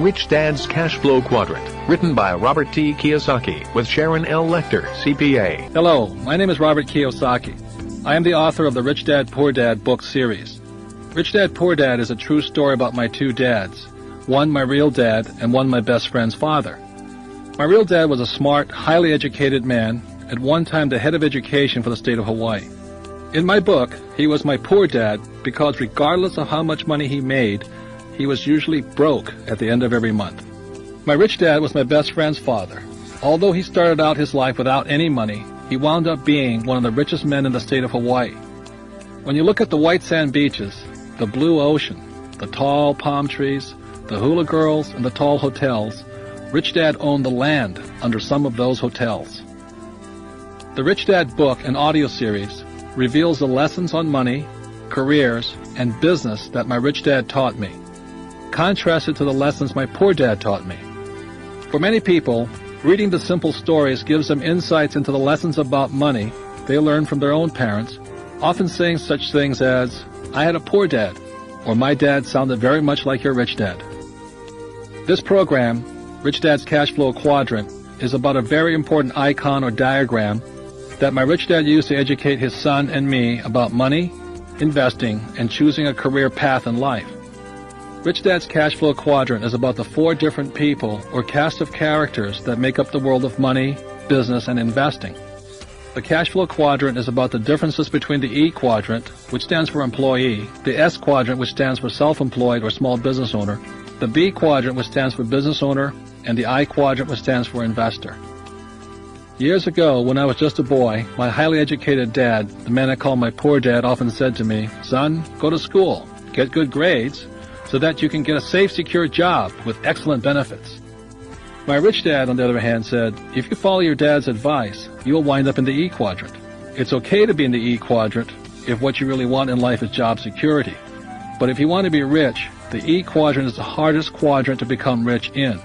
Rich Dad's Cashflow Quadrant, written by Robert T. Kiyosaki with Sharon L. Lecter, CPA. Hello, my name is Robert Kiyosaki. I am the author of the Rich Dad, Poor Dad book series. Rich Dad, Poor Dad is a true story about my two dads, one my real dad and one my best friend's father. My real dad was a smart, highly educated man, at one time the head of education for the state of Hawaii. In my book, he was my poor dad because regardless of how much money he made, he was usually broke at the end of every month. My rich dad was my best friend's father. Although he started out his life without any money, he wound up being one of the richest men in the state of Hawaii. When you look at the white sand beaches, the blue ocean, the tall palm trees, the hula girls, and the tall hotels, Rich Dad owned the land under some of those hotels. The Rich Dad book and audio series reveals the lessons on money, careers, and business that my rich dad taught me, contrasted to the lessons my poor dad taught me. For many people, reading the simple stories gives them insights into the lessons about money they learned from their own parents, often saying such things as, "I had a poor dad," or "My dad sounded very much like your rich dad." This program, Rich Dad's Cashflow Quadrant, is about a very important icon or diagram that my rich dad used to educate his son and me about money, investing, and choosing a career path in life. Rich Dad's Cashflow Quadrant is about the four different people or cast of characters that make up the world of money, business, and investing. The Cashflow Quadrant is about the differences between the E quadrant, which stands for employee, the S quadrant, which stands for self-employed or small business owner, the B quadrant, which stands for business owner, and the I quadrant, which stands for investor. Years ago, when I was just a boy, my highly educated dad, the man I call my poor dad, often said to me, "Son, go to school, get good grades, so that you can get a safe, secure job with excellent benefits." My rich dad, on the other hand, said, "If you follow your dad's advice, you will wind up in the E quadrant. It's okay to be in the E quadrant if what you really want in life is job security. But if you want to be rich, the E quadrant is the hardest quadrant to become rich in."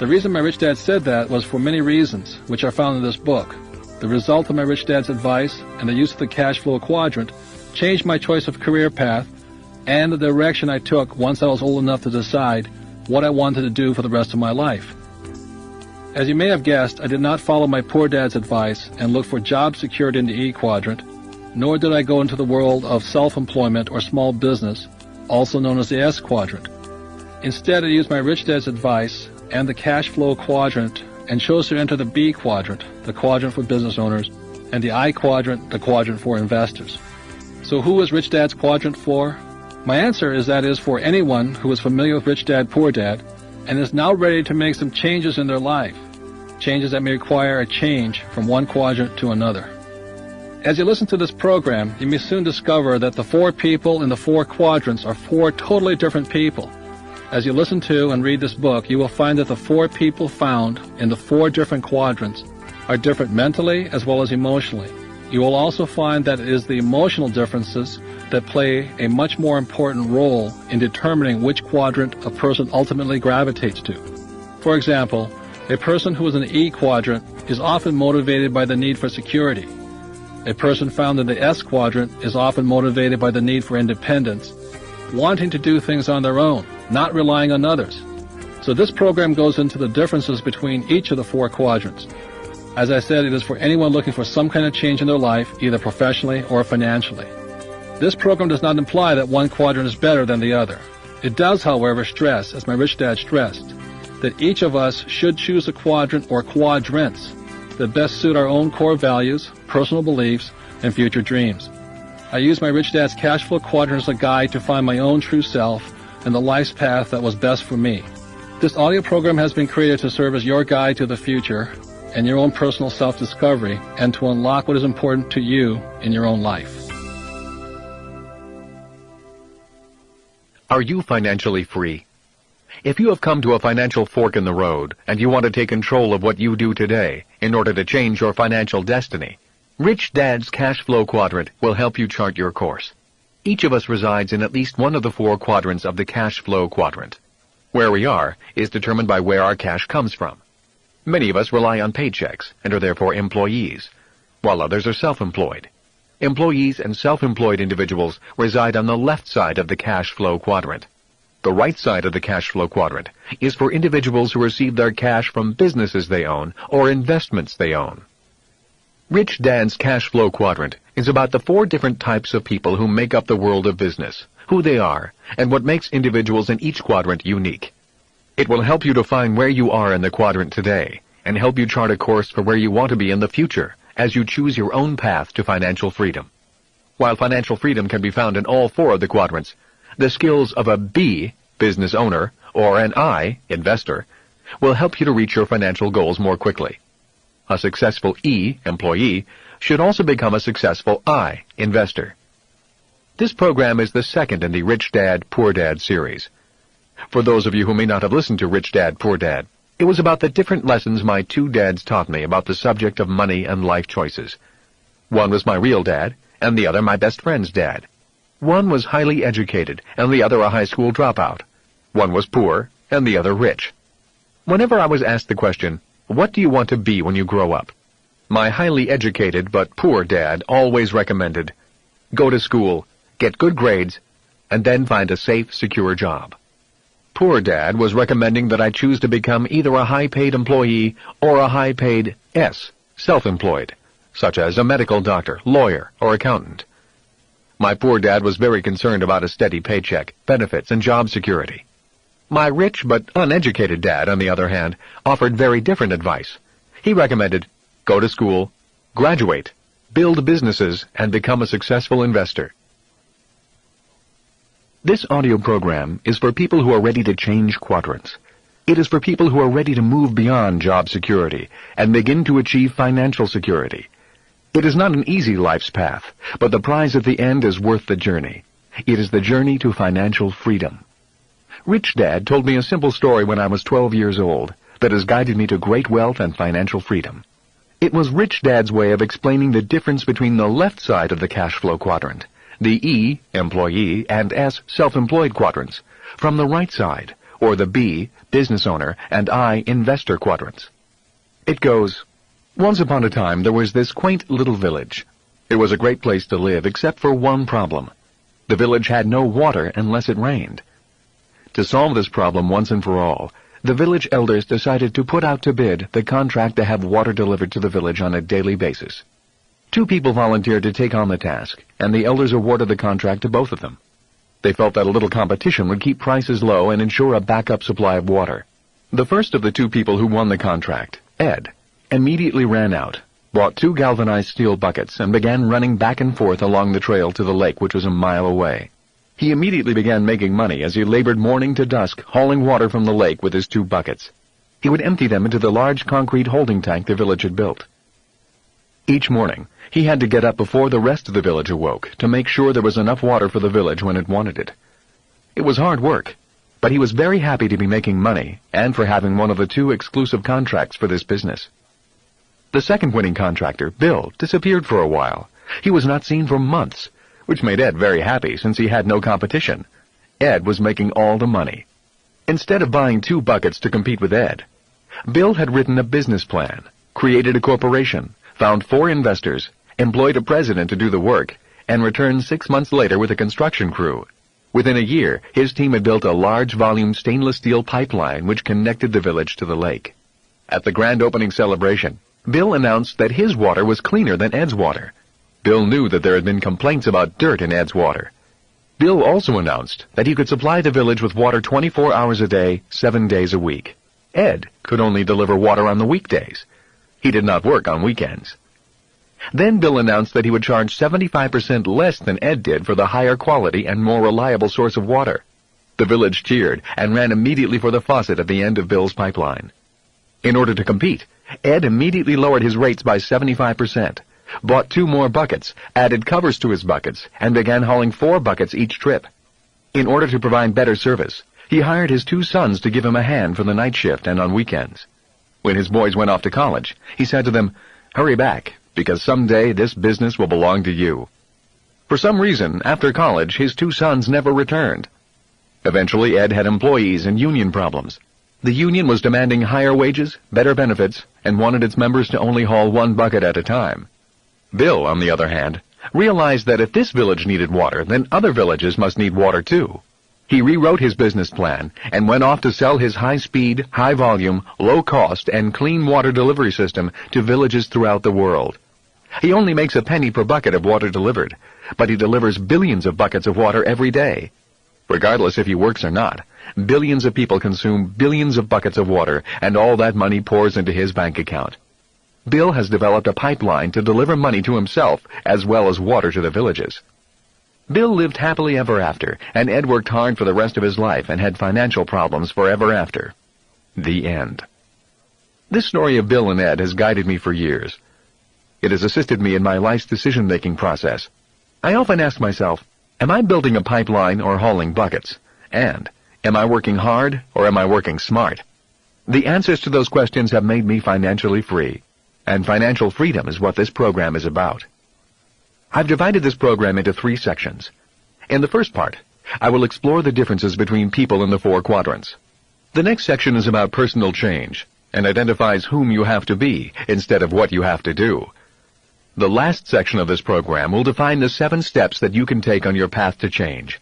The reason my rich dad said that was for many reasons, which are found in this book. The result of my rich dad's advice and the use of the cash flow quadrant changed my choice of career path and the direction I took once I was old enough to decide what I wanted to do for the rest of my life. As you may have guessed, I did not follow my poor dad's advice and look for job security in the E quadrant, nor did I go into the world of self-employment or small business, also known as the S quadrant. Instead, I used my rich dad's advice and the cash flow quadrant and chose to enter the B quadrant, the quadrant for business owners, and the I quadrant, the quadrant for investors. So who is Rich Dad's quadrant for? My answer is that it is for anyone who is familiar with Rich Dad, Poor Dad and is now ready to make some changes in their life, changes that may require a change from one quadrant to another. As you listen to this program, you may soon discover that the four people in the four quadrants are four totally different people. As you listen to and read this book, you will find that the four people found in the four different quadrants are different mentally as well as emotionally. You will also find that it is the emotional differences that play a much more important role in determining which quadrant a person ultimately gravitates to. For example, a person who is in the E quadrant is often motivated by the need for security. A person found in the S quadrant is often motivated by the need for independence, wanting to do things on their own, not relying on others. So this program goes into the differences between each of the four quadrants. As I said, it is for anyone looking for some kind of change in their life, either professionally or financially. This program does not imply that one quadrant is better than the other. It does, however, stress, as my rich dad stressed, that each of us should choose a quadrant or quadrants that best suit our own core values, personal beliefs, and future dreams. I use my rich dad's cash flow quadrant as a guide to find my own true self and the life's path that was best for me. This audio program has been created to serve as your guide to the future and your own personal self-discovery and to unlock what is important to you in your own life. Are you financially free? If you have come to a financial fork in the road and you want to take control of what you do today in order to change your financial destiny, Rich Dad's Cash Flow Quadrant will help you chart your course. Each of us resides in at least one of the four quadrants of the Cash Flow Quadrant. Where we are is determined by where our cash comes from. Many of us rely on paychecks and are therefore employees, while others are self-employed. Employees and self-employed individuals reside on the left side of the Cash Flow Quadrant. The right side of the cash flow quadrant is for individuals who receive their cash from businesses they own or investments they own. Rich Dad's cash flow quadrant is about the 4 different types of people who make up the world of business, who they are, and what makes individuals in each quadrant unique. It will help you to find where you are in the quadrant today and help you chart a course for where you want to be in the future as you choose your own path to financial freedom. While financial freedom can be found in all 4 of the quadrants, the skills of a B, business owner, or an I, investor, will help you to reach your financial goals more quickly. A successful E, employee, should also become a successful I, investor. This program is the second in the Rich Dad, Poor Dad series. For those of you who may not have listened to Rich Dad, Poor Dad, it was about the different lessons my 2 dads taught me about the subject of money and life choices. One was my real dad, and the other my best friend's dad. One was highly educated, and the other a high school dropout. One was poor, and the other rich. Whenever I was asked the question, "What do you want to be when you grow up?" my highly educated but poor dad always recommended, "Go to school, get good grades, and then find a safe, secure job." Poor Dad was recommending that I choose to become either a high-paid employee or a high-paid S, self-employed, such as a medical doctor, lawyer, or accountant. My poor dad was very concerned about a steady paycheck, benefits, and job security. My rich but uneducated dad, on the other hand, offered very different advice. He recommended, go to school, graduate, build businesses, and become a successful investor. This audio program is for people who are ready to change quadrants. It is for people who are ready to move beyond job security and begin to achieve financial security. It is not an easy life's path, but the prize at the end is worth the journey. It is the journey to financial freedom. Rich Dad told me a simple story when I was 12 years old that has guided me to great wealth and financial freedom. It was Rich Dad's way of explaining the difference between the left side of the cash flow quadrant, the E, employee, and S, self-employed quadrants, from the right side, or the B, business owner, and I, investor quadrants. It goes, once upon a time there was this quaint little village. It was a great place to live except for one problem. The village had no water unless it rained. To solve this problem once and for all, the village elders decided to put out to bid the contract to have water delivered to the village on a daily basis. 2 people volunteered to take on the task, and the elders awarded the contract to both of them. They felt that a little competition would keep prices low and ensure a backup supply of water. The first of the 2 people who won the contract, Ed, immediately ran out, bought 2 galvanized steel buckets, and began running back and forth along the trail to the lake, which was a mile away. He immediately began making money as he labored morning to dusk, hauling water from the lake with his 2 buckets. He would empty them into the large concrete holding tank the village had built. Each morning, he had to get up before the rest of the village awoke to make sure there was enough water for the village when it wanted it. It was hard work, but he was very happy to be making money and for having one of the 2 exclusive contracts for this business. The second winning contractor, Bill, disappeared for a while. He was not seen for months, which made Ed very happy since he had no competition. Ed was making all the money. Instead of buying 2 buckets to compete with Ed, Bill had written a business plan, created a corporation, found 4 investors, employed a president to do the work, and returned 6 months later with a construction crew. Within a year, his team had built a large-volume stainless steel pipeline which connected the village to the lake. At the grand opening celebration, Bill announced that his water was cleaner than Ed's water. Bill knew that there had been complaints about dirt in Ed's water. Bill also announced that he could supply the village with water 24 hours a day, 7 days a week. Ed could only deliver water on the weekdays. He did not work on weekends. Then Bill announced that he would charge 75% less than Ed did for the higher quality and more reliable source of water. The village cheered and ran immediately for the faucet at the end of Bill's pipeline. In order to compete, Ed immediately lowered his rates by 75%, bought 2 more buckets, added covers to his buckets, and began hauling 4 buckets each trip. In order to provide better service, he hired his 2 sons to give him a hand for the night shift and on weekends. When his boys went off to college, he said to them, "Hurry back, because someday this business will belong to you." For some reason, after college, his 2 sons never returned. Eventually, Ed had employees and union problems. The union was demanding higher wages, better benefits, and wanted its members to only haul 1 bucket at a time. Bill, on the other hand, realized that if this village needed water, then other villages must need water too. He rewrote his business plan and went off to sell his high-speed, high-volume, low-cost, and clean water delivery system to villages throughout the world. He only makes a penny per bucket of water delivered, but he delivers billions of buckets of water every day. Regardless if he works or not, billions of people consume billions of buckets of water, and all that money pours into his bank account. Bill has developed a pipeline to deliver money to himself as well as water to the villages. Bill lived happily ever after, and Ed worked hard for the rest of his life and had financial problems forever after. The end. This story of Bill and Ed has guided me for years. It has assisted me in my life's decision-making process. I often ask myself, am I building a pipeline or hauling buckets? And, am I working hard or am I working smart? The answers to those questions have made me financially free, and financial freedom is what this program is about. I've divided this program into 3 sections. In the first part, I will explore the differences between people in the 4 quadrants. The next section is about personal change, and identifies whom you have to be instead of what you have to do. The last section of this program will define the 7 steps that you can take on your path to change.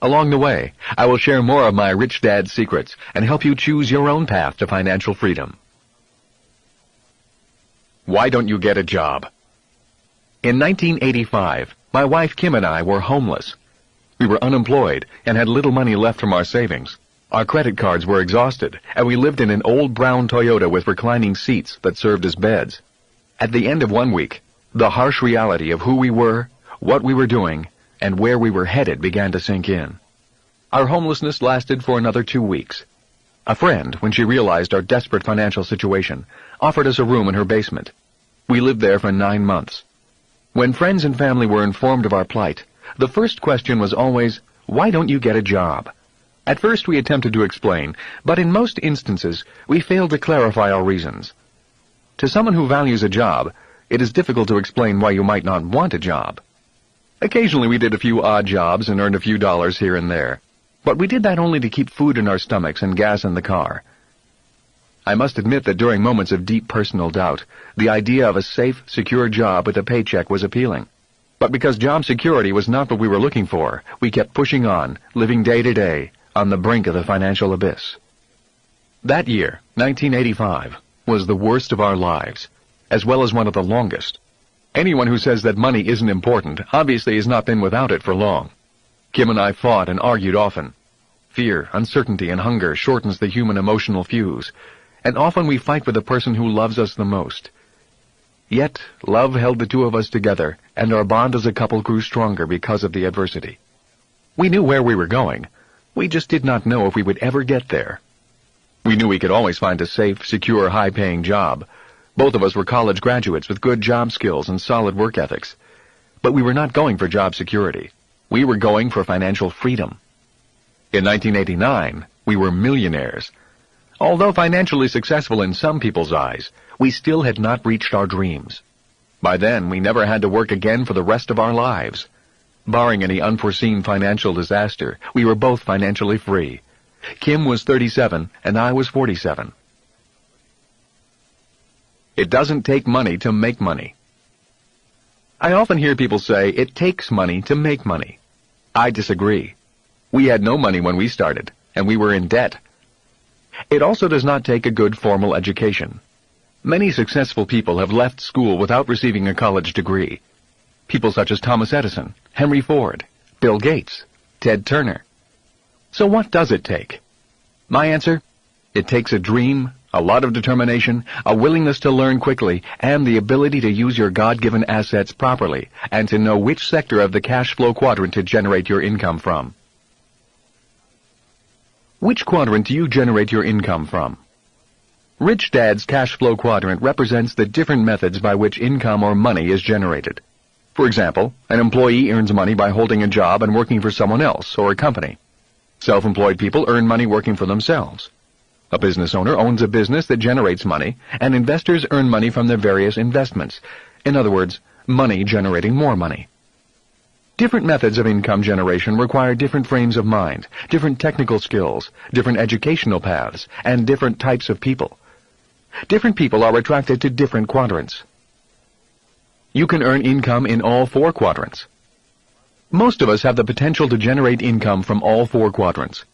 Along the way, I will share more of my Rich Dad secrets and help you choose your own path to financial freedom. Why don't you get a job? In 1985, my wife Kim and I were homeless. We were unemployed and had little money left from our savings. Our credit cards were exhausted, and we lived in an old brown Toyota with reclining seats that served as beds. At the end of 1 week, the harsh reality of who we were, what we were doing, and where we were headed began to sink in. Our homelessness lasted for another 2 weeks. A friend, when she realized our desperate financial situation, offered us a room in her basement. We lived there for 9 months. When friends and family were informed of our plight, the first question was always, why don't you get a job? At first we attempted to explain, but in most instances we failed to clarify our reasons. To someone who values a job, it is difficult to explain why you might not want a job. Occasionally we did a few odd jobs and earned a few dollars here and there, but we did that only to keep food in our stomachs and gas in the car. I must admit that during moments of deep personal doubt, the idea of a safe, secure job with a paycheck was appealing. But because job security was not what we were looking for, we kept pushing on, living day to day, on the brink of the financial abyss. That year, 1985, was the worst of our lives, as well as one of the longest. Anyone who says that money isn't important obviously has not been without it for long. Kim and I fought and argued often. Fear, uncertainty, and hunger shortens the human emotional fuse, and often we fight with the person who loves us the most. Yet, love held the 2 of us together, and our bond as a couple grew stronger because of the adversity. We knew where we were going. We just did not know if we would ever get there. We knew we could always find a safe, secure, high-paying job. Both of us were college graduates with good job skills and solid work ethics. But we were not going for job security. We were going for financial freedom. In 1989, we were millionaires. Although financially successful in some people's eyes, we still had not reached our dreams. By then, we never had to work again for the rest of our lives. Barring any unforeseen financial disaster, we were both financially free. Kim was 37, and I was 47. It doesn't take money to make money. I often hear people say, it takes money to make money. I disagree. We had no money when we started, and we were in debt. It also does not take a good formal education. Many successful people have left school without receiving a college degree. People such as Thomas Edison, Henry Ford, Bill Gates, Ted Turner. So what does it take? My answer? It takes a dream, a lot of determination, a willingness to learn quickly, and the ability to use your God-given assets properly, and to know which sector of the cash flow quadrant to generate your income from. Which quadrant do you generate your income from? Rich Dad's cash flow quadrant represents the different methods by which income or money is generated. For example, an employee earns money by holding a job and working for someone else or a company. Self-employed people earn money working for themselves. A business owner owns a business that generates money, and investors earn money from their various investments. In other words, money generating more money. Different methods of income generation require different frames of mind, different technical skills, different educational paths, and different types of people. Different people are attracted to different quadrants. You can earn income in all 4 quadrants. Most of us have the potential to generate income from all four quadrants.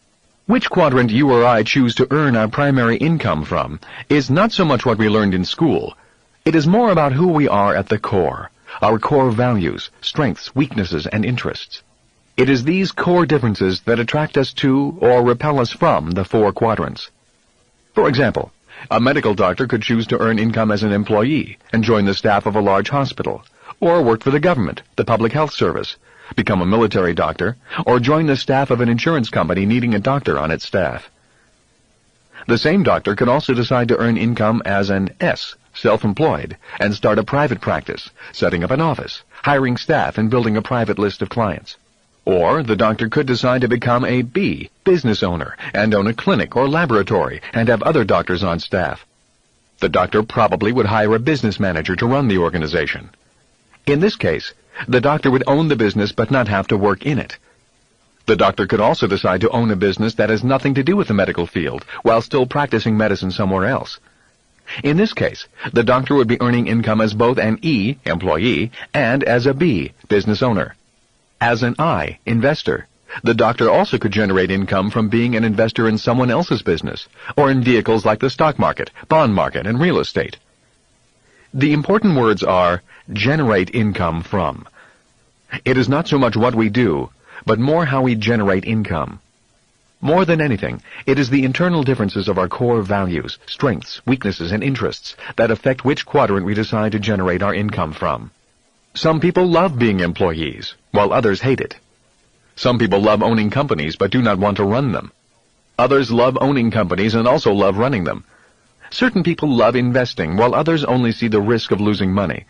Which quadrant you or I choose to earn our primary income from is not so much what we learned in school. It is more about who we are at the core, our core values, strengths, weaknesses, and interests. It is these core differences that attract us to or repel us from the four quadrants. For example, a medical doctor could choose to earn income as an employee and join the staff of a large hospital, or work for the government, the public health service, become a military doctor, or join the staff of an insurance company needing a doctor on its staff. The same doctor can also decide to earn income as an S, self-employed, and start a private practice, setting up an office, hiring staff, and building a private list of clients. Or the doctor could decide to become a B, business owner, and own a clinic or laboratory, and have other doctors on staff. The doctor probably would hire a business manager to run the organization. In this case, the doctor would own the business but not have to work in it. The doctor could also decide to own a business that has nothing to do with the medical field, while still practicing medicine somewhere else. In this case, the doctor would be earning income as both an E, employee, and as a B, business owner. As an I, investor, the doctor also could generate income from being an investor in someone else's business, or in vehicles like the stock market, bond market, and real estate. The important words are generate income from. It is not so much what we do, but more how we generate income. More than anything, it is the internal differences of our core values, strengths, weaknesses, and interests that affect which quadrant we decide to generate our income from. Some people love being employees, while others hate it. Some people love owning companies but do not want to run them. Others love owning companies and also love running them. Certain people love investing, while others only see the risk of losing money.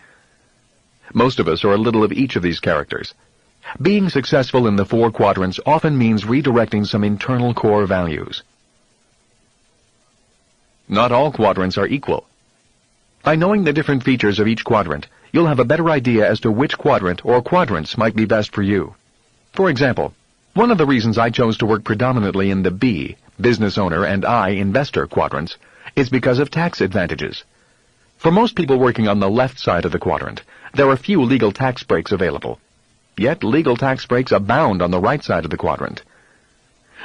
Most of us are a little of each of these characters. Being successful in the four quadrants often means redirecting some internal core values. Not all quadrants are equal. By knowing the different features of each quadrant, you'll have a better idea as to which quadrant or quadrants might be best for you. For example, one of the reasons I chose to work predominantly in the B, business owner, and I, investor quadrants, is because of tax advantages. For most people working on the left side of the quadrant, there are few legal tax breaks available. Yet legal tax breaks abound on the right side of the quadrant.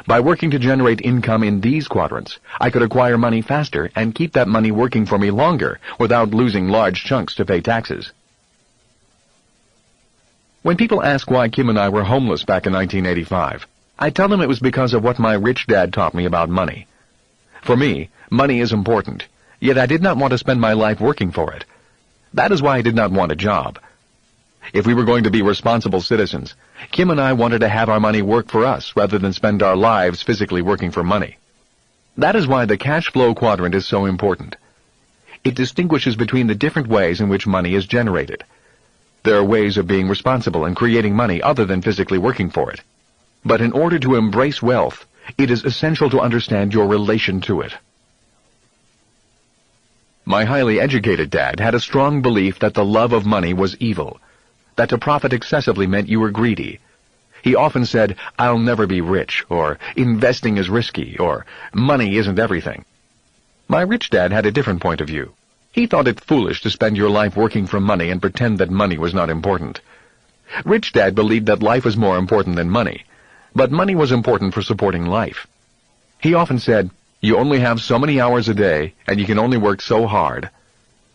By working to generate income in these quadrants, I could acquire money faster and keep that money working for me longer without losing large chunks to pay taxes. When people ask why Kim and I were homeless back in 1985, I tell them it was because of what my rich dad taught me about money. For me, money is important, yet I did not want to spend my life working for it. That is why I did not want a job. If we were going to be responsible citizens, Kim and I wanted to have our money work for us rather than spend our lives physically working for money. That is why the cash flow quadrant is so important. It distinguishes between the different ways in which money is generated. There are ways of being responsible and creating money other than physically working for it. But in order to embrace wealth, it is essential to understand your relation to it. My highly educated dad had a strong belief that the love of money was evil, that to profit excessively meant you were greedy. He often said, "I'll never be rich," or "investing is risky," or "money isn't everything." My rich dad had a different point of view. He thought it foolish to spend your life working for money and pretend that money was not important. Rich dad believed that life was more important than money, but money was important for supporting life. He often said, "You only have so many hours a day, and you can only work so hard.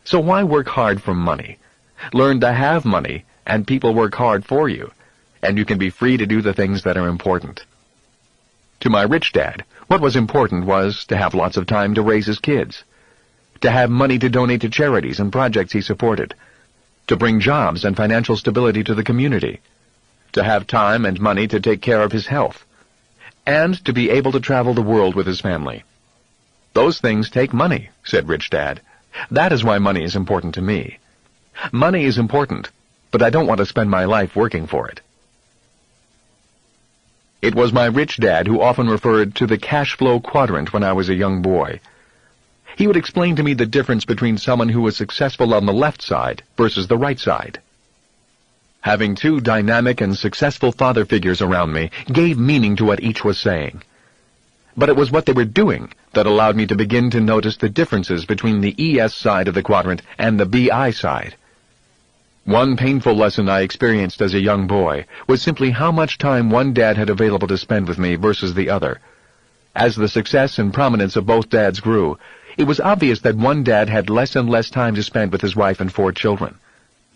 So why work hard for money? Learn to have money, and people work hard for you, and you can be free to do the things that are important." To my rich dad, what was important was to have lots of time to raise his kids, to have money to donate to charities and projects he supported, to bring jobs and financial stability to the community, to have time and money to take care of his health, and to be able to travel the world with his family. "Those things take money," said Rich Dad. "That is why money is important to me. Money is important, but I don't want to spend my life working for it." It was my rich dad who often referred to the cash flow quadrant when I was a young boy. He would explain to me the difference between someone who was successful on the left side versus the right side. Having two dynamic and successful father figures around me gave meaning to what each was saying. But it was what they were doing that allowed me to begin to notice the differences between the ES side of the quadrant and the BI side. One painful lesson I experienced as a young boy was simply how much time one dad had available to spend with me versus the other. As the success and prominence of both dads grew, it was obvious that one dad had less and less time to spend with his wife and 4 children.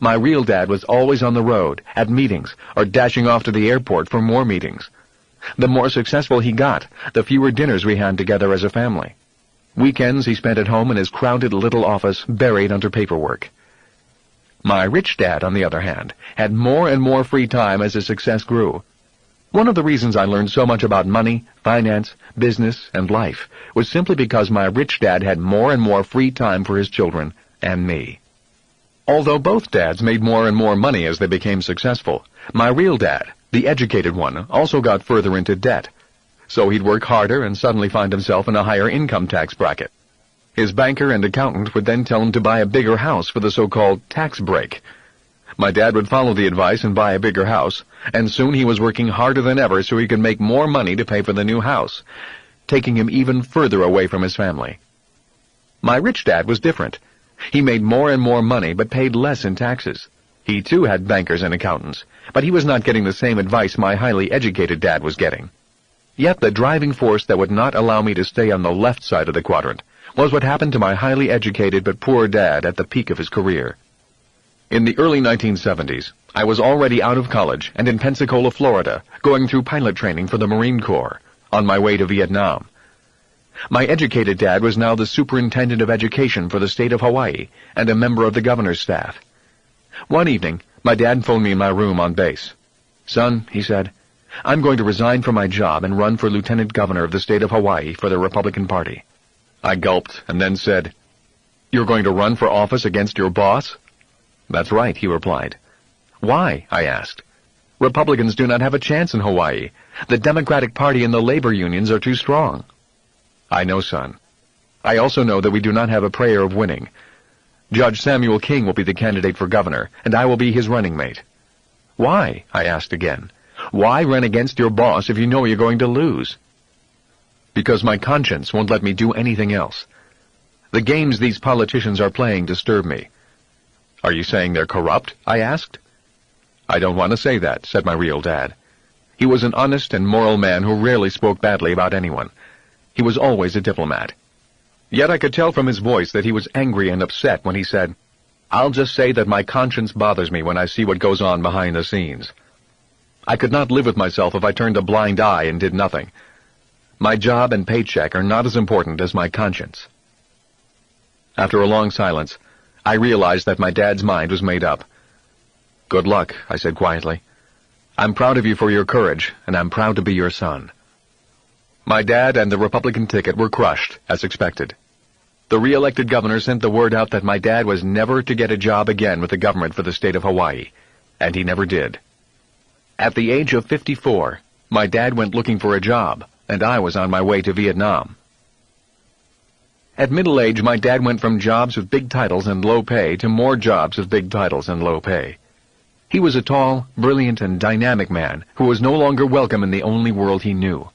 My real dad was always on the road, at meetings, or dashing off to the airport for more meetings. The more successful he got, the fewer dinners we had together as a family. Weekends he spent at home in his crowded little office, buried under paperwork. My rich dad, on the other hand, had more and more free time as his success grew. One of the reasons I learned so much about money, finance, business, and life was simply because my rich dad had more and more free time for his children and me. Although both dads made more and more money as they became successful, my real dad, the educated one, also got further into debt. So he'd work harder and suddenly find himself in a higher income tax bracket. His banker and accountant would then tell him to buy a bigger house for the so-called tax break. My dad would follow the advice and buy a bigger house, and soon he was working harder than ever so he could make more money to pay for the new house, taking him even further away from his family. My rich dad was different. He made more and more money but paid less in taxes. He too had bankers and accountants, but he was not getting the same advice my highly educated dad was getting. Yet the driving force that would not allow me to stay on the left side of the quadrant was what happened to my highly educated but poor dad at the peak of his career. In the early 1970s, I was already out of college and in Pensacola, Florida, going through pilot training for the Marine Corps, on my way to Vietnam. My educated dad was now the superintendent of education for the state of Hawaii and a member of the governor's staff. One evening, my dad phoned me in my room on base. "Son," he said, "I'm going to resign from my job and run for lieutenant governor of the state of Hawaii for the Republican Party." I gulped and then said, "You're going to run for office against your boss?" "That's right," he replied. "Why?" I asked. "Republicans do not have a chance in Hawaii. The Democratic Party and the labor unions are too strong." "I know, son. I also know that we do not have a prayer of winning. Judge Samuel King will be the candidate for governor, and I will be his running mate." "Why?" I asked again. "Why run against your boss if you know you're going to lose?" "Because my conscience won't let me do anything else. The games these politicians are playing disturb me." "Are you saying they're corrupt?" I asked. "I don't want to say that," said my real dad. He was an honest and moral man who rarely spoke badly about anyone. He was always a diplomat. Yet I could tell from his voice that he was angry and upset when he said, "I'll just say that my conscience bothers me when I see what goes on behind the scenes. I could not live with myself if I turned a blind eye and did nothing. My job and paycheck are not as important as my conscience." After a long silence, I realized that my dad's mind was made up. "Good luck," I said quietly. "I'm proud of you for your courage, and I'm proud to be your son." My dad and the Republican ticket were crushed, as expected. The re-elected governor sent the word out that my dad was never to get a job again with the government for the state of Hawaii, and he never did. At the age of 54, my dad went looking for a job, and I was on my way to Vietnam. At middle age, my dad went from jobs with big titles and low pay to more jobs with big titles and low pay. He was a tall, brilliant, and dynamic man who was no longer welcome in the only world he knew.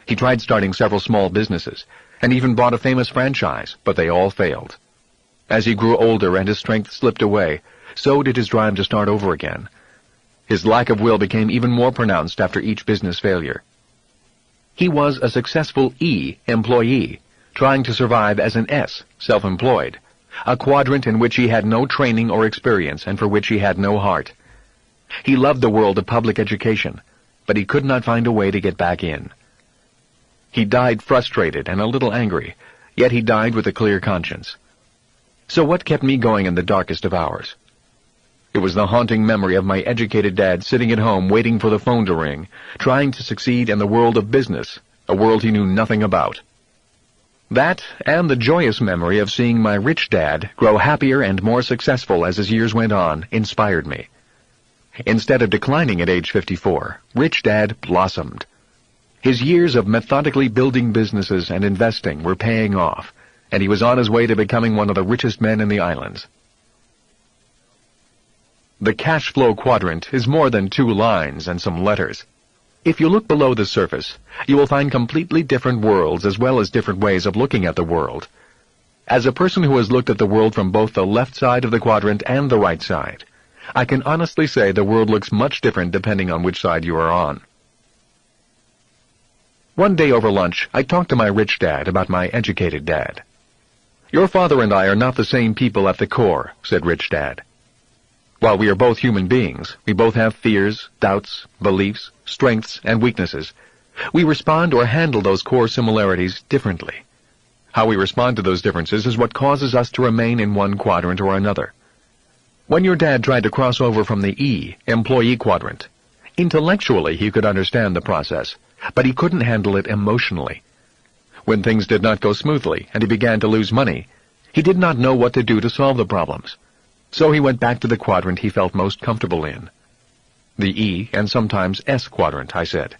He tried starting several small businesses, and even bought a famous franchise, but they all failed. As he grew older and his strength slipped away, so did his drive to start over again. His lack of will became even more pronounced after each business failure. He was a successful E employee, trying to survive as an S, self-employed, a quadrant in which he had no training or experience and for which he had no heart. He loved the world of public education, but he could not find a way to get back in. He died frustrated and a little angry, yet he died with a clear conscience. So what kept me going in the darkest of hours? It was the haunting memory of my educated dad sitting at home waiting for the phone to ring, trying to succeed in the world of business, a world he knew nothing about. That, and the joyous memory of seeing my rich dad grow happier and more successful as his years went on, inspired me. Instead of declining at age 54, rich dad blossomed. His years of methodically building businesses and investing were paying off, and he was on his way to becoming one of the richest men in the islands. The cash flow quadrant is more than 2 lines and some letters. If you look below the surface, you will find completely different worlds as well as different ways of looking at the world. As a person who has looked at the world from both the left side of the quadrant and the right side, I can honestly say the world looks much different depending on which side you are on. One day over lunch, I talked to my rich dad about my educated dad. "Your father and I are not the same people at the core," said Rich Dad. "While we are both human beings, we both have fears, doubts, beliefs, strengths, and weaknesses. We respond or handle those core similarities differently. How we respond to those differences is what causes us to remain in one quadrant or another. When your dad tried to cross over from the E, employee quadrant, intellectually he could understand the process, but he couldn't handle it emotionally. When things did not go smoothly and he began to lose money, he did not know what to do to solve the problems. So he went back to the quadrant he felt most comfortable in. The E and sometimes S quadrant, I said.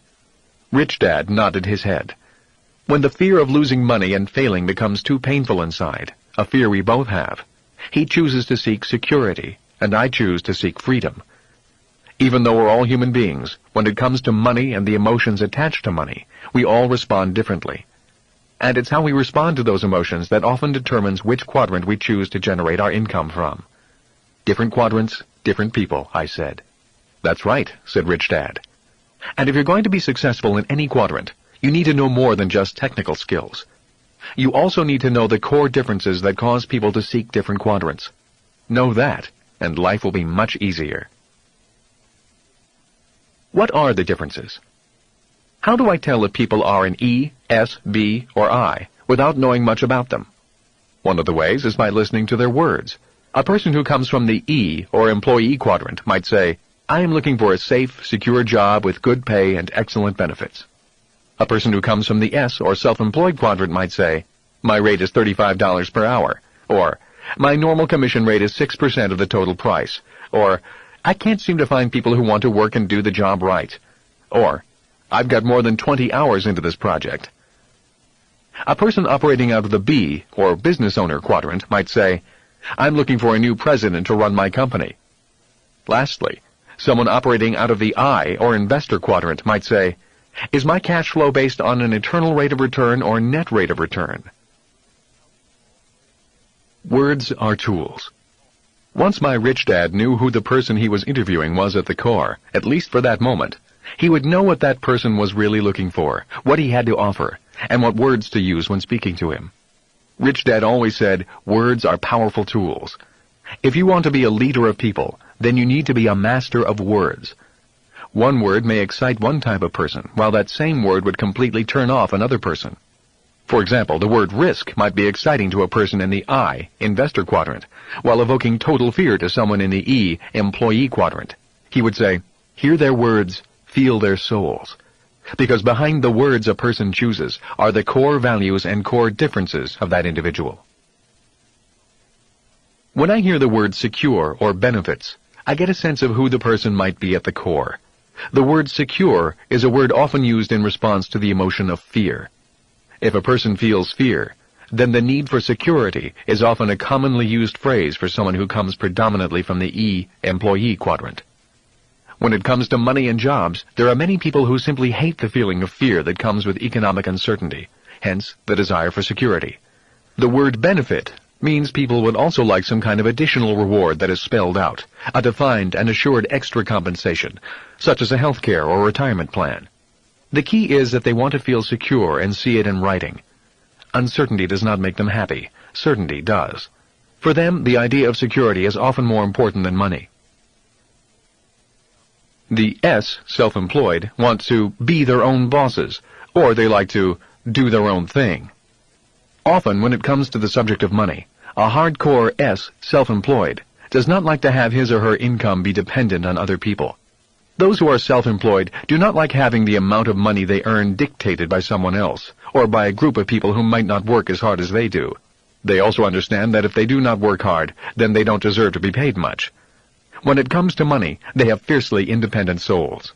Rich Dad nodded his head. When the fear of losing money and failing becomes too painful inside, a fear we both have, he chooses to seek security, and I choose to seek freedom. Even though we're all human beings, when it comes to money and the emotions attached to money, we all respond differently. And it's how we respond to those emotions that often determines which quadrant we choose to generate our income from. Different quadrants, different people, I said. That's right, said Rich Dad. And if you're going to be successful in any quadrant, you need to know more than just technical skills. You also need to know the core differences that cause people to seek different quadrants. Know that, and life will be much easier. What are the differences? How do I tell if people are in E, S, B, or I without knowing much about them? One of the ways is by listening to their words. A person who comes from the E, or employee quadrant, might say, "I am looking for a safe, secure job with good pay and excellent benefits." A person who comes from the S, or self-employed quadrant, might say, "My rate is $35 per hour," or "My normal commission rate is 6% of the total price," or "I can't seem to find people who want to work and do the job right," or "I've got more than 20 hours into this project." A person operating out of the B, or business owner quadrant, might say, "I'm looking for a new president to run my company." Lastly, someone operating out of the I, or investor quadrant, might say, "Is my cash flow based on an internal rate of return or net rate of return?" Words are tools. Once my rich dad knew who the person he was interviewing was at the core, at least for that moment, he would know what that person was really looking for, what he had to offer, and what words to use when speaking to him. Rich Dad always said, words are powerful tools. If you want to be a leader of people, then you need to be a master of words. One word may excite one type of person, while that same word would completely turn off another person. For example, the word risk might be exciting to a person in the I, investor quadrant, while evoking total fear to someone in the E, employee quadrant. He would say, hear their words, feel their souls. Because behind the words a person chooses are the core values and core differences of that individual. When I hear the word secure or benefits, I get a sense of who the person might be at the core. The word secure is a word often used in response to the emotion of fear. If a person feels fear, then the need for security is often a commonly used phrase for someone who comes predominantly from the E, employee quadrant. When it comes to money and jobs, there are many people who simply hate the feeling of fear that comes with economic uncertainty, hence the desire for security. The word benefit means people would also like some kind of additional reward that is spelled out, a defined and assured extra compensation, such as a health care or retirement plan. The key is that they want to feel secure and see it in writing. Uncertainty does not make them happy. Certainty does. For them, the idea of security is often more important than money. The S, self-employed, want to be their own bosses, or they like to do their own thing. Often, when it comes to the subject of money, a hardcore S, self-employed, does not like to have his or her income be dependent on other people. Those who are self-employed do not like having the amount of money they earn dictated by someone else, or by a group of people who might not work as hard as they do. They also understand that if they do not work hard, then they don't deserve to be paid much. When it comes to money, they have fiercely independent souls.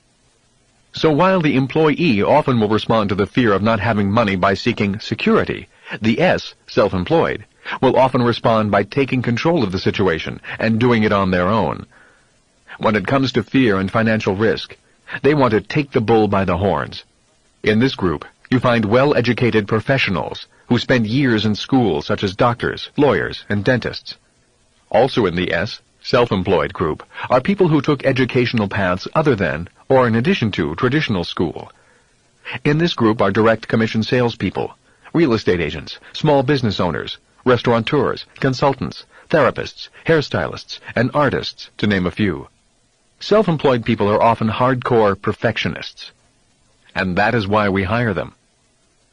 So while the employee often will respond to the fear of not having money by seeking security, the S, self-employed, will often respond by taking control of the situation and doing it on their own. When it comes to fear and financial risk, they want to take the bull by the horns. In this group, you find well-educated professionals who spend years in school such as doctors, lawyers, and dentists. Also in the S, self-employed group are people who took educational paths other than, or in addition to, traditional school. In this group are direct commission salespeople, real estate agents, small business owners, restaurateurs, consultants, therapists, hairstylists, and artists, to name a few. Self-employed people are often hardcore perfectionists, and that is why we hire them.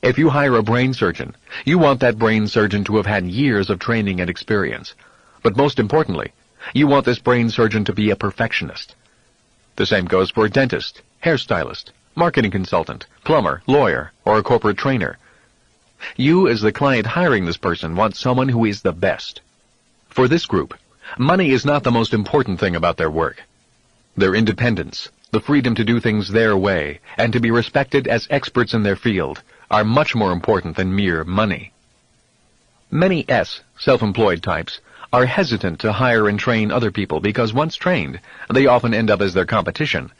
If you hire a brain surgeon, you want that brain surgeon to have had years of training and experience. But most importantly, you want this brain surgeon to be a perfectionist. The same goes for a dentist, hairstylist, marketing consultant, plumber, lawyer, or a corporate trainer. You, as the client hiring this person, want someone who is the best. For this group, money is not the most important thing about their work. Their independence, the freedom to do things their way, and to be respected as experts in their field, are much more important than mere money. Many self-employed types, are hesitant to hire and train other people because once trained, they often end up as their competition.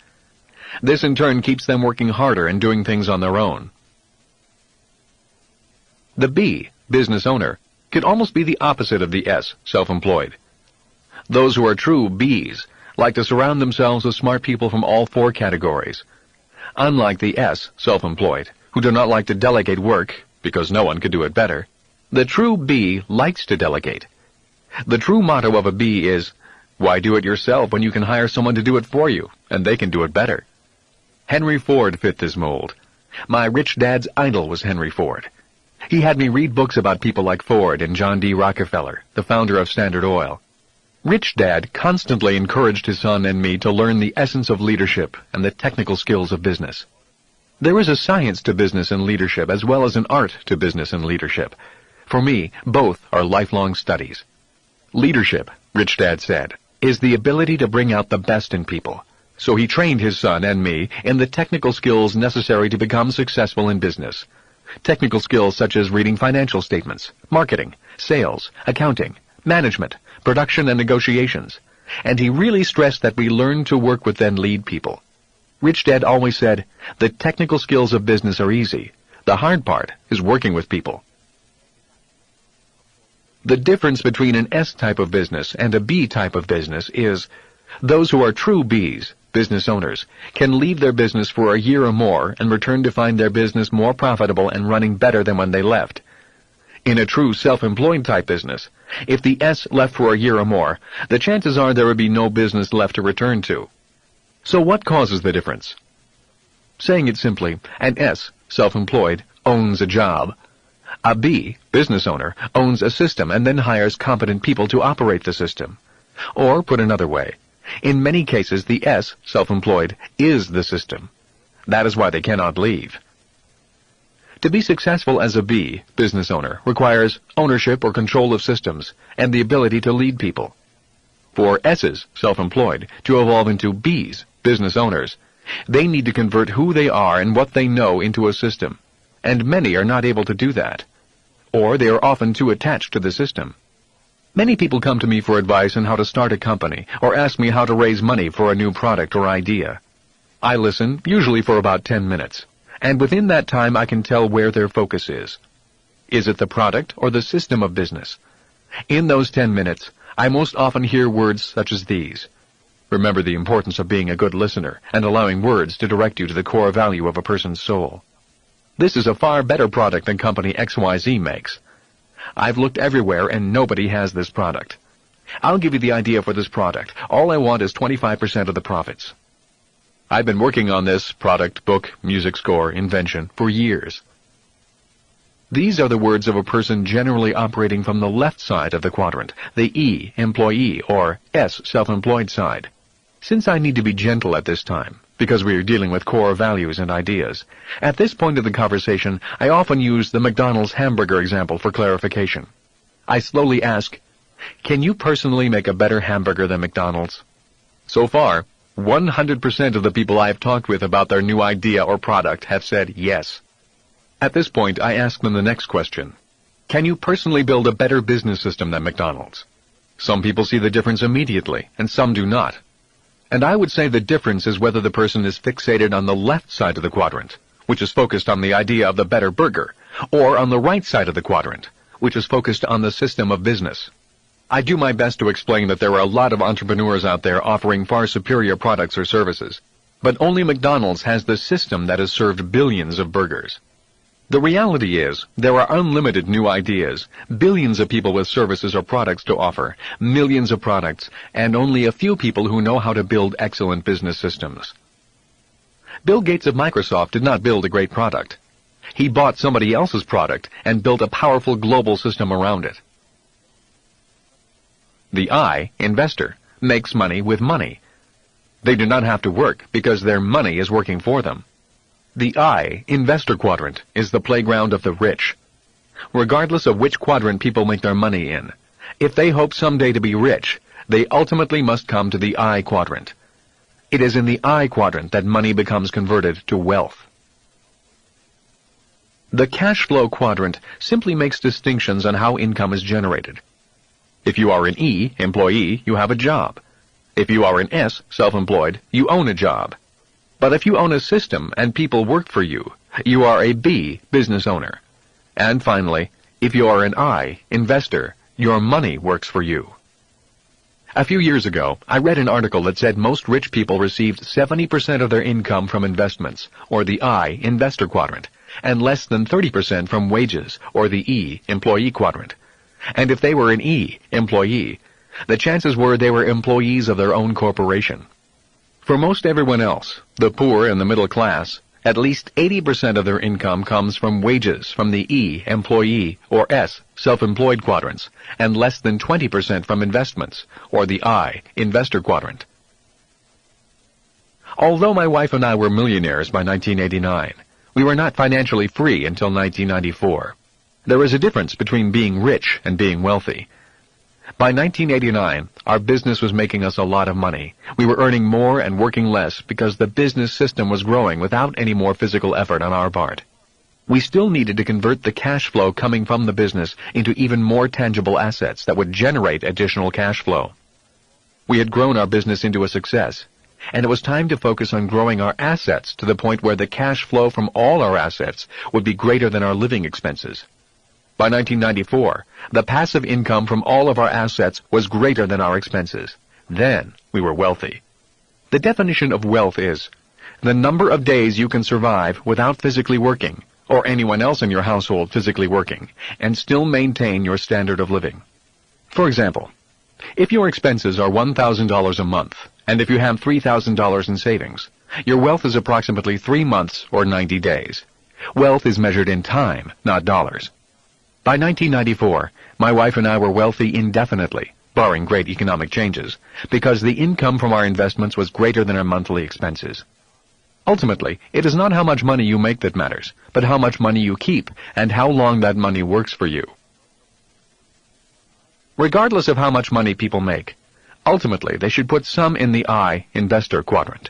This in turn keeps them working harder and doing things on their own. The B, business owner, could almost be the opposite of the S, self-employed. Those who are true Bs like to surround themselves with smart people from all four categories. Unlike the S, self-employed, who do not like to delegate work because no one could do it better, the true B likes to delegate. The true motto of a B is, why do it yourself when you can hire someone to do it for you, and they can do it better? Henry Ford fit this mold. My rich dad's idol was Henry Ford. He had me read books about people like Ford and John D. Rockefeller, the founder of Standard Oil. Rich Dad constantly encouraged his son and me to learn the essence of leadership and the technical skills of business. There is a science to business and leadership as well as an art to business and leadership. For me, both are lifelong studies. Leadership, Rich Dad said, is the ability to bring out the best in people. So he trained his son and me in the technical skills necessary to become successful in business. Technical skills such as reading financial statements, marketing, sales, accounting, management, production, and negotiations. And he really stressed that we learn to work with and lead people. Rich Dad always said, the technical skills of business are easy. The hard part is working with people. The difference between an S type of business and a B type of business is, those who are true Bs, business owners, can leave their business for a year or more and return to find their business more profitable and running better than when they left. In a true self-employed type business, if the S left for a year or more, the chances are there would be no business left to return to. So what causes the difference? Saying it simply, an S, self-employed, owns a job. A B, business owner, owns a system and then hires competent people to operate the system. Or, put another way, in many cases the S, self-employed, is the system. That is why they cannot leave. To be successful as a B, business owner, requires ownership or control of systems and the ability to lead people. For S's, self-employed, to evolve into B's, business owners, they need to convert who they are and what they know into a system, and many are not able to do that, or they are often too attached to the system. Many people come to me for advice on how to start a company, or ask me how to raise money for a new product or idea. I listen, usually for about 10 minutes, and within that time I can tell where their focus is. Is it the product or the system of business? In those 10 minutes, I most often hear words such as these. Remember the importance of being a good listener and allowing words to direct you to the core value of a person's soul. This is a far better product than company XYZ makes. I've looked everywhere and nobody has this product. I'll give you the idea for this product. All I want is 25% of the profits. I've been working on this product, book, music score, invention for years. These are the words of a person generally operating from the left side of the quadrant, the E, employee, or S, self-employed side. Since I need to be gentle at this time, because we are dealing with core values and ideas, at this point of the conversation, I often use the McDonald's hamburger example for clarification. I slowly ask, can you personally make a better hamburger than McDonald's? So far, 100% of the people I have talked with about their new idea or product have said yes. At this point, I ask them the next question. Can you personally build a better business system than McDonald's? Some people see the difference immediately, and some do not. And I would say the difference is whether the person is fixated on the left side of the quadrant, which is focused on the idea of the better burger, or on the right side of the quadrant, which is focused on the system of business. I do my best to explain that there are a lot of entrepreneurs out there offering far superior products or services, but only McDonald's has the system that has served billions of burgers. The reality is, there are unlimited new ideas, billions of people with services or products to offer, millions of products, and only a few people who know how to build excellent business systems. Bill Gates of Microsoft did not build a great product. He bought somebody else's product and built a powerful global system around it. The I, investor, makes money with money. They do not have to work because their money is working for them. The I, investor quadrant, is the playground of the rich. Regardless of which quadrant people make their money in, if they hope someday to be rich, they ultimately must come to the I quadrant. It is in the I quadrant that money becomes converted to wealth. The cash flow quadrant simply makes distinctions on how income is generated. If you are an E, employee, you have a job. If you are an S, self-employed, you own a job. But if you own a system and people work for you, you are a B, business owner. And finally, if you are an I, investor, your money works for you. A few years ago, I read an article that said most rich people received 70% of their income from investments, or the I, investor quadrant, and less than 30% from wages, or the E, employee quadrant. And if they were an E, employee, the chances were they were employees of their own corporation. For most everyone else, the poor and the middle class, at least 80% of their income comes from wages from the E, employee, or S, self-employed quadrants, and less than 20% from investments, or the I, investor quadrant. Although my wife and I were millionaires by 1989, we were not financially free until 1994. There is a difference between being rich and being wealthy. By 1989, our business was making us a lot of money. We were earning more and working less because the business system was growing without any more physical effort on our part. We still needed to convert the cash flow coming from the business into even more tangible assets that would generate additional cash flow. We had grown our business into a success, and it was time to focus on growing our assets to the point where the cash flow from all our assets would be greater than our living expenses. By 1994, the passive income from all of our assets was greater than our expenses. Then we were wealthy. The definition of wealth is the number of days you can survive without physically working, or anyone else in your household physically working, and still maintain your standard of living. For example, if your expenses are $1,000 a month, and if you have $3,000 in savings, your wealth is approximately 3 months or 90 days. Wealth is measured in time, not dollars. By 1994, my wife and I were wealthy indefinitely, barring great economic changes, because the income from our investments was greater than our monthly expenses. Ultimately, it is not how much money you make that matters, but how much money you keep and how long that money works for you. Regardless of how much money people make, ultimately they should put some in the I, investor quadrant.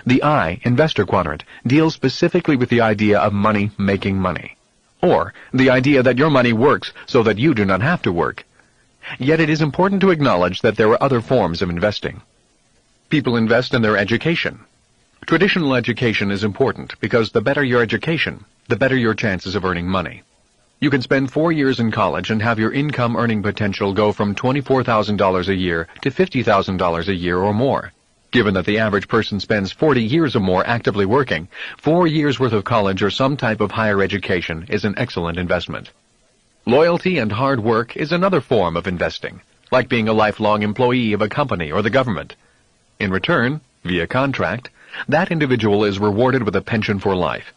The I, investor quadrant, deals specifically with the idea of money making money, or the idea that your money works so that you do not have to work. Yet it is important to acknowledge that there are other forms of investing. People invest in their education. Traditional education is important because the better your education, the better your chances of earning money. You can spend 4 years in college and have your income earning potential go from $24,000 a year to $50,000 a year or more. Given that the average person spends 40 years or more actively working, 4 years' worth of college or some type of higher education is an excellent investment. Loyalty and hard work is another form of investing, like being a lifelong employee of a company or the government. In return, via contract, that individual is rewarded with a pension for life.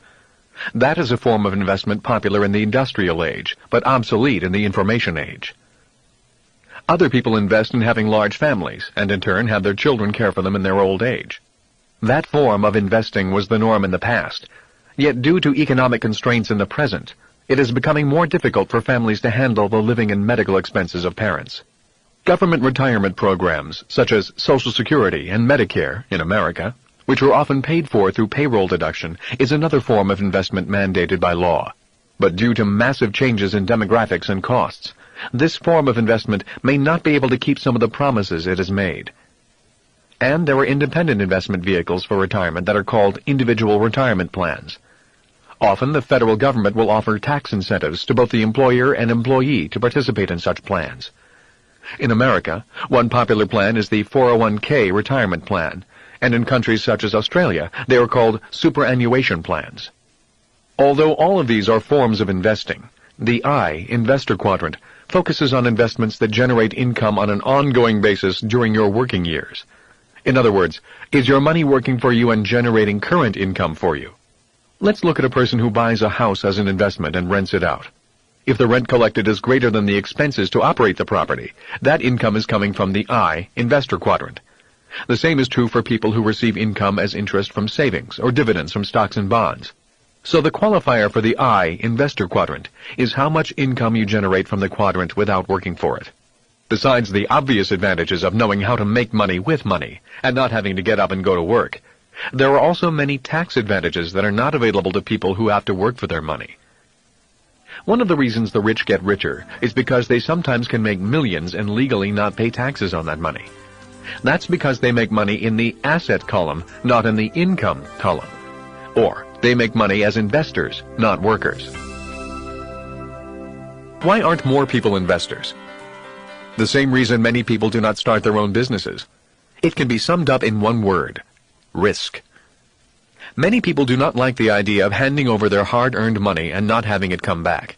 That is a form of investment popular in the industrial age, but obsolete in the information age. Other people invest in having large families, and in turn have their children care for them in their old age. That form of investing was the norm in the past, yet due to economic constraints in the present, it is becoming more difficult for families to handle the living and medical expenses of parents. Government retirement programs, such as Social Security and Medicare in America, which are often paid for through payroll deduction, is another form of investment mandated by law. But due to massive changes in demographics and costs, this form of investment may not be able to keep some of the promises it has made. And there are independent investment vehicles for retirement that are called individual retirement plans. Often the federal government will offer tax incentives to both the employer and employee to participate in such plans. In America, one popular plan is the 401k retirement plan, and in countries such as Australia, they are called superannuation plans. Although all of these are forms of investing, the I, investor quadrant, focuses on investments that generate income on an ongoing basis during your working years. In other words, is your money working for you and generating current income for you? Let's look at a person who buys a house as an investment and rents it out. If the rent collected is greater than the expenses to operate the property, that income is coming from the I, investor quadrant. The same is true for people who receive income as interest from savings or dividends from stocks and bonds. So the qualifier for the I, investor quadrant, is how much income you generate from the quadrant without working for it. Besides the obvious advantages of knowing how to make money with money and not having to get up and go to work, there are also many tax advantages that are not available to people who have to work for their money. One of the reasons the rich get richer is because they sometimes can make millions and legally not pay taxes on that money. That's because they make money in the asset column, not in the income column. Or they make money as investors, not workers. Why aren't more people investors? The same reason many people do not start their own businesses. It can be summed up in one word: risk. Many people do not like the idea of handing over their hard-earned money and not having it come back.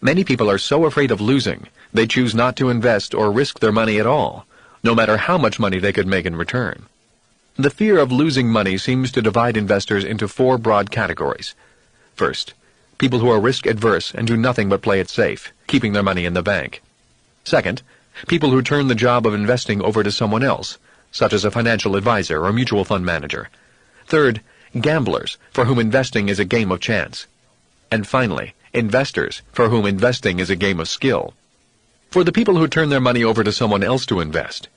Many people are so afraid of losing, they choose not to invest or risk their money at all, no matter how much money they could make in return. The fear of losing money seems to divide investors into four broad categories. First, people who are risk-adverse and do nothing but play it safe, keeping their money in the bank. Second, people who turn the job of investing over to someone else, such as a financial advisor or mutual fund manager. Third, gamblers, for whom investing is a game of chance. And finally, investors, for whom investing is a game of skill. For the people who turn their money over to someone else to invest,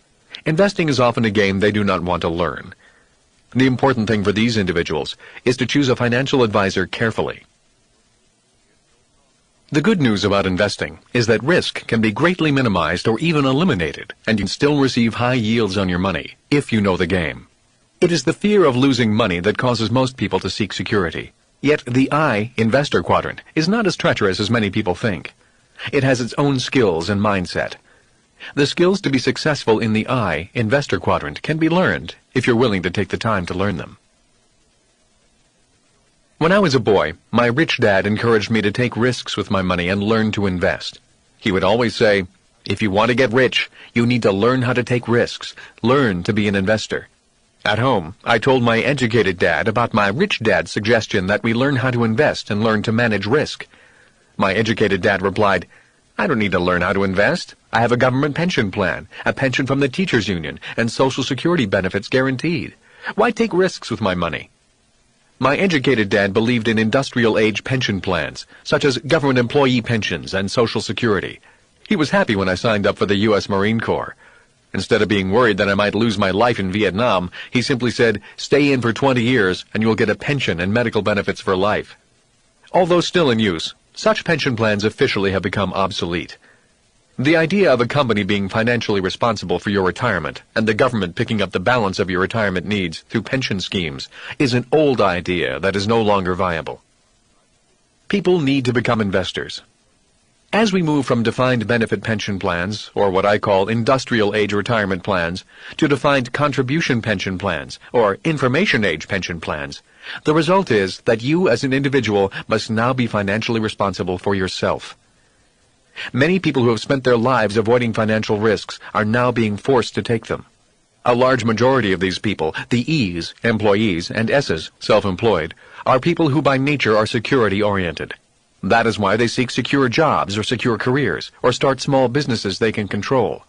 investing is often a game they do not want to learn. The important thing for these individuals is to choose a financial advisor carefully. The good news about investing is that risk can be greatly minimized or even eliminated, and you can still receive high yields on your money if you know the game. It is the fear of losing money that causes most people to seek security. Yet the I, investor quadrant, is not as treacherous as many people think. It has its own skills and mindset. The skills to be successful in the I, investor quadrant, can be learned if you're willing to take the time to learn them. When I was a boy, my rich dad encouraged me to take risks with my money and learn to invest. He would always say, "If you want to get rich, you need to learn how to take risks. Learn to be an investor." At home, I told my educated dad about my rich dad's suggestion that we learn how to invest and learn to manage risk. My educated dad replied, "I don't need to learn how to invest. I have a government pension plan, a pension from the teachers union, and Social Security benefits guaranteed. Why take risks with my money?" My educated dad believed in industrial-age pension plans, such as government employee pensions and Social Security. He was happy when I signed up for the U.S. Marine Corps. Instead of being worried that I might lose my life in Vietnam, he simply said, "Stay in for 20 years and you'll get a pension and medical benefits for life." Although still in use, such pension plans officially have become obsolete. The idea of a company being financially responsible for your retirement and the government picking up the balance of your retirement needs through pension schemes is an old idea that is no longer viable. People need to become investors. As we move from defined benefit pension plans, or what I call industrial age retirement plans, to defined contribution pension plans, or information age pension plans, the result is that you as an individual must now be financially responsible for yourself. Many people who have spent their lives avoiding financial risks are now being forced to take them. A large majority of these people, the E's, employees, and S's, self-employed, are people who by nature are security-oriented. That is why they seek secure jobs or secure careers, or start small businesses they can control.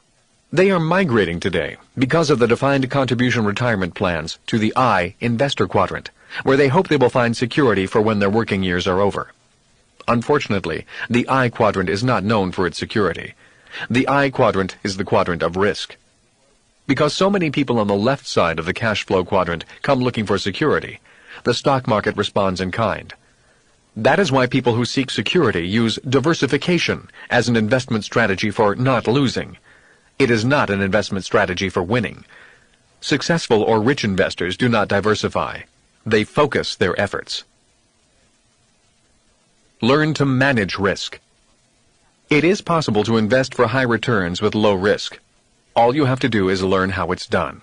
They are migrating today because of the defined contribution retirement plans to the I, investor quadrant, where they hope they will find security for when their working years are over. Unfortunately, the I quadrant is not known for its security. The I quadrant is the quadrant of risk. Because so many people on the left side of the cash flow quadrant come looking for security, the stock market responds in kind. That is why people who seek security use diversification as an investment strategy for not losing. It is not an investment strategy for winning. Successful or rich investors do not diversify. They focus their efforts. Learn to manage risk. It is possible to invest for high returns with low risk. All you have to do is learn how it's done.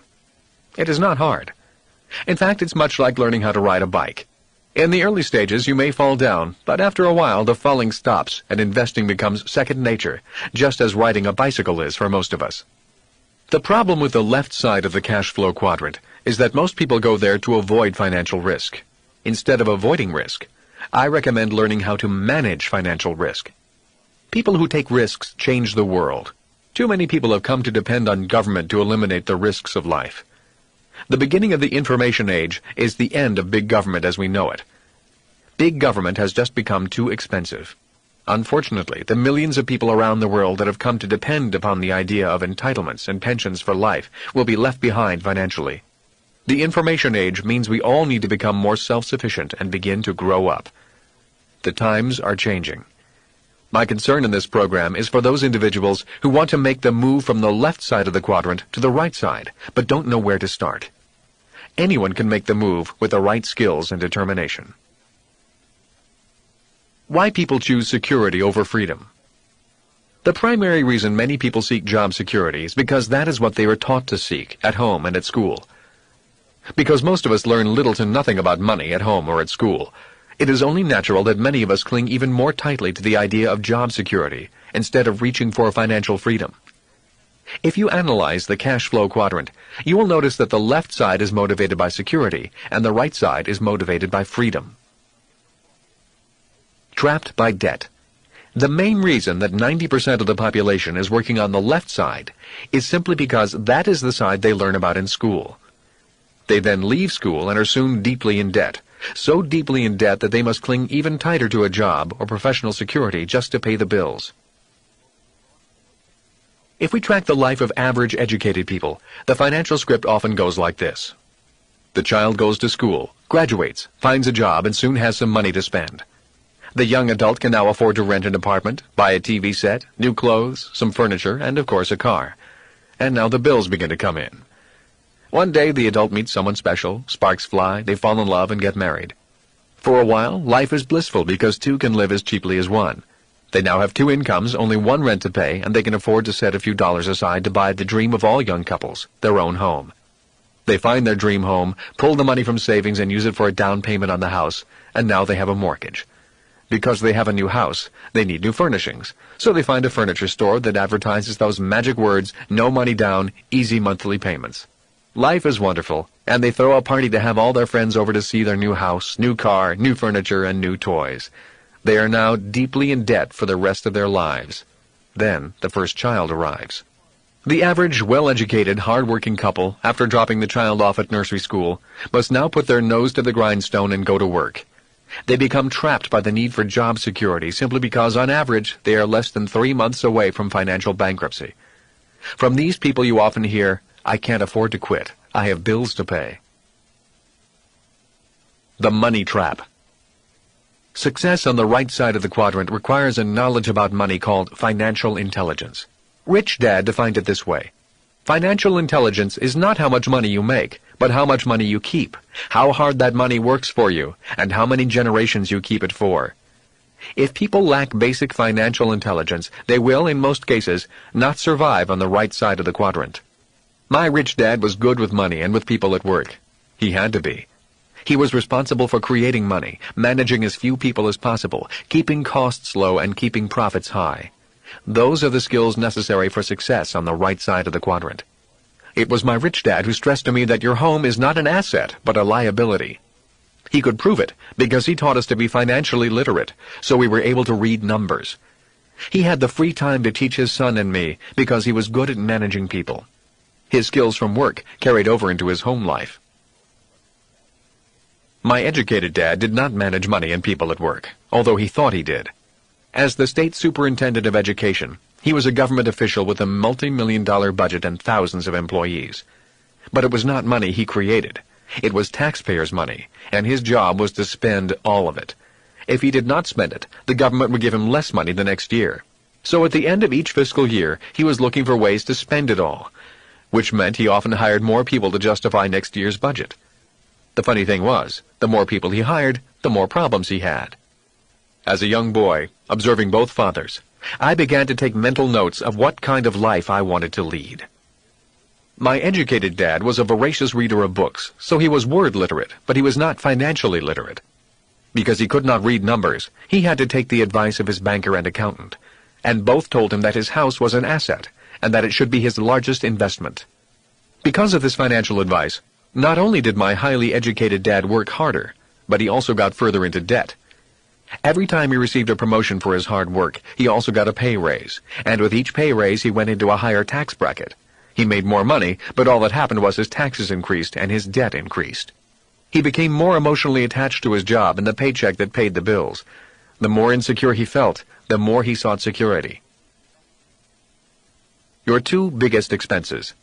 It is not hard. In fact, it's much like learning how to ride a bike. In the early stages, you may fall down, but after a while, the falling stops and investing becomes second nature, just as riding a bicycle is for most of us. The problem with the left side of the cash flow quadrant is that most people go there to avoid financial risk. Instead of avoiding risk, I recommend learning how to manage financial risk. People who take risks change the world. Too many people have come to depend on government to eliminate the risks of life. The beginning of the information age is the end of big government as we know it. Big government has just become too expensive. Unfortunately, the millions of people around the world that have come to depend upon the idea of entitlements and pensions for life will be left behind financially. The information age means we all need to become more self-sufficient and begin to grow up. The times are changing. My concern in this program is for those individuals who want to make the move from the left side of the quadrant to the right side, but don't know where to start. Anyone can make the move with the right skills and determination. Why people choose security over freedom. The primary reason many people seek job security is because that is what they are taught to seek at home and at school. Because most of us learn little to nothing about money at home or at school, it is only natural that many of us cling even more tightly to the idea of job security instead of reaching for financial freedom. If you analyze the cash flow quadrant, you will notice that the left side is motivated by security and the right side is motivated by freedom. Trapped by debt. The main reason that 90% of the population is working on the left side is simply because that is the side they learn about in school. They then leave school and are soon deeply in debt, so deeply in debt that they must cling even tighter to a job or professional security just to pay the bills. If we track the life of average educated people, the financial script often goes like this. The child goes to school, graduates, finds a job, and soon has some money to spend. The young adult can now afford to rent an apartment, buy a TV set, new clothes, some furniture, and of course a car. And now the bills begin to come in. One day the adult meets someone special, sparks fly, they fall in love and get married. For a while, life is blissful because two can live as cheaply as one. They now have two incomes, only one rent to pay, and they can afford to set a few dollars aside to buy the dream of all young couples, their own home. They find their dream home, pull the money from savings and use it for a down payment on the house, and now they have a mortgage. Because they have a new house, they need new furnishings, so they find a furniture store that advertises those magic words, no money down, easy monthly payments. Life is wonderful, and they throw a party to have all their friends over to see their new house, new car, new furniture, and new toys. They are now deeply in debt for the rest of their lives. Then the first child arrives. The average, well-educated, hard-working couple, after dropping the child off at nursery school, must now put their nose to the grindstone and go to work. They become trapped by the need for job security simply because, on average, they are less than 3 months away from financial bankruptcy. From these people you often hear, "I can't afford to quit. I have bills to pay." The money trap. Success on the right side of the quadrant requires a knowledge about money called financial intelligence. Rich Dad defined it this way. Financial intelligence is not how much money you make, but how much money you keep, how hard that money works for you, and how many generations you keep it for. If people lack basic financial intelligence, they will, in most cases, not survive on the right side of the quadrant. My rich dad was good with money and with people at work. He had to be. He was responsible for creating money, managing as few people as possible, keeping costs low and keeping profits high. Those are the skills necessary for success on the right side of the quadrant. It was my rich dad who stressed to me that your home is not an asset, but a liability. He could prove it because he taught us to be financially literate, so we were able to read numbers. He had the free time to teach his son and me because he was good at managing people. His skills from work carried over into his home life. My educated dad did not manage money and people at work, although he thought he did. As the state superintendent of education, he was a government official with a multi-million-dollar budget and thousands of employees. But it was not money he created. It was taxpayers' money, and his job was to spend all of it. If he did not spend it, the government would give him less money the next year. So at the end of each fiscal year, he was looking for ways to spend it all, which meant he often hired more people to justify next year's budget. The funny thing was, the more people he hired, the more problems he had. As a young boy, observing both fathers, I began to take mental notes of what kind of life I wanted to lead. My educated dad was a voracious reader of books, so he was word literate, but he was not financially literate. Because he could not read numbers, he had to take the advice of his banker and accountant, and both told him that his house was an asset, and that it should be his largest investment. Because of this financial advice, not only did my highly educated dad work harder, but he also got further into debt. Every time he received a promotion for his hard work, he also got a pay raise, and with each pay raise he went into a higher tax bracket. He made more money, but all that happened was his taxes increased and his debt increased. He became more emotionally attached to his job and the paycheck that paid the bills. The more insecure he felt, the more he sought security. Your two biggest expenses.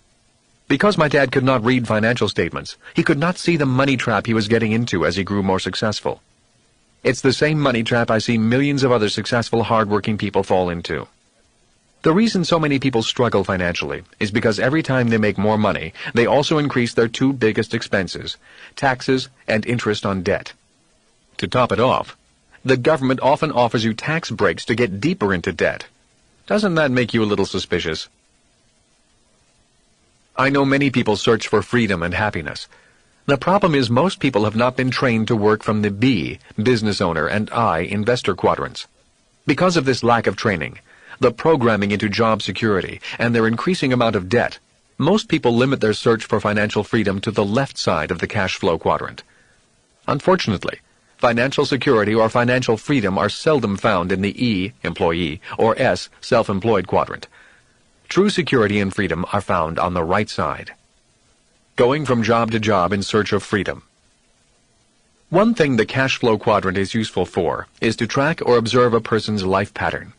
Because my dad could not read financial statements, he could not see the money trap he was getting into as he grew more successful. It's the same money trap I see millions of other successful, hard-working people fall into. The reason so many people struggle financially is because every time they make more money, they also increase their two biggest expenses, taxes and interest on debt. To top it off, the government often offers you tax breaks to get deeper into debt. Doesn't that make you a little suspicious? I know many people search for freedom and happiness. The problem is most people have not been trained to work from the B, business owner, and I, investor quadrants. Because of this lack of training, the programming into job security, and their increasing amount of debt, most people limit their search for financial freedom to the left side of the cash flow quadrant. Unfortunately, financial security or financial freedom are seldom found in the E, employee, or S, self-employed quadrant. True security and freedom are found on the right side. Going from job to job in search of freedom. One thing the cash flow quadrant is useful for is to track or observe a person's life pattern.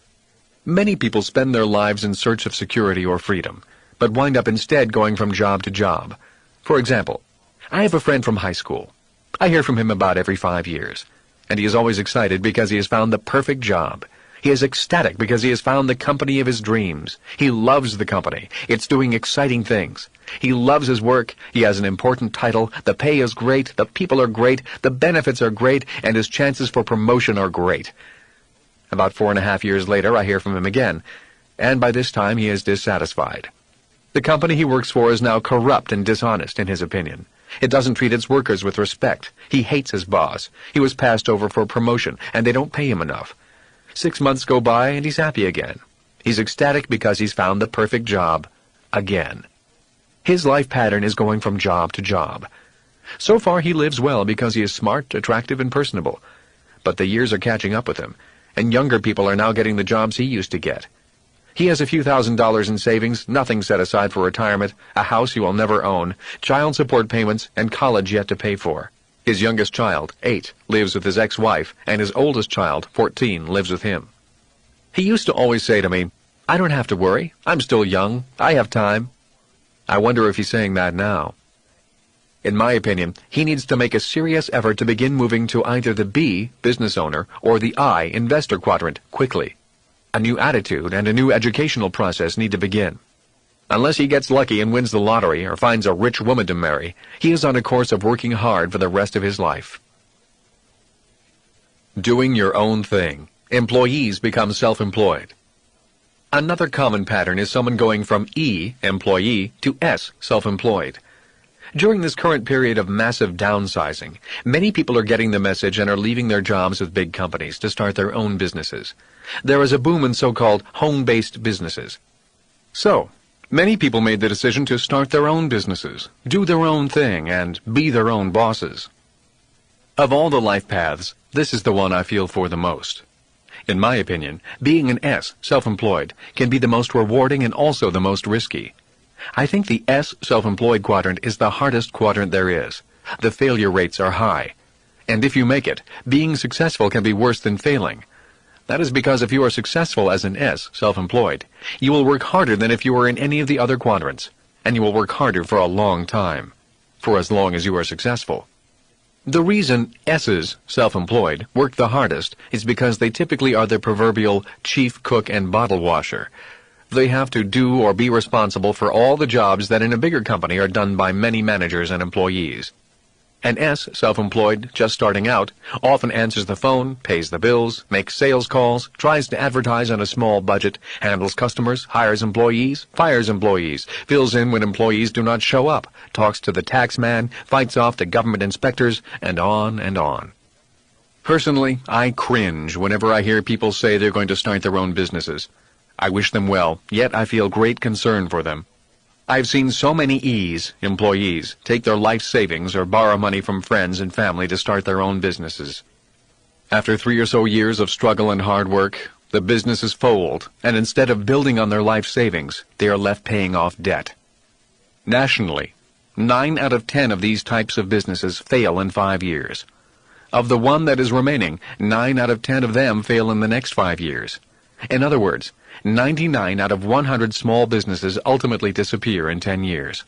Many people spend their lives in search of security or freedom, but wind up instead going from job to job. For example, I have a friend from high school. I hear from him about every 5 years, and he is always excited because he has found the perfect job. He is ecstatic because he has found the company of his dreams. He loves the company. It's doing exciting things. He loves his work. He has an important title. The pay is great. The people are great. The benefits are great. And his chances for promotion are great. About 4.5 years later, I hear from him again, and by this time he is dissatisfied. The company he works for is now corrupt and dishonest, in his opinion. It doesn't treat its workers with respect. He hates his boss. He was passed over for promotion, and they don't pay him enough. 6 months go by, and he's happy again. He's ecstatic because he's found the perfect job again. His life pattern is going from job to job. So far, he lives well because he is smart, attractive, and personable. But the years are catching up with him, and younger people are now getting the jobs he used to get. He has a few $1,000s in savings, nothing set aside for retirement, a house he will never own, child support payments, and college yet to pay for. His youngest child, 8, lives with his ex-wife, and his oldest child, 14, lives with him. He used to always say to me, "I don't have to worry. I'm still young. I have time." I wonder if he's saying that now. In my opinion, he needs to make a serious effort to begin moving to either the B, business owner, or the I, investor quadrant, quickly. A new attitude and a new educational process need to begin. Unless he gets lucky and wins the lottery or finds a rich woman to marry, he is on a course of working hard for the rest of his life. Doing your own thing. Employees become self-employed. Another common pattern is someone going from E, employee, to S, self-employed. During this current period of massive downsizing, many people are getting the message and are leaving their jobs with big companies to start their own businesses. There is a boom in so-called home-based businesses. So, many people made the decision to start their own businesses, do their own thing, and be their own bosses. Of all the life paths, this is the one I feel for the most. In my opinion, being an S, self-employed, can be the most rewarding and also the most risky. I think the S, self-employed quadrant is the hardest quadrant there is. The failure rates are high. And if you make it, being successful can be worse than failing. That is because if you are successful as an S, self-employed, you will work harder than if you were in any of the other quadrants, and you will work harder for a long time, for as long as you are successful. The reason S's, self-employed, work the hardest is because they typically are the proverbial chief cook and bottle washer. They have to do or be responsible for all the jobs that in a bigger company are done by many managers and employees. An S, self-employed, just starting out, often answers the phone, pays the bills, makes sales calls, tries to advertise on a small budget, handles customers, hires employees, fires employees, fills in when employees do not show up, talks to the tax man, fights off the government inspectors, and on and on. Personally, I cringe whenever I hear people say they're going to start their own businesses. I wish them well, yet I feel great concern for them. I've seen so many E's, employees, take their life savings or borrow money from friends and family to start their own businesses. After 3 or so years of struggle and hard work, the businesses fold, and instead of building on their life savings, they are left paying off debt. Nationally, 9 out of 10 of these types of businesses fail in 5 years. Of the one that is remaining, 9 out of 10 of them fail in the next 5 years. In other words, 99 out of 100 small businesses ultimately disappear in 10 years.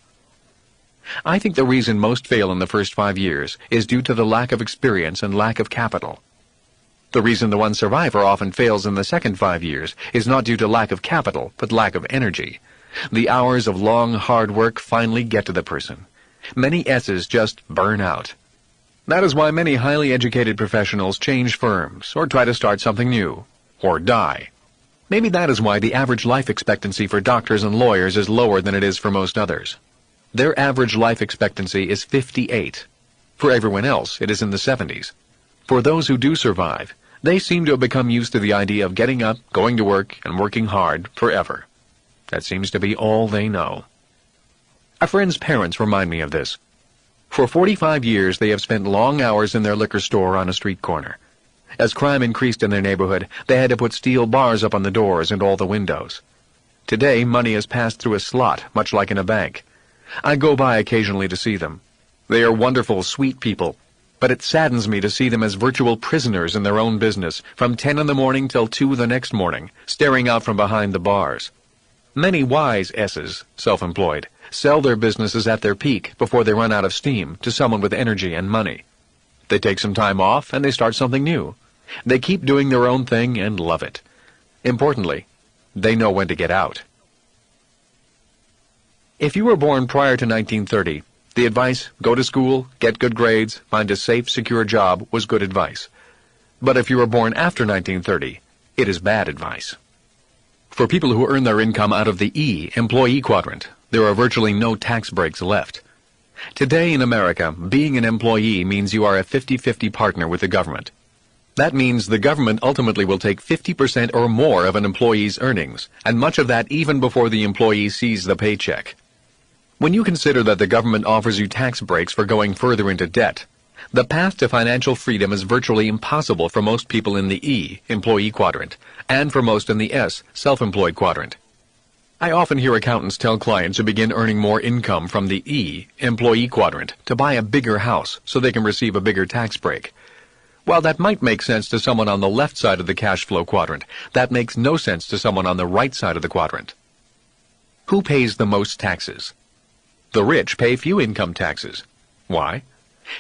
I think the reason most fail in the first 5 years is due to the lack of experience and lack of capital. The reason the one survivor often fails in the second 5 years is not due to lack of capital, but lack of energy. The hours of long, hard work finally get to the person. Many S's just burn out. That is why many highly educated professionals change firms, or try to start something new, or die. Maybe that is why the average life expectancy for doctors and lawyers is lower than it is for most others. Their average life expectancy is 58. For everyone else, it is in the 70s. For those who do survive, they seem to have become used to the idea of getting up, going to work, and working hard forever. That seems to be all they know. A friend's parents remind me of this. For 45 years, they have spent long hours in their liquor store on a street corner. As crime increased in their neighborhood, they had to put steel bars up on the doors and all the windows. Today, money is passed through a slot, much like in a bank. I go by occasionally to see them. They are wonderful, sweet people, but it saddens me to see them as virtual prisoners in their own business, from 10 in the morning till 2 the next morning, staring out from behind the bars. Many wise S's, self-employed, sell their businesses at their peak before they run out of steam to someone with energy and money. They take some time off and they start something new. They keep doing their own thing and love it. Importantly, they know when to get out. If you were born prior to 1930, the advice, go to school, get good grades, find a safe, secure job, was good advice. But if you were born after 1930, it is bad advice. For people who earn their income out of the E, employee quadrant, there are virtually no tax breaks left. Today in America, being an employee means you are a 50-50 partner with the government. That means the government ultimately will take 50% or more of an employee's earnings, and much of that even before the employee sees the paycheck. When you consider that the government offers you tax breaks for going further into debt, the path to financial freedom is virtually impossible for most people in the E, employee quadrant, and for most in the S, self-employed quadrant. I often hear accountants tell clients who begin earning more income from the E, employee quadrant, to buy a bigger house so they can receive a bigger tax break. While that might make sense to someone on the left side of the cash flow quadrant, that makes no sense to someone on the right side of the quadrant. Who pays the most taxes? The rich pay few income taxes. Why?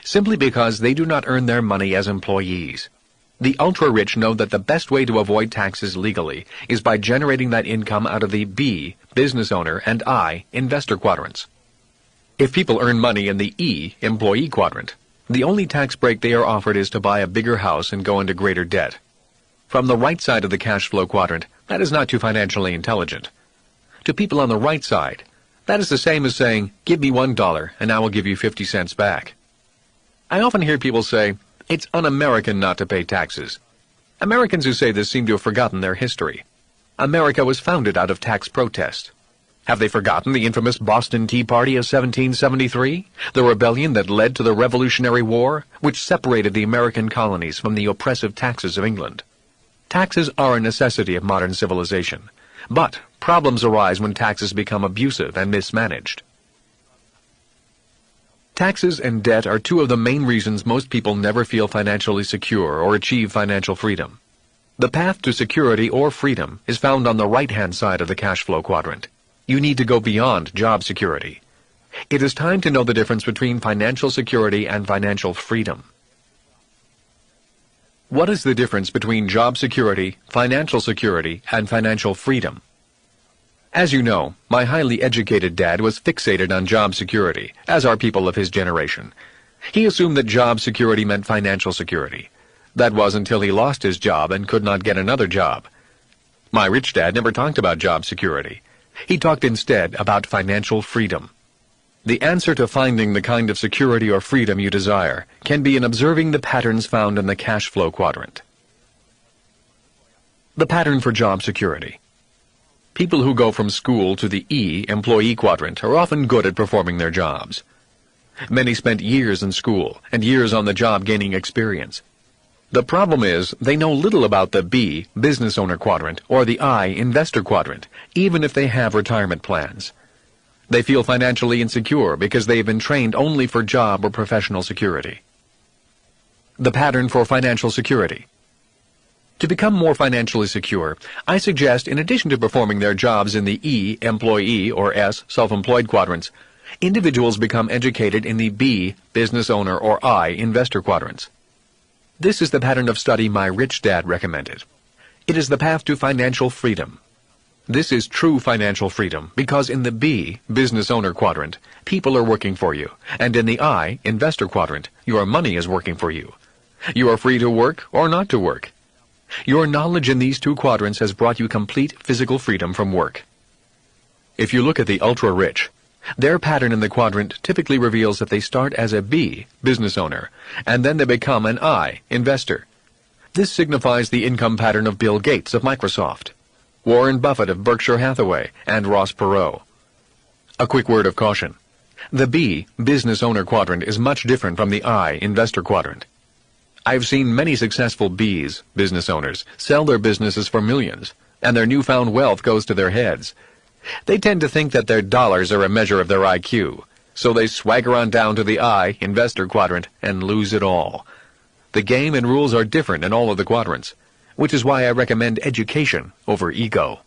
Simply because they do not earn their money as employees. The ultra-rich know that the best way to avoid taxes legally is by generating that income out of the B, business owner, and I, investor quadrants. If people earn money in the E, employee quadrant, the only tax break they are offered is to buy a bigger house and go into greater debt. From the right side of the cash flow quadrant, that is not too financially intelligent. To people on the right side, that is the same as saying, give me $1 and I will give you 50 cents back. I often hear people say, it's un-American not to pay taxes. Americans who say this seem to have forgotten their history. America was founded out of tax protest. Have they forgotten the infamous Boston Tea Party of 1773? The rebellion that led to the Revolutionary War, which separated the American colonies from the oppressive taxes of England. Taxes are a necessity of modern civilization, but problems arise when taxes become abusive and mismanaged. Taxes and debt are two of the main reasons most people never feel financially secure or achieve financial freedom. The path to security or freedom is found on the right-hand side of the cash flow quadrant. You need to go beyond job security. It is time to know the difference between financial security and financial freedom. What is the difference between job security, financial security, and financial freedom? As you know, my highly educated dad was fixated on job security, as are people of his generation. He assumed that job security meant financial security. That was until he lost his job and could not get another job. My rich dad never talked about job security. He talked instead about financial freedom. The answer to finding the kind of security or freedom you desire can be in observing the patterns found in the cash flow quadrant. The pattern for job security. People who go from school to the E, employee quadrant, are often good at performing their jobs. Many spent years in school and years on the job gaining experience. The problem is they know little about the B, business owner quadrant, or the I, investor quadrant, even if they have retirement plans. They feel financially insecure because they have been trained only for job or professional security. The pattern for financial security. To become more financially secure, I suggest, in addition to performing their jobs in the E, employee, or S, self-employed quadrants, individuals become educated in the B, business owner, or I, investor quadrants. This is the pattern of study my rich dad recommended. It is the path to financial freedom. This is true financial freedom because in the B, business owner quadrant, people are working for you, and in the I, investor quadrant, your money is working for you. You are free to work or not to work. Your knowledge in these two quadrants has brought you complete physical freedom from work. If you look at the ultra-rich, their pattern in the quadrant typically reveals that they start as a B, business owner, and then they become an I, investor. This signifies the income pattern of Bill Gates of Microsoft, Warren Buffett of Berkshire Hathaway, and Ross Perot. A quick word of caution. The B, business owner quadrant, is much different from the I, investor quadrant. I've seen many successful Bs, business owners, sell their businesses for millions, and their newfound wealth goes to their heads. They tend to think that their dollars are a measure of their IQ, so they swagger on down to the I, investor quadrant, and lose it all. The game and rules are different in all of the quadrants, which is why I recommend education over ego.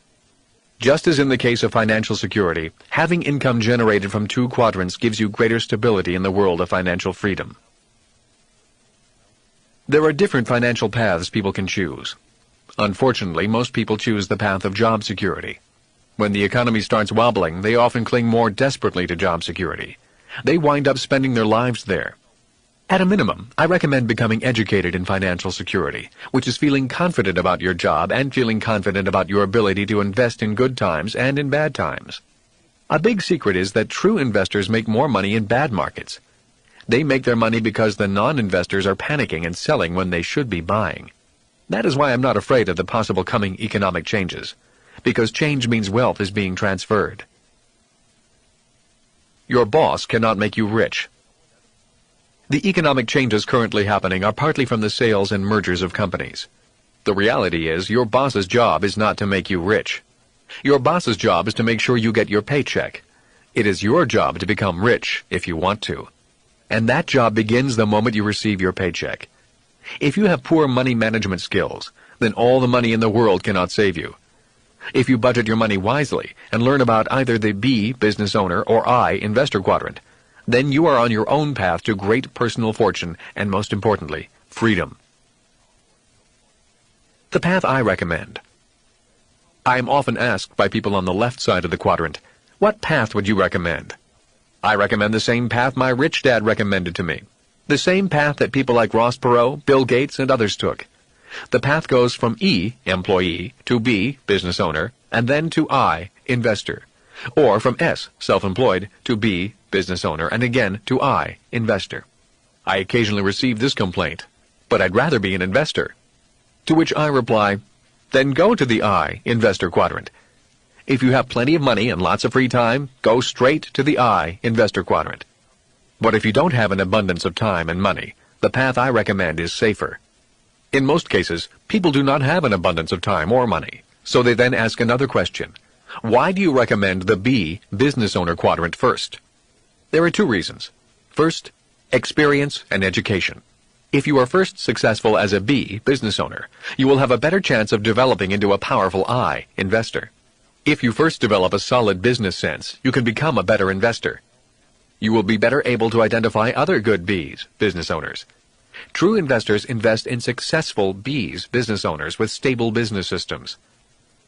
Just as in the case of financial security, having income generated from two quadrants gives you greater stability in the world of financial freedom. There are different financial paths people can choose. Unfortunately, most people choose the path of job security. When the economy starts wobbling, they often cling more desperately to job security. They wind up spending their lives there. At a minimum, I recommend becoming educated in financial security, which is feeling confident about your job and feeling confident about your ability to invest in good times and in bad times. A big secret is that true investors make more money in bad markets. They make their money because the non-investors are panicking and selling when they should be buying. That is why I'm not afraid of the possible coming economic changes, because change means wealth is being transferred. Your boss cannot make you rich. The economic changes currently happening are partly from the sales and mergers of companies. The reality is your boss's job is not to make you rich. Your boss's job is to make sure you get your paycheck. It is your job to become rich if you want to. And that job begins the moment you receive your paycheck. If you have poor money management skills, then all the money in the world cannot save you. If you budget your money wisely and learn about either the B, business owner, or I, investor quadrant, then you are on your own path to great personal fortune and, most importantly, freedom. The path I recommend. I am often asked by people on the left side of the quadrant, what path would you recommend? I recommend the same path my rich dad recommended to me. The same path that people like Ross Perot, Bill Gates, and others took. The path goes from E, employee, to B, business owner, and then to I, investor. Or from S, self-employed, to B, business owner, and again to I, investor. I occasionally receive this complaint, but I'd rather be an investor. To which I reply, then go to the I, investor quadrant. If you have plenty of money and lots of free time, go straight to the I, investor quadrant. But if you don't have an abundance of time and money, the path I recommend is safer. In most cases, people do not have an abundance of time or money, so they then ask another question. Why do you recommend the B, business owner quadrant first? There are two reasons. First, experience and education. If you are first successful as a B, business owner, you will have a better chance of developing into a powerful I, investor. If you first develop a solid business sense, you can become a better investor. You will be better able to identify other good Bs, business owners. True investors invest in successful Bs, business owners with stable business systems.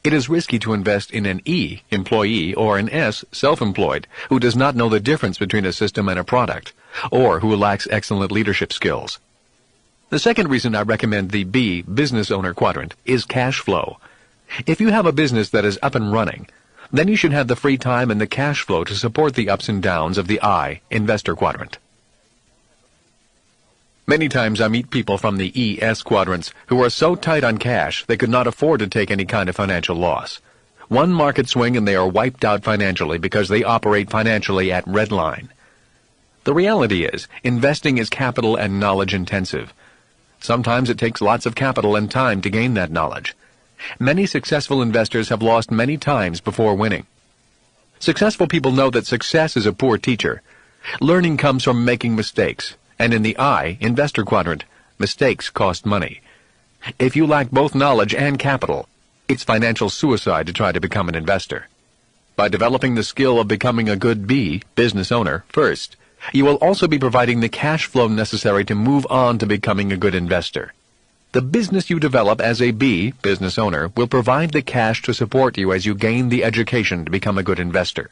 It is risky to invest in an E, employee, or an S, self-employed, who does not know the difference between a system and a product, or who lacks excellent leadership skills. The second reason I recommend the B, business owner quadrant, is cash flow. If you have a business that is up and running, then you should have the free time and the cash flow to support the ups and downs of the I, investor quadrant. Many times I meet people from the ES quadrants who are so tight on cash they could not afford to take any kind of financial loss. One market swing and they are wiped out financially because they operate financially at red line. The reality is, investing is capital and knowledge intensive. Sometimes it takes lots of capital and time to gain that knowledge. Many successful investors have lost many times before winning. Successful people know that success is a poor teacher. Learning comes from making mistakes, and in the I, investor quadrant, mistakes cost money. If you lack both knowledge and capital, it's financial suicide to try to become an investor. By developing the skill of becoming a good B, business owner, first, you will also be providing the cash flow necessary to move on to becoming a good investor. The business you develop as a B, business owner, will provide the cash to support you as you gain the education to become a good investor.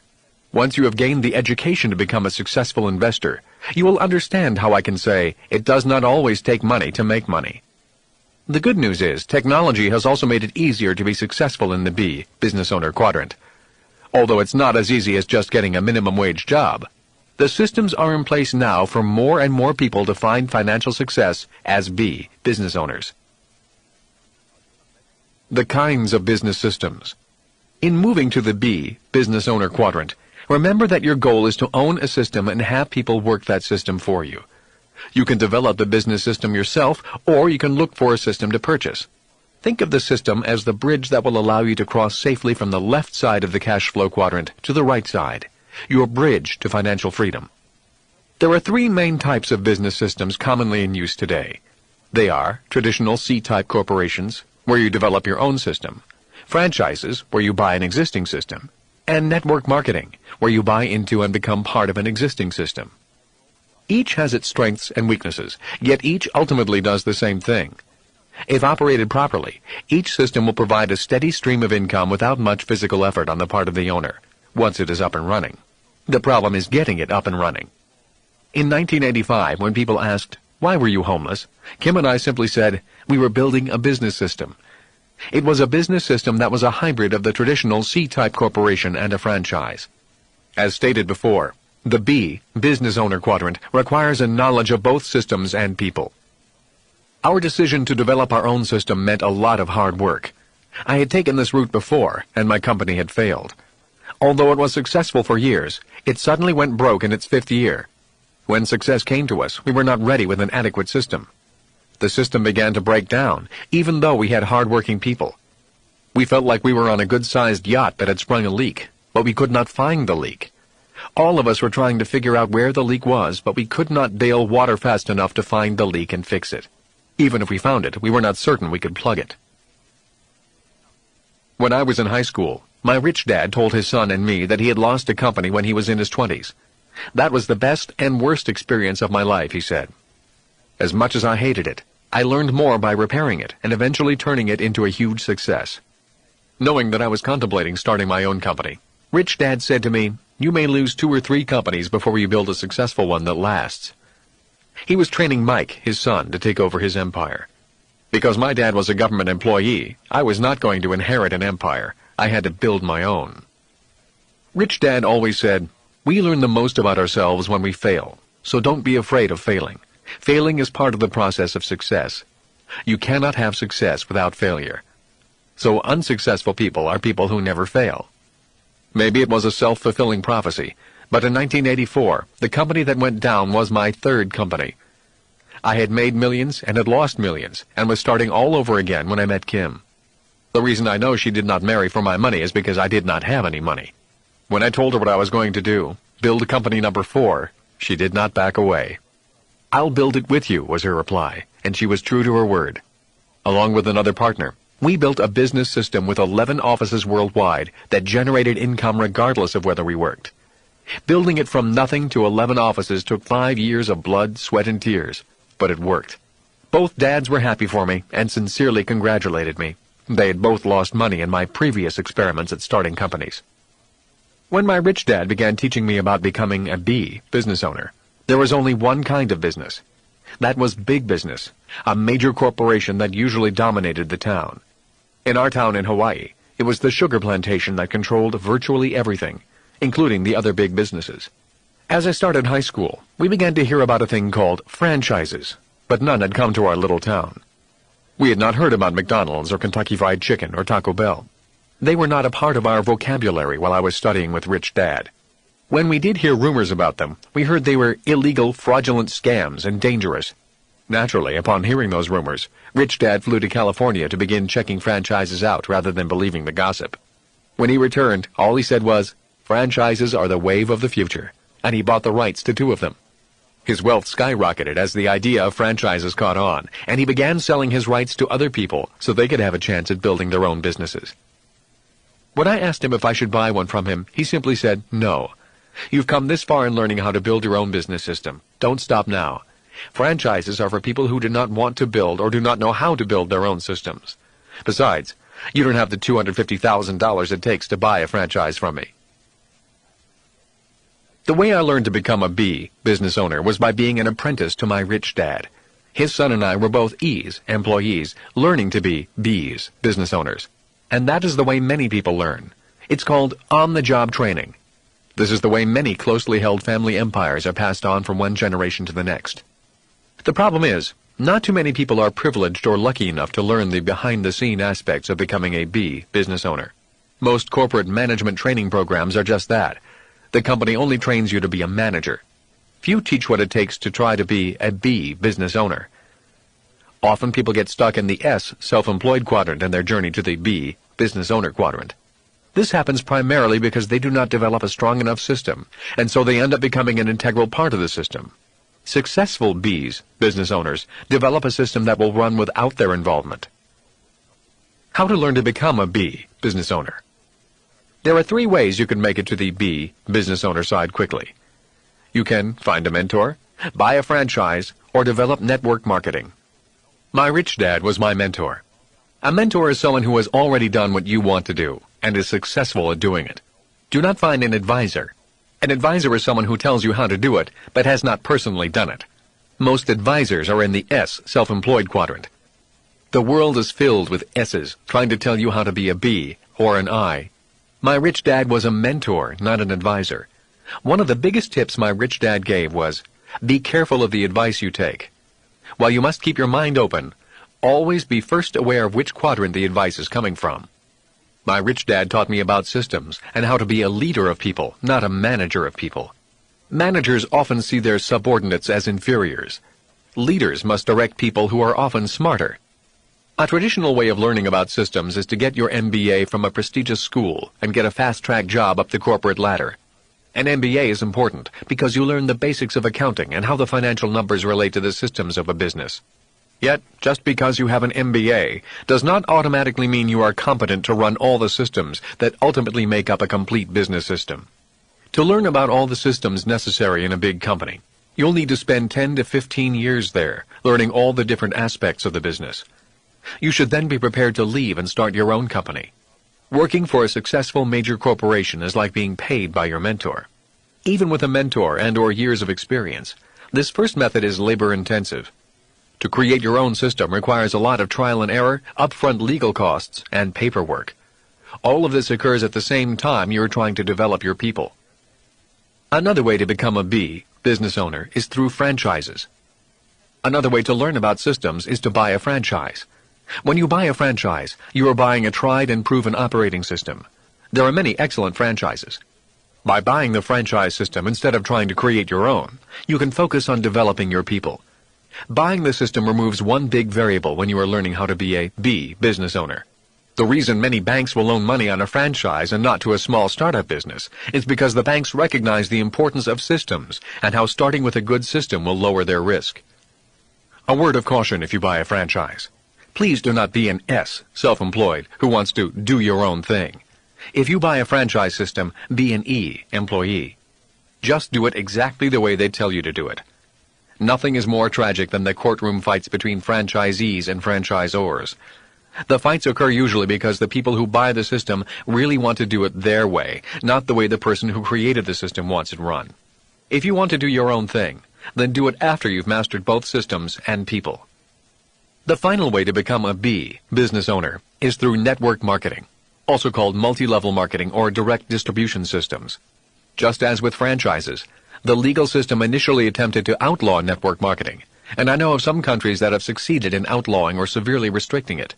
Once you have gained the education to become a successful investor, you will understand how I can say, it does not always take money to make money. The good news is, technology has also made it easier to be successful in the B, business owner quadrant. Although it's not as easy as just getting a minimum wage job, the systems are in place now for more and more people to find financial success as B, business owners. The kinds of business systems. In moving to the B, business owner quadrant, remember that your goal is to own a system and have people work that system for you. You can develop the business system yourself, or you can look for a system to purchase. Think of the system as the bridge that will allow you to cross safely from the left side of the cash flow quadrant to the right side, your bridge to financial freedom. There are three main types of business systems commonly in use today. They are traditional C-type corporations, where you develop your own system, franchises, where you buy an existing system, and network marketing, where you buy into and become part of an existing system. Each has its strengths and weaknesses, yet each ultimately does the same thing. If operated properly, each system will provide a steady stream of income without much physical effort on the part of the owner, once it is up and running. The problem is getting it up and running. In 1985, when people asked, "Why were you homeless?" Kim and I simply said, "We were building a business system." It was a business system that was a hybrid of the traditional C-type corporation and a franchise. As stated before, the B, business owner quadrant, requires a knowledge of both systems and people. Our decision to develop our own system meant a lot of hard work. I had taken this route before, and my company had failed. Although it was successful for years, it suddenly went broke in its 5th year. When success came to us, we were not ready with an adequate system. The system began to break down, even though we had hard-working people. We felt like we were on a good-sized yacht that had sprung a leak, but we could not find the leak. All of us were trying to figure out where the leak was, but we could not bail water fast enough to find the leak and fix it. Even if we found it, we were not certain we could plug it. When I was in high school, my rich dad told his son and me that he had lost a company when he was in his 20s. That was the best and worst experience of my life, he said. As much as I hated it, I learned more by repairing it and eventually turning it into a huge success. Knowing that I was contemplating starting my own company, Rich Dad said to me, "You may lose 2 or 3 companies before you build a successful one that lasts." He was training Mike, his son, to take over his empire. Because my dad was a government employee, I was not going to inherit an empire. I had to build my own. Rich Dad always said, "We learn the most about ourselves when we fail, so don't be afraid of failing. Failing is part of the process of success. You cannot have success without failure." So unsuccessful people are people who never fail. Maybe it was a self-fulfilling prophecy, but in 1984, the company that went down was my 3rd company. I had made millions and had lost millions, and was starting all over again when I met Kim. The reason I know she did not marry for my money is because I did not have any money. When I told her what I was going to do, build company number 4, she did not back away. "I'll build it with you," was her reply, and she was true to her word. Along with another partner, we built a business system with 11 offices worldwide that generated income regardless of whether we worked. Building it from nothing to 11 offices took 5 years of blood, sweat, and tears, but it worked. Both dads were happy for me and sincerely congratulated me. They had both lost money in my previous experiments at starting companies. When my rich dad began teaching me about becoming a B, business owner, There was only one kind of business. That was big business, a major corporation that usually dominated the town. In our town in Hawaii, it was the sugar plantation that controlled virtually everything, including the other big businesses. As I started high school, we began to hear about a thing called franchises, but none had come to our little town. We had not heard about McDonald's or Kentucky Fried Chicken or Taco Bell. They were not a part of our vocabulary while I was studying with Rich Dad. When we did hear rumors about them, we heard they were illegal, fraudulent scams and dangerous. Naturally, upon hearing those rumors, Rich Dad flew to California to begin checking franchises out rather than believing the gossip. When he returned, all he said was, "Franchises are the wave of the future," and he bought the rights to 2 of them. His wealth skyrocketed as the idea of franchises caught on, and he began selling his rights to other people so they could have a chance at building their own businesses. When I asked him if I should buy one from him, he simply said, "No. You've come this far in learning how to build your own business system. Don't stop now. Franchises are for people who do not want to build or do not know how to build their own systems. Besides, you don't have the $250,000 it takes to buy a franchise from me." The way I learned to become a B, business owner, was by being an apprentice to my Rich Dad. His son and I were both E's, employees, learning to be B's, business owners. And that is the way many people learn. It's called on-the-job training. This is the way many closely held family empires are passed on from one generation to the next. The problem is, not too many people are privileged or lucky enough to learn the behind-the-scene aspects of becoming a B, business owner. Most corporate management training programs are just that. The company only trains you to be a manager. Few teach what it takes to try to be a B, business owner. Often people get stuck in the S, self-employed quadrant in their journey to the B, business owner quadrant. This happens primarily because they do not develop a strong enough system, and so they end up becoming an integral part of the system. Successful B's, business owners, develop a system that will run without their involvement. How to learn to become a B, business owner. There are 3 ways you can make it to the B, business owner side quickly. You can find a mentor, buy a franchise, or develop network marketing. My Rich Dad was my mentor. A mentor is someone who has already done what you want to do and is successful at doing it. Do not find an advisor. An advisor is someone who tells you how to do it, but has not personally done it. Most advisors are in the S, self-employed quadrant. The world is filled with S's trying to tell you how to be a B or an I. My Rich Dad was a mentor, not an advisor. One of the biggest tips my Rich Dad gave was, be careful of the advice you take. While you must keep your mind open, always be first aware of which quadrant the advice is coming from. My Rich Dad taught me about systems and how to be a leader of people, not a manager of people. Managers often see their subordinates as inferiors. Leaders must direct people who are often smarter. A traditional way of learning about systems is to get your MBA from a prestigious school and get a fast-track job up the corporate ladder. An MBA is important because you learn the basics of accounting and how the financial numbers relate to the systems of a business. Yet, just because you have an MBA does not automatically mean you are competent to run all the systems that ultimately make up a complete business system. To learn about all the systems necessary in a big company, you'll need to spend 10 to 15 years there, learning all the different aspects of the business. You should then be prepared to leave and start your own company. Working for a successful major corporation is like being paid by your mentor. Even with a mentor and/or years of experience, this first method is labor-intensive. To create your own system requires a lot of trial and error, upfront legal costs, and paperwork. All of this occurs at the same time you're trying to develop your people. Another way to become a B, business owner, is through franchises. Another way to learn about systems is to buy a franchise. When you buy a franchise, you are buying a tried and proven operating system. There are many excellent franchises. By buying the franchise system instead of trying to create your own, you can focus on developing your people. Buying the system removes one big variable when you are learning how to be a B, business owner. The reason many banks will loan money on a franchise and not to a small startup business is because the banks recognize the importance of systems and how starting with a good system will lower their risk. A word of caution if you buy a franchise. Please do not be an S, self-employed, who wants to do your own thing. If you buy a franchise system, be an E, employee. Just do it exactly the way they tell you to do it. Nothing is more tragic than the courtroom fights between franchisees and franchisors. The fights occur usually because the people who buy the system really want to do it their way, not the way the person who created the system wants it run. If you want to do your own thing, then do it after you've mastered both systems and people. The final way to become a B, business owner, is through network marketing, also called multi-level marketing or direct distribution systems. Just as with franchises, the legal system initially attempted to outlaw network marketing, and I know of some countries that have succeeded in outlawing or severely restricting it.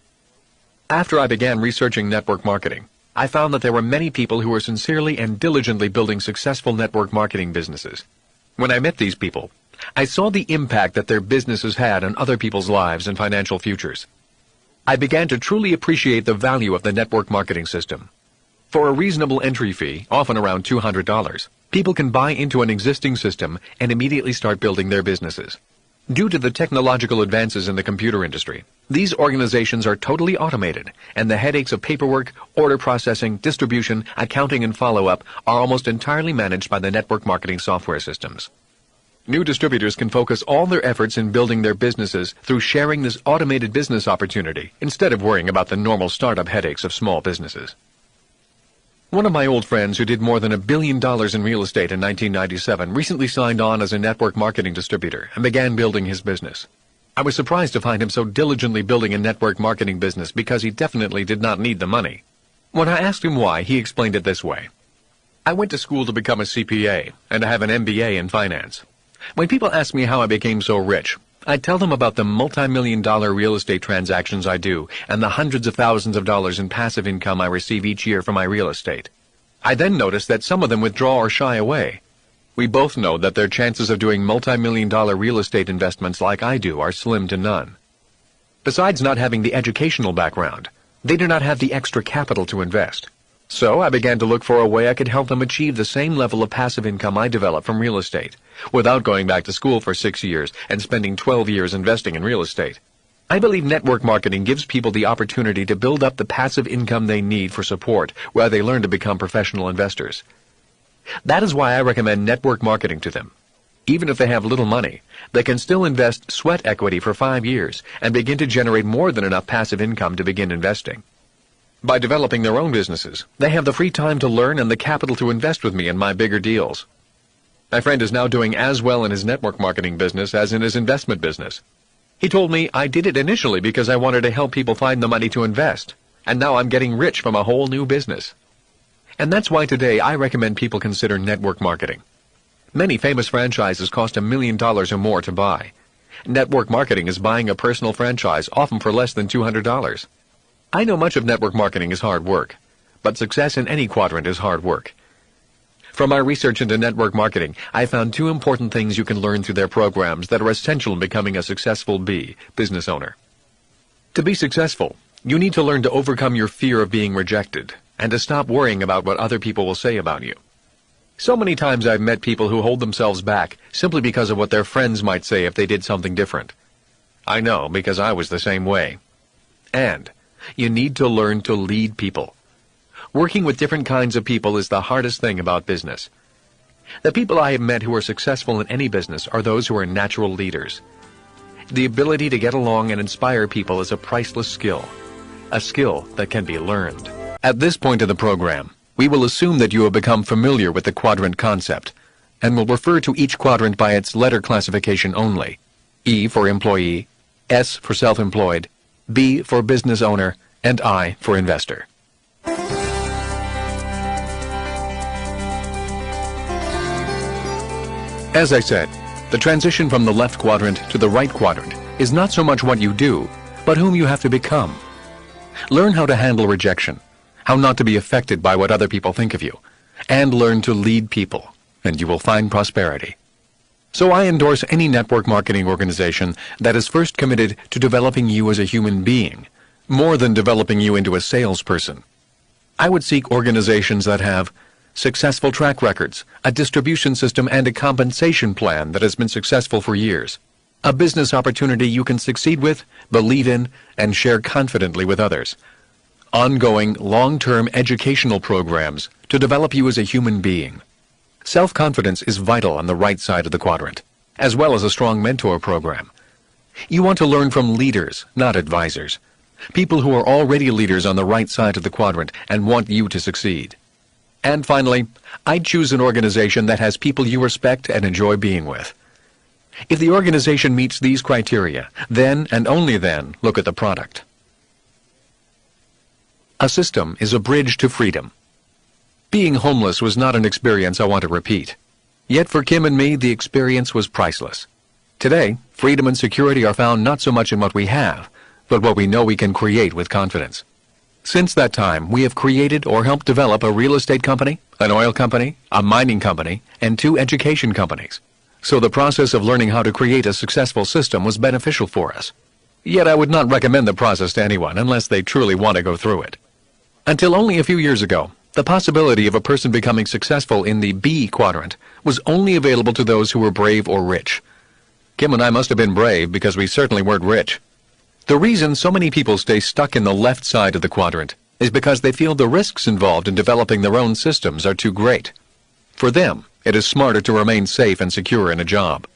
After I began researching network marketing, I found that there were many people who were sincerely and diligently building successful network marketing businesses. When I met these people, I saw the impact that their businesses had on other people's lives and financial futures. I began to truly appreciate the value of the network marketing system. For a reasonable entry fee, often around $200, people can buy into an existing system and immediately start building their businesses. Due to the technological advances in the computer industry, these organizations are totally automated, and the headaches of paperwork, order processing, distribution, accounting, and follow-up are almost entirely managed by the network marketing software systems. New distributors can focus all their efforts in building their businesses through sharing this automated business opportunity instead of worrying about the normal startup headaches of small businesses. One of my old friends who did more than $1 billion in real estate in 1997 recently signed on as a network marketing distributor and began building his business. I was surprised to find him so diligently building a network marketing business because he definitely did not need the money. When I asked him why, he explained it this way. I went to school to become a CPA, and I have an MBA in finance. When people ask me how I became so rich, I tell them about the multi-million-dollar real estate transactions I do and the hundreds of thousands of dollars in passive income I receive each year from my real estate. I then notice that some of them withdraw or shy away. We both know that their chances of doing multi-million-dollar real estate investments like I do are slim to none. Besides not having the educational background, they do not have the extra capital to invest. So I began to look for a way I could help them achieve the same level of passive income I developed from real estate, without going back to school for 6 years and spending 12 years investing in real estate. I believe network marketing gives people the opportunity to build up the passive income they need for support while they learn to become professional investors. That is why I recommend network marketing to them. Even if they have little money, they can still invest sweat equity for 5 years and begin to generate more than enough passive income to begin investing. By developing their own businesses, they have the free time to learn and the capital to invest with me in my bigger deals. My friend is now doing as well in his network marketing business as in his investment business. He told me, I did it initially because I wanted to help people find the money to invest, and now I'm getting rich from a whole new business. And that's why today I recommend people consider network marketing. Many famous franchises cost $1 million or more to buy. Network marketing is buying a personal franchise, often for less than $200. I know much of network marketing is hard work, but success in any quadrant is hard work. From my research into network marketing, I found 2 important things you can learn through their programs that are essential in becoming a successful B, business owner. To be successful, you need to learn to overcome your fear of being rejected and to stop worrying about what other people will say about you. So many times I've met people who hold themselves back simply because of what their friends might say if they did something different. I know because I was the same way. And you need to learn to lead people. Working with different kinds of people is the hardest thing about business. The people I have met who are successful in any business are those who are natural leaders. The ability to get along and inspire people is a priceless skill, a skill that can be learned. At this point of the program, we will assume that you have become familiar with the quadrant concept, and will refer to each quadrant by its letter classification only. E for employee, S for self-employed, B for business owner, and I for investor. As I said, the transition from the left quadrant to the right quadrant is not so much what you do, but whom you have to become. Learn how to handle rejection, how not to be affected by what other people think of you, and learn to lead people, and you will find prosperity. So I endorse any network marketing organization that is first committed to developing you as a human being, more than developing you into a salesperson. I would seek organizations that have successful track records, a distribution system, and a compensation plan that has been successful for years. A business opportunity you can succeed with, believe in, and share confidently with others. Ongoing, long-term educational programs to develop you as a human being. Self-confidence is vital on the right side of the quadrant, as well as a strong mentor program. You want to learn from leaders, not advisors. People who are already leaders on the right side of the quadrant and want you to succeed. And finally, I'd choose an organization that has people you respect and enjoy being with. If the organization meets these criteria, then and only then look at the product. A system is a bridge to freedom. Being homeless was not an experience I want to repeat. Yet for Kim and me, the experience was priceless. Today, freedom and security are found not so much in what we have, but what we know we can create with confidence. Since that time, we have created or helped develop a real estate company, an oil company, a mining company, and 2 education companies. So the process of learning how to create a successful system was beneficial for us. Yet I would not recommend the process to anyone unless they truly want to go through it. Until only a few years ago, the possibility of a person becoming successful in the B quadrant was only available to those who were brave or rich. Kim and I must have been brave because we certainly weren't rich. The reason so many people stay stuck in the left side of the quadrant is because they feel the risks involved in developing their own systems are too great. For them, it is smarter to remain safe and secure in a job.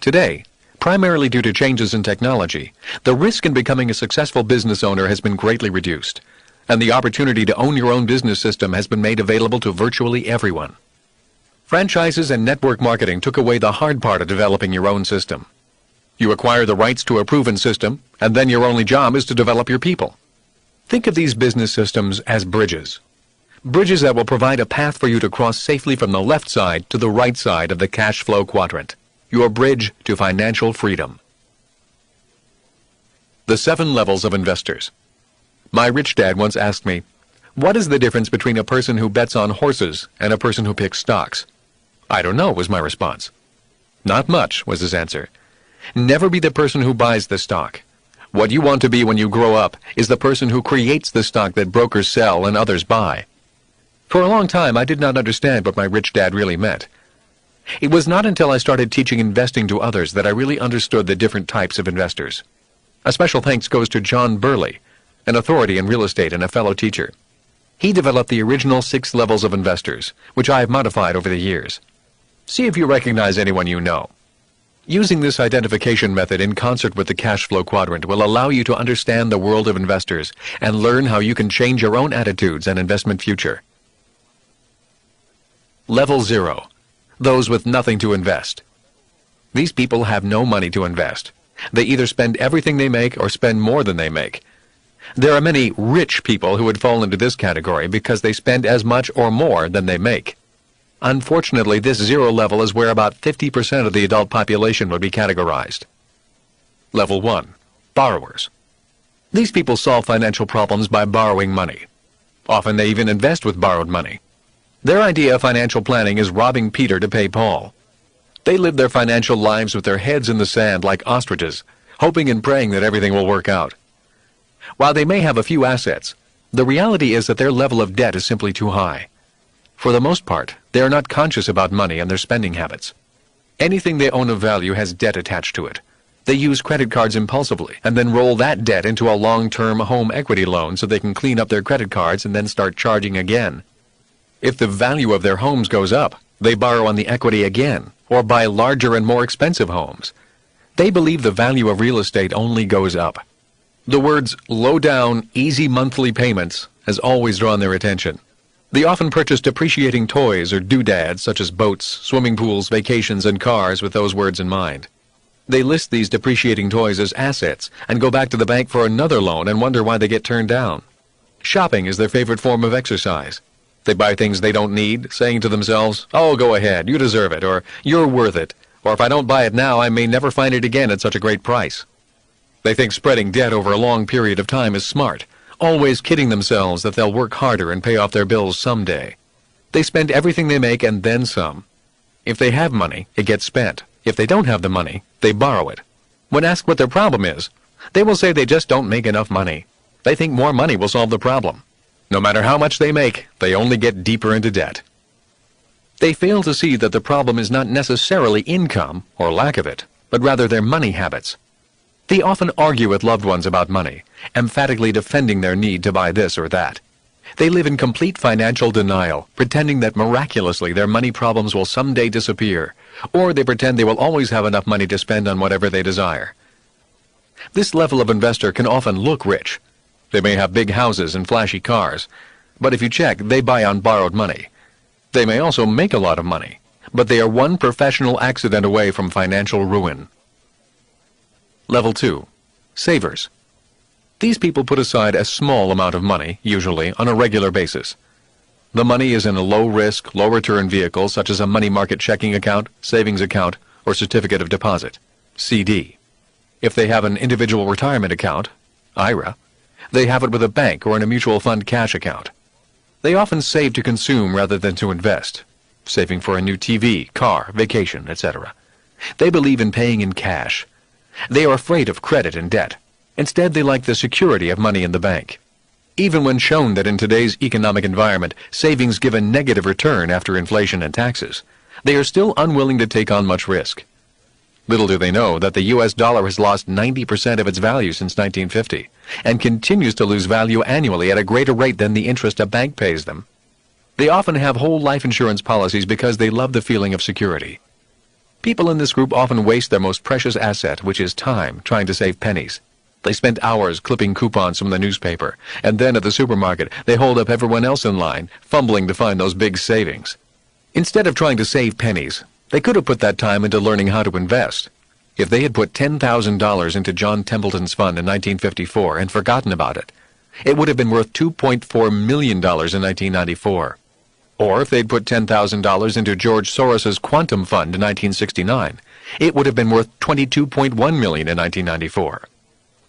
Today, primarily due to changes in technology, the risk in becoming a successful business owner has been greatly reduced, and the opportunity to own your own business system has been made available to virtually everyone. Franchises and network marketing took away the hard part of developing your own system. You acquire the rights to a proven system, and then your only job is to develop your people. Think of these business systems as bridges. Bridges that will provide a path for you to cross safely from the left side to the right side of the cash flow quadrant, your bridge to financial freedom. The 7 levels of investors. My rich dad once asked me, "What is the difference between a person who bets on horses and a person who picks stocks?" "I don't know," was my response. "Not much," was his answer. Never be the person who buys the stock. What you want to be when you grow up is the person who creates the stock that brokers sell and others buy. For a long time, I did not understand what my rich dad really meant. It was not until I started teaching investing to others that I really understood the different types of investors. A special thanks goes to John Burley, an authority in real estate and a fellow teacher. He developed the original 6 levels of investors, which I have modified over the years. See if you recognize anyone you know. Using this identification method in concert with the cash flow quadrant will allow you to understand the world of investors and learn how you can change your own attitudes and investment future. Level 0. Those with nothing to invest. These people have no money to invest. They either spend everything they make or spend more than they make. There are many rich people who would fall into this category because they spend as much or more than they make. Unfortunately, this 0 level is where about 50% of the adult population would be categorized. Level 1. Borrowers. These people solve financial problems by borrowing money. Often they even invest with borrowed money. Their idea of financial planning is robbing Peter to pay Paul. They live their financial lives with their heads in the sand like ostriches, hoping and praying that everything will work out. While they may have a few assets, the reality is that their level of debt is simply too high. For the most part, they are not conscious about money and their spending habits. Anything they own of value has debt attached to it. They use credit cards impulsively and then roll that debt into a long-term home equity loan so they can clean up their credit cards and then start charging again. If the value of their homes goes up, they borrow on the equity again or buy larger and more expensive homes. They believe the value of real estate only goes up. The words low down, easy monthly payments has always drawn their attention. They often purchase depreciating toys or doodads such as boats, swimming pools, vacations, and cars with those words in mind. They list these depreciating toys as assets and go back to the bank for another loan and wonder why they get turned down. Shopping is their favorite form of exercise. They buy things they don't need, saying to themselves, "Oh, go ahead, you deserve it," or "You're worth it," or "If I don't buy it now, I may never find it again at such a great price." They think spreading debt over a long period of time is smart, always kidding themselves that they'll work harder and pay off their bills someday. They spend everything they make and then some. If they have money, it gets spent. If they don't have the money, they borrow it. When asked what their problem is, they will say they just don't make enough money. They think more money will solve the problem. No matter how much they make, they only get deeper into debt. They fail to see that the problem is not necessarily income or lack of it, but rather their money habits. They often argue with loved ones about money, emphatically defending their need to buy this or that. They live in complete financial denial, pretending that miraculously their money problems will someday disappear, or they pretend they will always have enough money to spend on whatever they desire. This level of investor can often look rich. They may have big houses and flashy cars, but if you check, they buy on borrowed money. They may also make a lot of money, but they are one professional accident away from financial ruin. Level 2. Savers. These people put aside a small amount of money, usually on a regular basis. The money is in a low-risk, low-return vehicle such as a money market checking account, savings account, or certificate of deposit, CD. If they have an individual retirement account, IRA, they have it with a bank or in a mutual fund cash account. They often save to consume rather than to invest, saving for a new TV, car, vacation, etc. They believe in paying in cash. They are afraid of credit and debt. Instead, they like the security of money in the bank. Even when shown that in today's economic environment, savings give a negative return after inflation and taxes, they are still unwilling to take on much risk. Little do they know that the U.S. dollar has lost 90% of its value since 1950 and continues to lose value annually at a greater rate than the interest a bank pays them. They often have whole life insurance policies because they love the feeling of security. People in this group often waste their most precious asset, which is time, trying to save pennies. They spend hours clipping coupons from the newspaper, and then at the supermarket they hold up everyone else in line, fumbling to find those big savings. Instead of trying to save pennies, they could have put that time into learning how to invest. If they had put $10,000 into John Templeton's fund in 1954 and forgotten about it, it would have been worth $2.4 million in 1994. Or if they'd put $10,000 into George Soros's Quantum Fund in 1969, it would have been worth $22.1 million in 1994.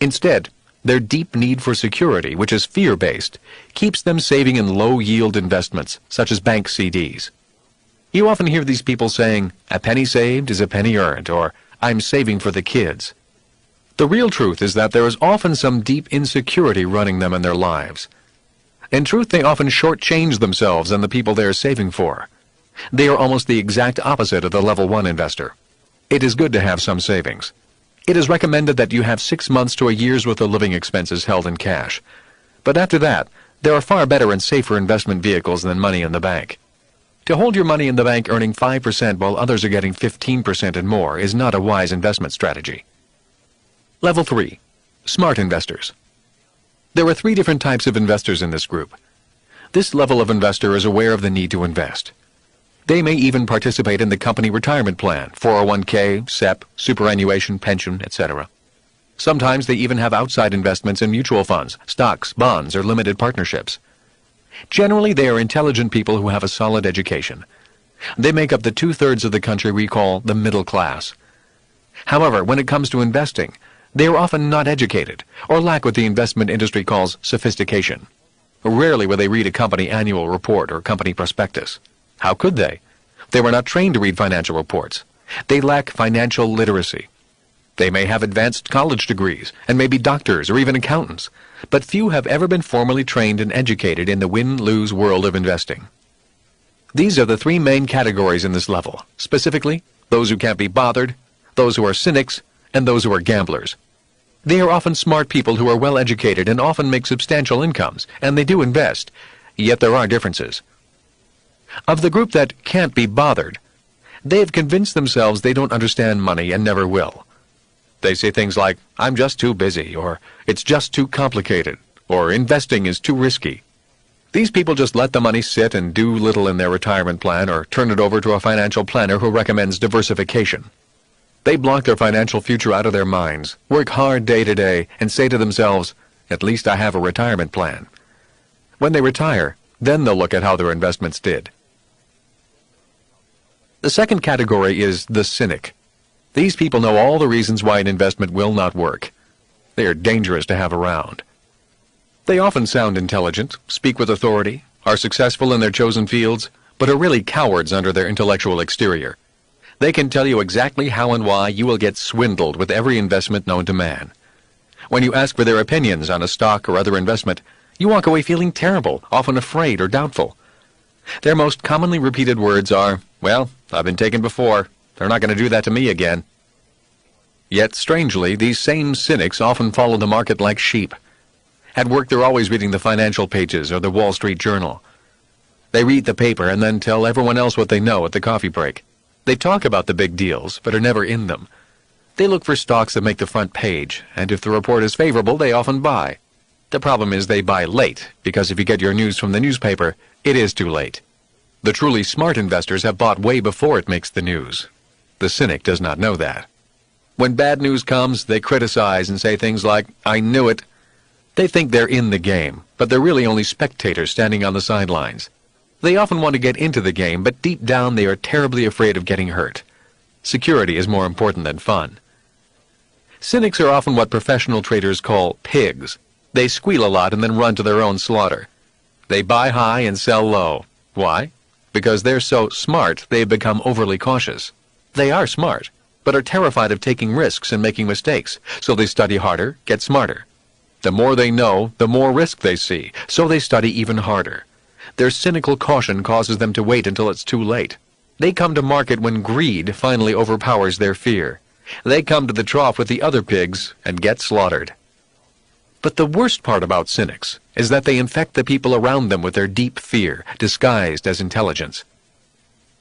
Instead, their deep need for security, which is fear-based, keeps them saving in low-yield investments, such as bank CDs. You often hear these people saying, "A penny saved is a penny earned," or "I'm saving for the kids." The real truth is that there is often some deep insecurity running them in their lives. In truth, they often shortchange themselves and the people they are saving for. They are almost the exact opposite of the Level 1 investor. It is good to have some savings. It is recommended that you have 6 months to a year's worth of living expenses held in cash. But after that, there are far better and safer investment vehicles than money in the bank. To hold your money in the bank earning 5% while others are getting 15% and more is not a wise investment strategy. Level 3. Smart investors. There are 3 different types of investors in this group. This level of investor is aware of the need to invest. They may even participate in the company retirement plan, 401k, SEP, superannuation, pension, etc. Sometimes they even have outside investments in mutual funds, stocks, bonds, or limited partnerships. Generally, they are intelligent people who have a solid education. They make up the 2/3 of the country we call the middle class. However, when it comes to investing, they are often not educated or lack what the investment industry calls sophistication. Rarely will they read a company annual report or company prospectus. How could they? They were not trained to read financial reports. They lack financial literacy. They may have advanced college degrees and may be doctors or even accountants, but few have ever been formally trained and educated in the win-lose world of investing. These are the 3 main categories in this level, specifically those who can't be bothered, those who are cynics, and those who are gamblers. They are often smart people who are well educated and often make substantial incomes, and they do invest, yet there are differences. Of the group that can't be bothered, they have convinced themselves they don't understand money and never will. They say things like, "I'm just too busy," or "It's just too complicated," or "Investing is too risky." These people just let the money sit and do little in their retirement plan or turn it over to a financial planner who recommends diversification. They block their financial future out of their minds, work hard day to day, and say to themselves, "At least I have a retirement plan." When they retire, then they'll look at how their investments did. The second category is the cynic. These people know all the reasons why an investment will not work. They are dangerous to have around. They often sound intelligent, speak with authority, are successful in their chosen fields, but are really cowards under their intellectual exterior. They can tell you exactly how and why you will get swindled with every investment known to man. When you ask for their opinions on a stock or other investment, you walk away feeling terrible, often afraid or doubtful. Their most commonly repeated words are, "Well, I've been taken before. They're not going to do that to me again." Yet, strangely, these same cynics often follow the market like sheep. At work, they're always reading the financial pages or the Wall Street Journal. They read the paper and then tell everyone else what they know at the coffee break. They talk about the big deals, but are never in them. They look for stocks that make the front page, and if the report is favorable, they often buy. The problem is they buy late, because if you get your news from the newspaper, it is too late. The truly smart investors have bought way before it makes the news. The cynic does not know that. When bad news comes, they criticize and say things like, "I knew it." They think they're in the game, but they're really only spectators standing on the sidelines. They often want to get into the game, but deep down they are terribly afraid of getting hurt. Security is more important than fun. Cynics are often what professional traders call pigs. They squeal a lot and then run to their own slaughter. They buy high and sell low. Why? Because they're so smart they've become overly cautious. They are smart, but are terrified of taking risks and making mistakes, so they study harder, get smarter. The more they know, the more risk they see, so they study even harder. Their cynical caution causes them to wait until it's too late. They come to market when greed finally overpowers their fear. They come to the trough with the other pigs and get slaughtered. But the worst part about cynics is that they infect the people around them with their deep fear, disguised as intelligence.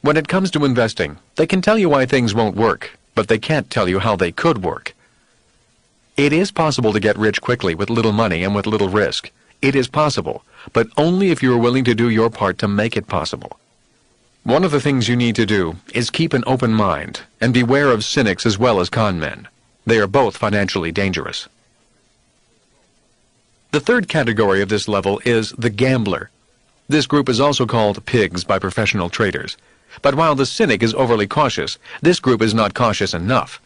When it comes to investing, they can tell you why things won't work, but they can't tell you how they could work. It is possible to get rich quickly with little money and with little risk. It is possible, but only if you are willing to do your part to make it possible. One of the things you need to do is keep an open mind and beware of cynics as well as con men. They are both financially dangerous. The third category of this level is the gambler. This group is also called pigs by professional traders. But while the cynic is overly cautious, this group is not cautious enough.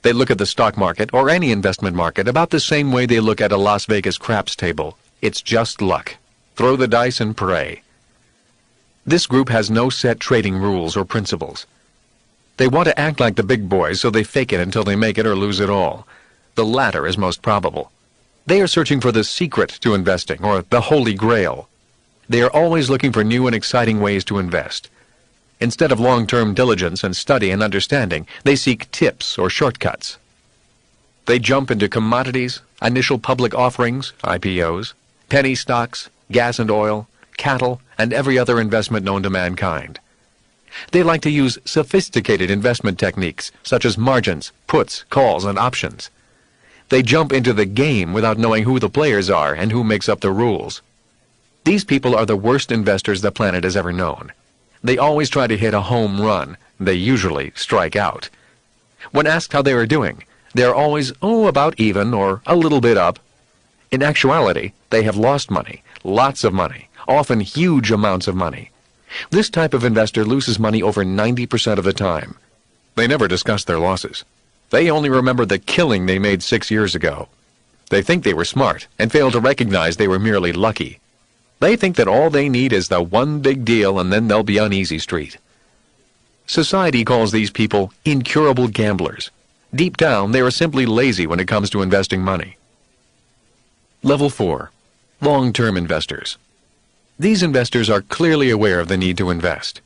They look at the stock market or any investment market about the same way they look at a Las Vegas craps table. It's just luck. Throw the dice and pray. This group has no set trading rules or principles. They want to act like the big boys, so they fake it until they make it or lose it all. The latter is most probable. They are searching for the secret to investing, or the holy grail. They are always looking for new and exciting ways to invest. Instead of long-term diligence and study and understanding, they seek tips or shortcuts. They jump into commodities, initial public offerings, IPOs, penny stocks, gas and oil, cattle, and every other investment known to mankind. They like to use sophisticated investment techniques, such as margins, puts, calls, and options. They jump into the game without knowing who the players are and who makes up the rules. These people are the worst investors the planet has ever known. They always try to hit a home run. They usually strike out. When asked how they are doing, they are always, about even or a little bit up. In actuality, they have lost money, lots of money, often huge amounts of money. This type of investor loses money over 90% of the time. They never discuss their losses. They only remember the killing they made 6 years ago. They think they were smart and fail to recognize they were merely lucky. They think that all they need is the one big deal and then they'll be on easy street. Society calls these people incurable gamblers. Deep down, they are simply lazy when it comes to investing money. Level 4. Long-term investors. These investors are clearly aware of the need to invest.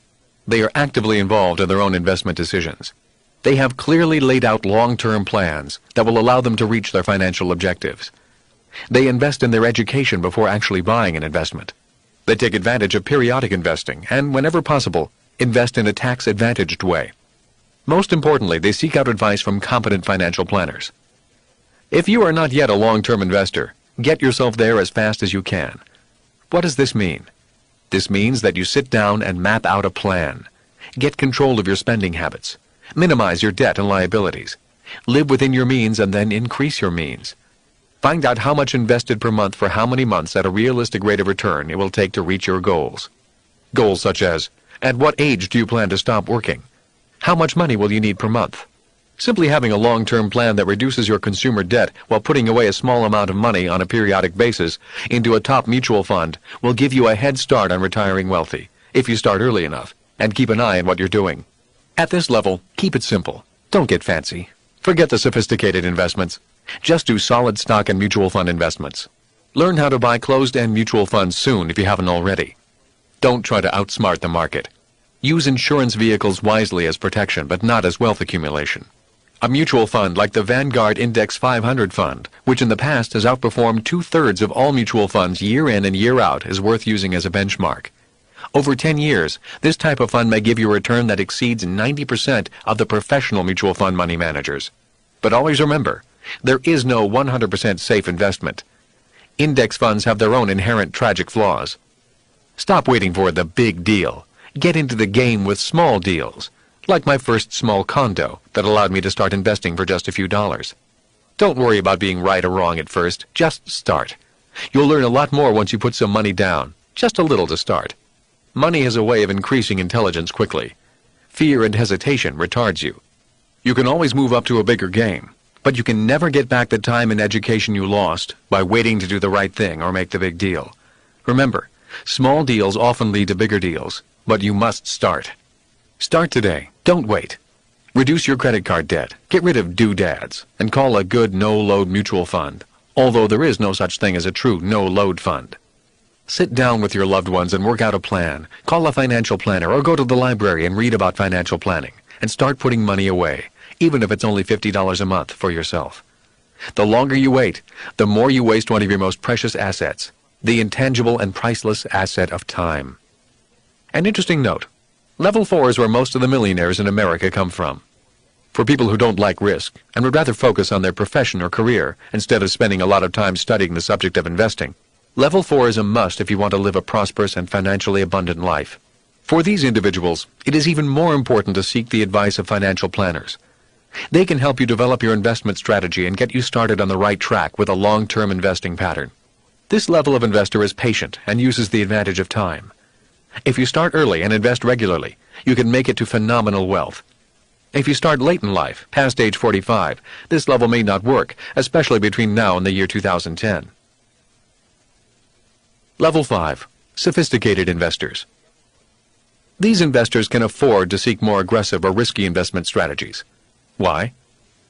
They are actively involved in their own investment decisions. They have clearly laid out long-term plans that will allow them to reach their financial objectives. They invest in their education before actually buying an investment. They take advantage of periodic investing and, whenever possible, invest in a tax-advantaged way. Most importantly, they seek out advice from competent financial planners. If you are not yet a long-term investor, get yourself there as fast as you can. What does this mean? This means that you sit down and map out a plan. Get control of your spending habits. Minimize your debt and liabilities. Live within your means and then increase your means. Find out how much invested per month for how many months at a realistic rate of return it will take to reach your goals. Goals such as, at what age do you plan to stop working? How much money will you need per month? Simply having a long-term plan that reduces your consumer debt while putting away a small amount of money on a periodic basis into a top mutual fund will give you a head start on retiring wealthy, if you start early enough, and keep an eye on what you're doing. At this level, keep it simple. Don't get fancy. Forget the sophisticated investments. Just do solid stock and mutual fund investments. Learn how to buy closed-end mutual funds soon if you haven't already. Don't try to outsmart the market. Use insurance vehicles wisely as protection, but not as wealth accumulation. A mutual fund like the Vanguard Index 500 fund, which in the past has outperformed 2/3 of all mutual funds year in and year out, is worth using as a benchmark. Over 10 years, this type of fund may give you a return that exceeds 90% of the professional mutual fund money managers. But always remember, there is no 100% safe investment. Index funds have their own inherent tragic flaws. Stop waiting for the big deal. Get into the game with small deals, like my first small condo that allowed me to start investing for just a few dollars. Don't worry about being right or wrong at first, just start. You'll learn a lot more once you put some money down, just a little to start. Money has a way of increasing intelligence quickly. Fear and hesitation retards you. You can always move up to a bigger game, but you can never get back the time and education you lost by waiting to do the right thing or make the big deal. Remember, small deals often lead to bigger deals, but you must start. Start today. Don't wait. Reduce your credit card debt, get rid of doodads, and call a good no-load mutual fund, although there is no such thing as a true no-load fund. Sit down with your loved ones and work out a plan. Call a financial planner or go to the library and read about financial planning, and start putting money away, even if it's only $50 a month for yourself. The longer you wait, the more you waste one of your most precious assets, the intangible and priceless asset of time. An interesting note. Level 4 is where most of the millionaires in America come from. For people who don't like risk and would rather focus on their profession or career instead of spending a lot of time studying the subject of investing, Level 4 is a must if you want to live a prosperous and financially abundant life. For these individuals, it is even more important to seek the advice of financial planners. They can help you develop your investment strategy and get you started on the right track with a long-term investing pattern. This level of investor is patient and uses the advantage of time. If you start early and invest regularly, you can make it to phenomenal wealth. If you start late in life, past age 45, this level may not work, especially between now and the year 2010. Level 5. Sophisticated investors. These investors can afford to seek more aggressive or risky investment strategies. Why?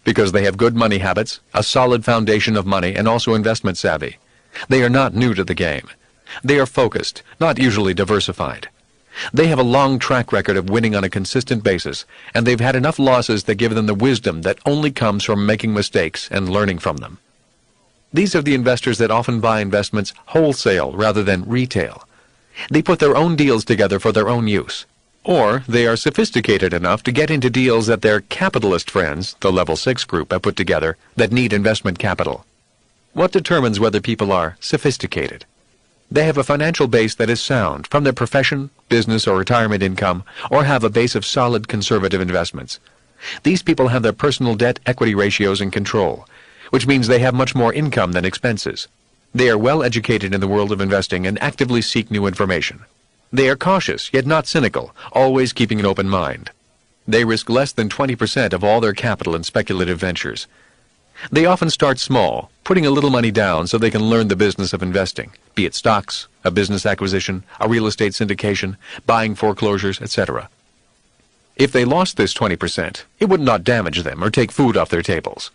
Because they have good money habits, a solid foundation of money, and also investment savvy. They are not new to the game. They are focused, not usually diversified. They have a long track record of winning on a consistent basis, and they've had enough losses that give them the wisdom that only comes from making mistakes and learning from them. These are the investors that often buy investments wholesale rather than retail. They put their own deals together for their own use. Or they are sophisticated enough to get into deals that their capitalist friends, the Level 6 group, have put together that need investment capital. What determines whether people are sophisticated? They have a financial base that is sound from their profession, business, or retirement income, or have a base of solid conservative investments. These people have their personal debt-equity ratios in control, which means they have much more income than expenses. They are well educated in the world of investing and actively seek new information. They are cautious, yet not cynical, always keeping an open mind. They risk less than 20% of all their capital in speculative ventures. They often start small, putting a little money down so they can learn the business of investing, be it stocks, a business acquisition, a real estate syndication, buying foreclosures, etc. If they lost this 20%, it would not damage them or take food off their tables.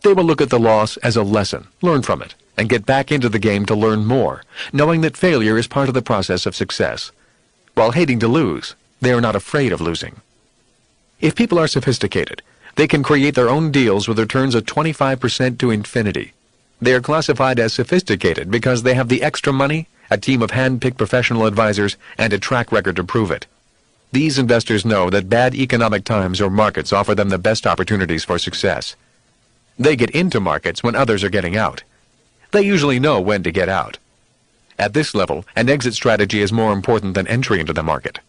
They will look at the loss as a lesson, learn from it, and get back into the game to learn more, knowing that failure is part of the process of success. While hating to lose, they are not afraid of losing. If people are sophisticated, they can create their own deals with returns of 25% to infinity. They are classified as sophisticated because they have the extra money, a team of hand-picked professional advisors, and a track record to prove it. These investors know that bad economic times or markets offer them the best opportunities for success. They get into markets when others are getting out. They usually know when to get out. At this level, an exit strategy is more important than entry into the market.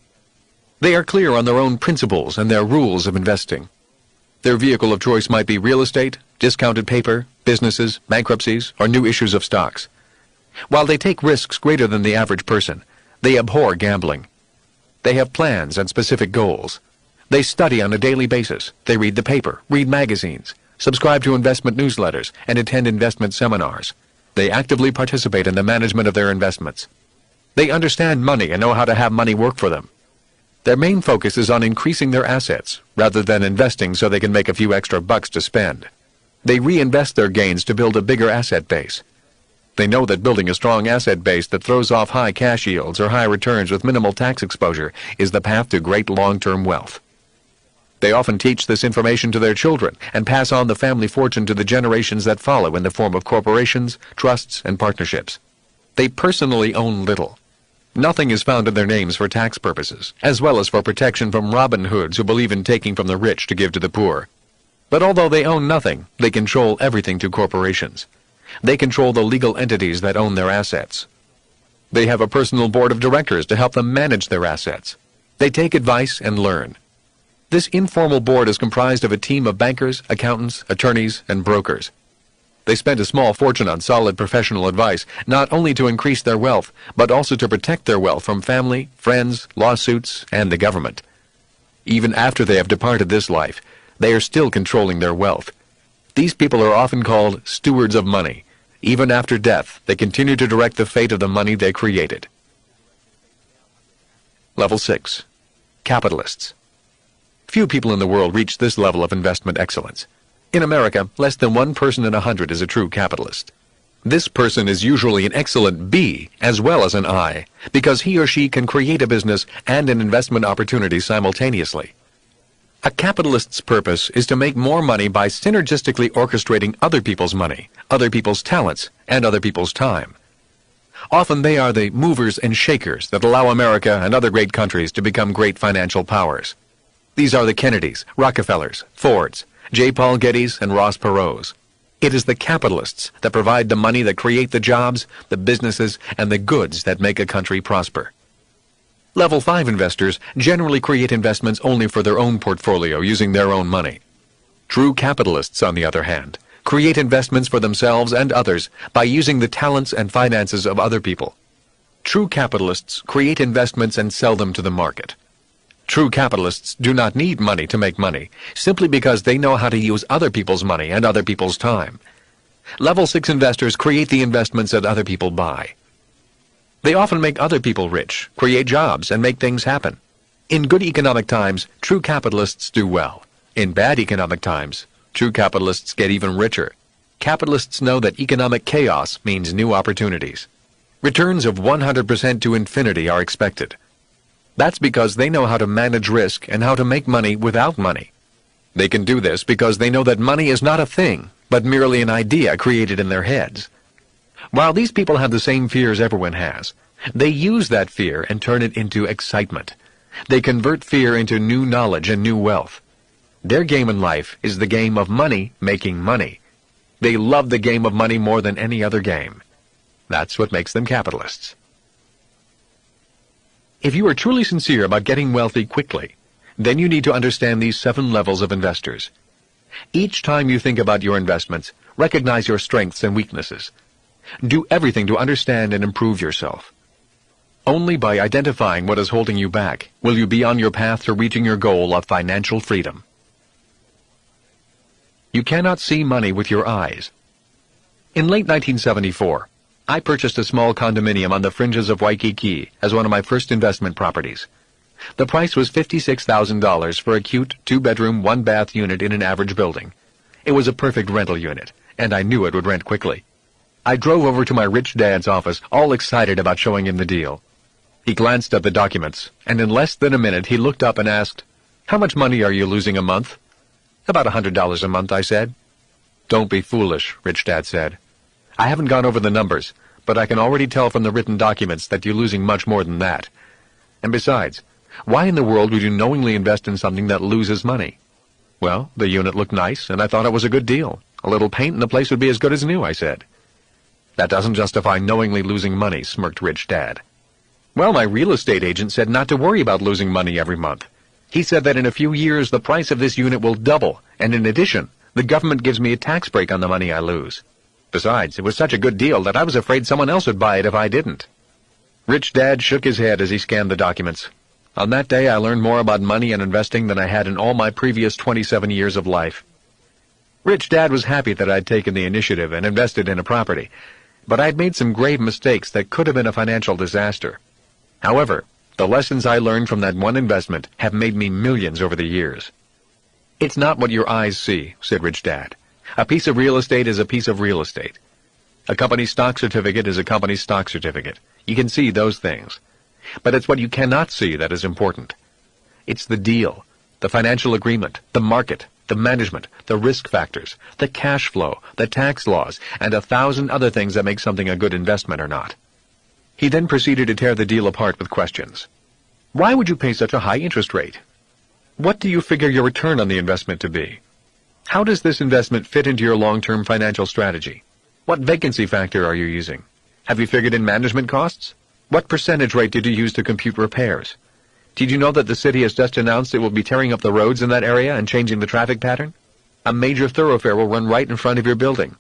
They are clear on their own principles and their rules of investing. Their vehicle of choice might be real estate, discounted paper, businesses, bankruptcies, or new issues of stocks. While they take risks greater than the average person, they abhor gambling. They have plans and specific goals. They study on a daily basis. They read the paper, read magazines, subscribe to investment newsletters, and attend investment seminars. They actively participate in the management of their investments. They understand money and know how to have money work for them. Their main focus is on increasing their assets, rather than investing so they can make a few extra bucks to spend. They reinvest their gains to build a bigger asset base. They know that building a strong asset base that throws off high cash yields or high returns with minimal tax exposure is the path to great long-term wealth. They often teach this information to their children and pass on the family fortune to the generations that follow in the form of corporations, trusts, and partnerships. They personally own little. Nothing is found in their names for tax purposes, as well as for protection from Robin Hoods who believe in taking from the rich to give to the poor. But although they own nothing, they control everything through corporations. They control the legal entities that own their assets. They have a personal board of directors to help them manage their assets. They take advice and learn. This informal board is comprised of a team of bankers, accountants, attorneys, and brokers. They spend a small fortune on solid professional advice, not only to increase their wealth, but also to protect their wealth from family, friends, lawsuits, and the government. Even after they have departed this life, they are still controlling their wealth. These people are often called stewards of money. Even after death, they continue to direct the fate of the money they created. Level 6. Capitalists. Few people in the world reach this level of investment excellence. In America, less than 1 person in 100 is a true capitalist. This person is usually an excellent B as well as an I, because he or she can create a business and an investment opportunity simultaneously. A capitalist's purpose is to make more money by synergistically orchestrating other people's money, other people's talents, and other people's time. Often they are the movers and shakers that allow America and other great countries to become great financial powers. These are the Kennedys, Rockefellers, Fords, J. Paul Gettys, and Ross Perot's. It is the capitalists that provide the money that create the jobs, the businesses, and the goods that make a country prosper. Level 5 investors generally create investments only for their own portfolio using their own money. True capitalists, on the other hand, create investments for themselves and others by using the talents and finances of other people. True capitalists create investments and sell them to the market. True capitalists do not need money to make money, simply because they know how to use other people's money and other people's time. Level 6 investors create the investments that other people buy. They often make other people rich, create jobs, and make things happen. In good economic times, true capitalists do well. In bad economic times, true capitalists get even richer. Capitalists know that economic chaos means new opportunities. Returns of 100% to infinity are expected. That's because they know how to manage risk and how to make money without money. They can do this because they know that money is not a thing, but merely an idea created in their heads. While these people have the same fears everyone has, they use that fear and turn it into excitement. They convert fear into new knowledge and new wealth. Their game in life is the game of money making money. They love the game of money more than any other game. That's what makes them capitalists. If you are truly sincere about getting wealthy quickly, then you need to understand these 7 levels of investors. Each time you think about your investments, recognize your strengths and weaknesses. Do everything to understand and improve yourself. Only by identifying what is holding you back will you be on your path to reaching your goal of financial freedom. You cannot see money with your eyes. In late 1974, I purchased a small condominium on the fringes of Waikiki as one of my first investment properties. The price was $56,000 for a cute 2-bedroom, 1-bath unit in an average building. It was a perfect rental unit, and I knew it would rent quickly. I drove over to my rich dad's office, all excited about showing him the deal. He glanced at the documents, and in less than a minute he looked up and asked, "How much money are you losing a month?" "About $100 a month," I said. "Don't be foolish," Rich Dad said. "I haven't gone over the numbers, but I can already tell from the written documents that you're losing much more than that. And besides, why in the world would you knowingly invest in something that loses money?" "Well, the unit looked nice, and I thought it was a good deal. A little paint and the place would be as good as new," I said. "That doesn't justify knowingly losing money," smirked Rich Dad. "Well, my real estate agent said not to worry about losing money every month. He said that in a few years the price of this unit will double, and in addition, the government gives me a tax break on the money I lose. Besides, it was such a good deal that I was afraid someone else would buy it if I didn't." Rich Dad shook his head as he scanned the documents. On that day I learned more about money and investing than I had in all my previous 27 years of life. Rich Dad was happy that I'd taken the initiative and invested in a property, but I'd made some grave mistakes that could have been a financial disaster. However, the lessons I learned from that one investment have made me millions over the years. "It's not what your eyes see," said Rich Dad. "A piece of real estate is a piece of real estate. A company's stock certificate is a company's stock certificate. You can see those things. But it's what you cannot see that is important. It's the deal, the financial agreement, the market, the management, the risk factors, the cash flow, the tax laws, and 1,000 other things that make something a good investment or not." He then proceeded to tear the deal apart with questions. "Why would you pay such a high interest rate? What do you figure your return on the investment to be? How does this investment fit into your long-term financial strategy? What vacancy factor are you using? Have you figured in management costs? What percentage rate did you use to compute repairs? Did you know that the city has just announced it will be tearing up the roads in that area and changing the traffic pattern? A major thoroughfare will run right in front of your building.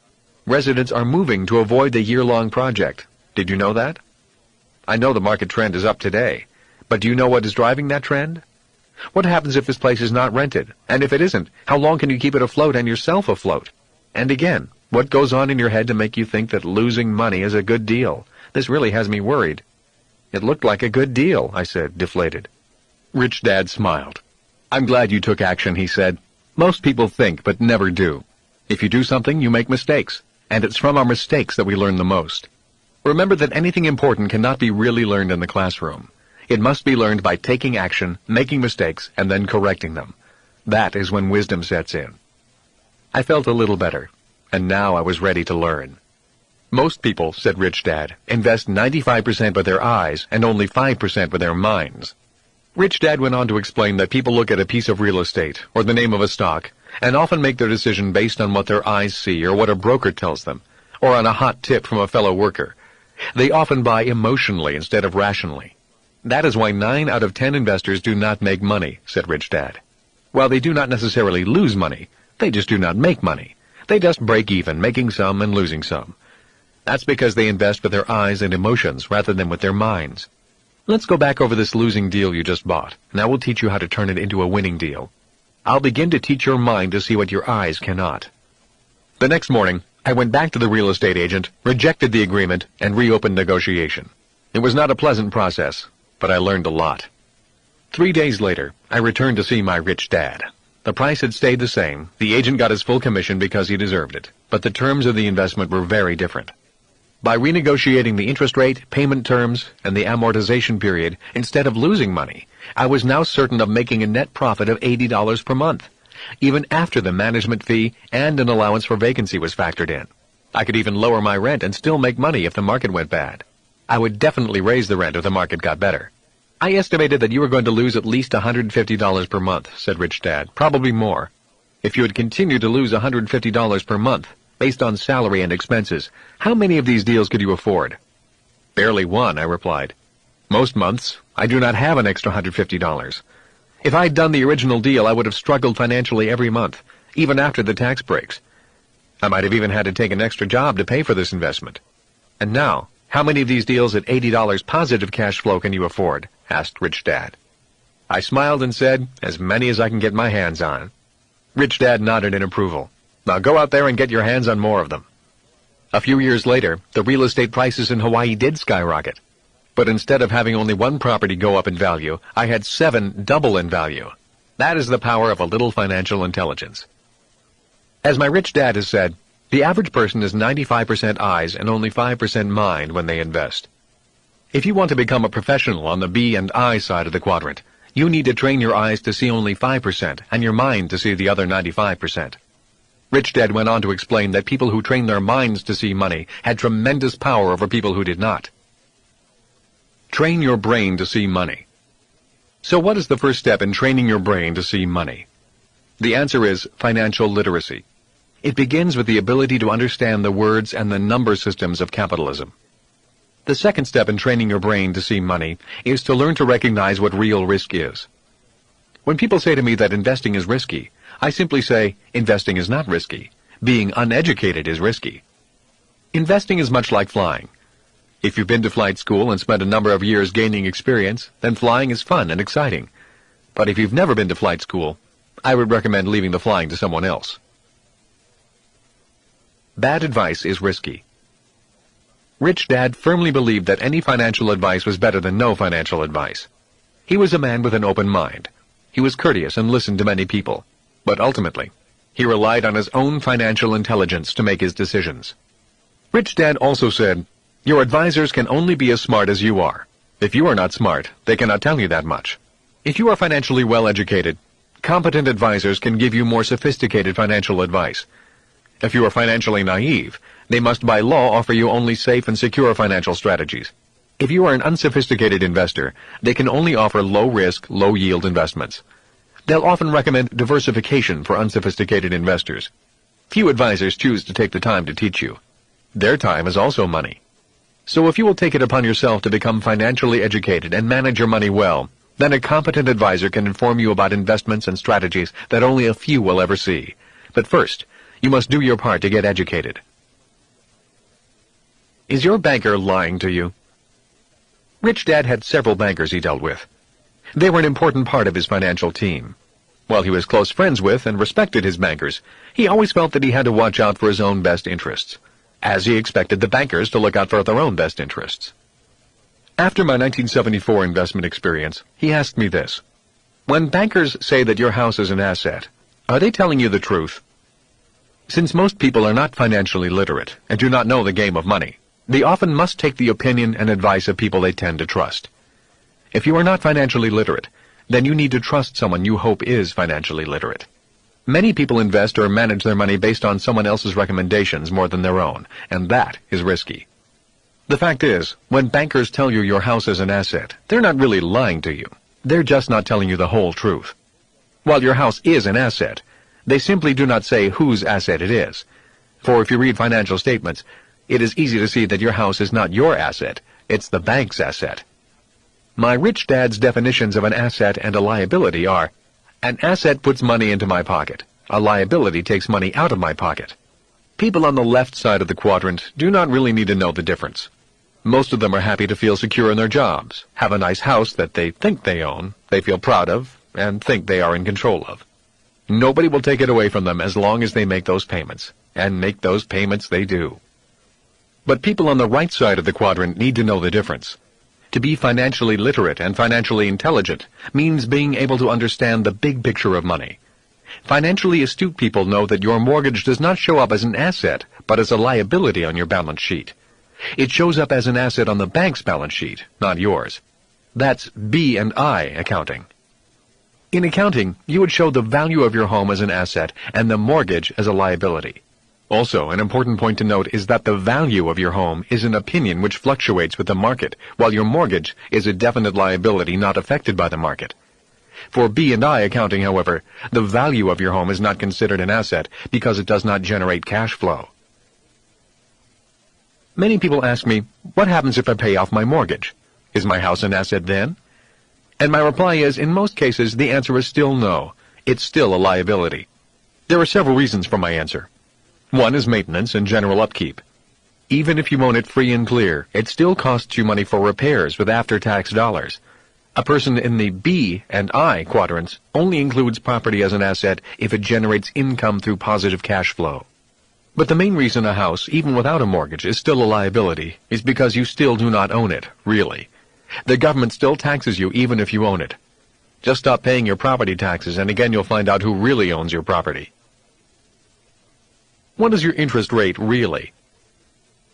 Residents are moving to avoid the year-long project. Did you know that? I know the market trend is up today, but do you know what is driving that trend? What happens if this place is not rented? And if it isn't, how long can you keep it afloat and yourself afloat? And again, what goes on in your head to make you think that losing money is a good deal? This really has me worried. It looked like a good deal, I said, deflated. Rich Dad smiled. I'm glad you took action, he said. Most people think, but never do. If you do something, you make mistakes, and it's from our mistakes that we learn the most. Remember that anything important cannot be really learned in the classroom. It must be learned by taking action, making mistakes, and then correcting them. That is when wisdom sets in. I felt a little better, and now I was ready to learn. Most people, said Rich Dad, invest 95% with their eyes and only 5% with their minds. Rich Dad went on to explain that people look at a piece of real estate or the name of a stock and often make their decision based on what their eyes see or what a broker tells them, or on a hot tip from a fellow worker. They often buy emotionally instead of rationally. That is why 9 out of 10 investors do not make money, said Rich Dad. While they do not necessarily lose money, they just do not make money. They just break even, making some and losing some. That's because they invest with their eyes and emotions rather than with their minds. Let's go back over this losing deal you just bought, and I will teach you how to turn it into a winning deal. I'll begin to teach your mind to see what your eyes cannot. The next morning, I went back to the real estate agent, rejected the agreement, and reopened negotiation. It was not a pleasant process, but I learned a lot. 3 days later, I returned to see my Rich Dad. The price had stayed the same. The agent got his full commission because he deserved it, but the terms of the investment were very different. By renegotiating the interest rate, payment terms, and the amortization period, instead of losing money, I was now certain of making a net profit of $80 per month, even after the management fee and an allowance for vacancy was factored in. I could even lower my rent and still make money if the market went bad. I would definitely raise the rent if the market got better. I estimated that you were going to lose at least $150 per month, said Rich Dad, probably more. If you had continued to lose $150 per month, based on salary and expenses, how many of these deals could you afford? Barely one, I replied. Most months, I do not have an extra $150. If I had done the original deal, I would have struggled financially every month, even after the tax breaks. I might have even had to take an extra job to pay for this investment. And now, how many of these deals at $80 positive cash flow can you afford? Asked Rich Dad. I smiled and said, as many as I can get my hands on. Rich Dad nodded in approval. Now go out there and get your hands on more of them. A few years later, the real estate prices in Hawaii did skyrocket. But instead of having only one property go up in value, I had 7 double in value. That is the power of a little financial intelligence. As my Rich Dad has said, the average person is 95% eyes and only 5% mind when they invest. If you want to become a professional on the B and I side of the quadrant, you need to train your eyes to see only 5% and your mind to see the other 95%. Rich Dad went on to explain that people who trained their minds to see money had tremendous power over people who did not. Train your brain to see money. So what is the first step in training your brain to see money? The answer is financial literacy. It begins with the ability to understand the words and the number systems of capitalism. The second step in training your brain to see money is to learn to recognize what real risk is. When people say to me that investing is risky, I simply say, investing is not risky. Being uneducated is risky. Investing is much like flying. If you've been to flight school and spent a number of years gaining experience, then flying is fun and exciting. But if you've never been to flight school, I would recommend leaving the flying to someone else. Bad advice is risky. Rich Dad firmly believed that any financial advice was better than no financial advice. He was a man with an open mind. He was courteous and listened to many people. But ultimately, he relied on his own financial intelligence to make his decisions. Rich Dad also said, your advisors can only be as smart as you are. If you are not smart, they cannot tell you that much. If you are financially well educated, competent advisors can give you more sophisticated financial advice. If you are financially naive, they must by law offer you only safe and secure financial strategies. If you are an unsophisticated investor, they can only offer low-risk, low-yield investments. They'll often recommend diversification for unsophisticated investors. Few advisors choose to take the time to teach you. Their time is also money. So if you will take it upon yourself to become financially educated and manage your money well, Then a competent advisor can inform you about investments and strategies that only a few will ever see. But first, you must do your part to get educated. Is your banker lying to you? Rich Dad had several bankers he dealt with. They were an important part of his financial team. While he was close friends with and respected his bankers, he always felt that he had to watch out for his own best interests, as he expected the bankers to look out for their own best interests. After my 1974 investment experience, he asked me this: when bankers say that your house is an asset, are they telling you the truth? Since most people are not financially literate and do not know the game of money, they often must take the opinion and advice of people they tend to trust. If you are not financially literate, then you need to trust someone you hope is financially literate. Many people invest or manage their money based on someone else's recommendations more than their own, and that is risky. The fact is, when bankers tell you your house is an asset, they're not really lying to you. They're just not telling you the whole truth. While your house is an asset, they simply do not say whose asset it is. For if you read financial statements, it is easy to see that your house is not your asset, it's the bank's asset. My Rich Dad's definitions of an asset and a liability are: an asset puts money into my pocket. A liability takes money out of my pocket. People on the left side of the quadrant do not really need to know the difference. Most of them are happy to feel secure in their jobs, have a nice house that they think they own, they feel proud of, and think they are in control of. Nobody will take it away from them as long as they make those payments, and make those payments they do. But people on the right side of the quadrant need to know the difference. To be financially literate and financially intelligent means being able to understand the big picture of money. Financially astute people know that your mortgage does not show up as an asset, but as a liability on your balance sheet. It shows up as an asset on the bank's balance sheet, not yours. That's B&I accounting. In accounting, you would show the value of your home as an asset and the mortgage as a liability. Also, an important point to note is that the value of your home is an opinion which fluctuates with the market, while your mortgage is a definite liability not affected by the market. For B&I accounting, however, the value of your home is not considered an asset because it does not generate cash flow. Many people ask me, what happens if I pay off my mortgage? Is my house an asset then? And my reply is, in most cases, the answer is still no. It's still a liability. There are several reasons for my answer. One is maintenance and general upkeep. Even if you own it free and clear, it still costs you money for repairs with after-tax dollars. A person in the B and I quadrants only includes property as an asset if it generates income through positive cash flow. But the main reason a house, even without a mortgage, is still a liability is because you still do not own it, really. The government still taxes you even if you own it. Just stop paying your property taxes and again you'll find out who really owns your property. What is your interest rate really?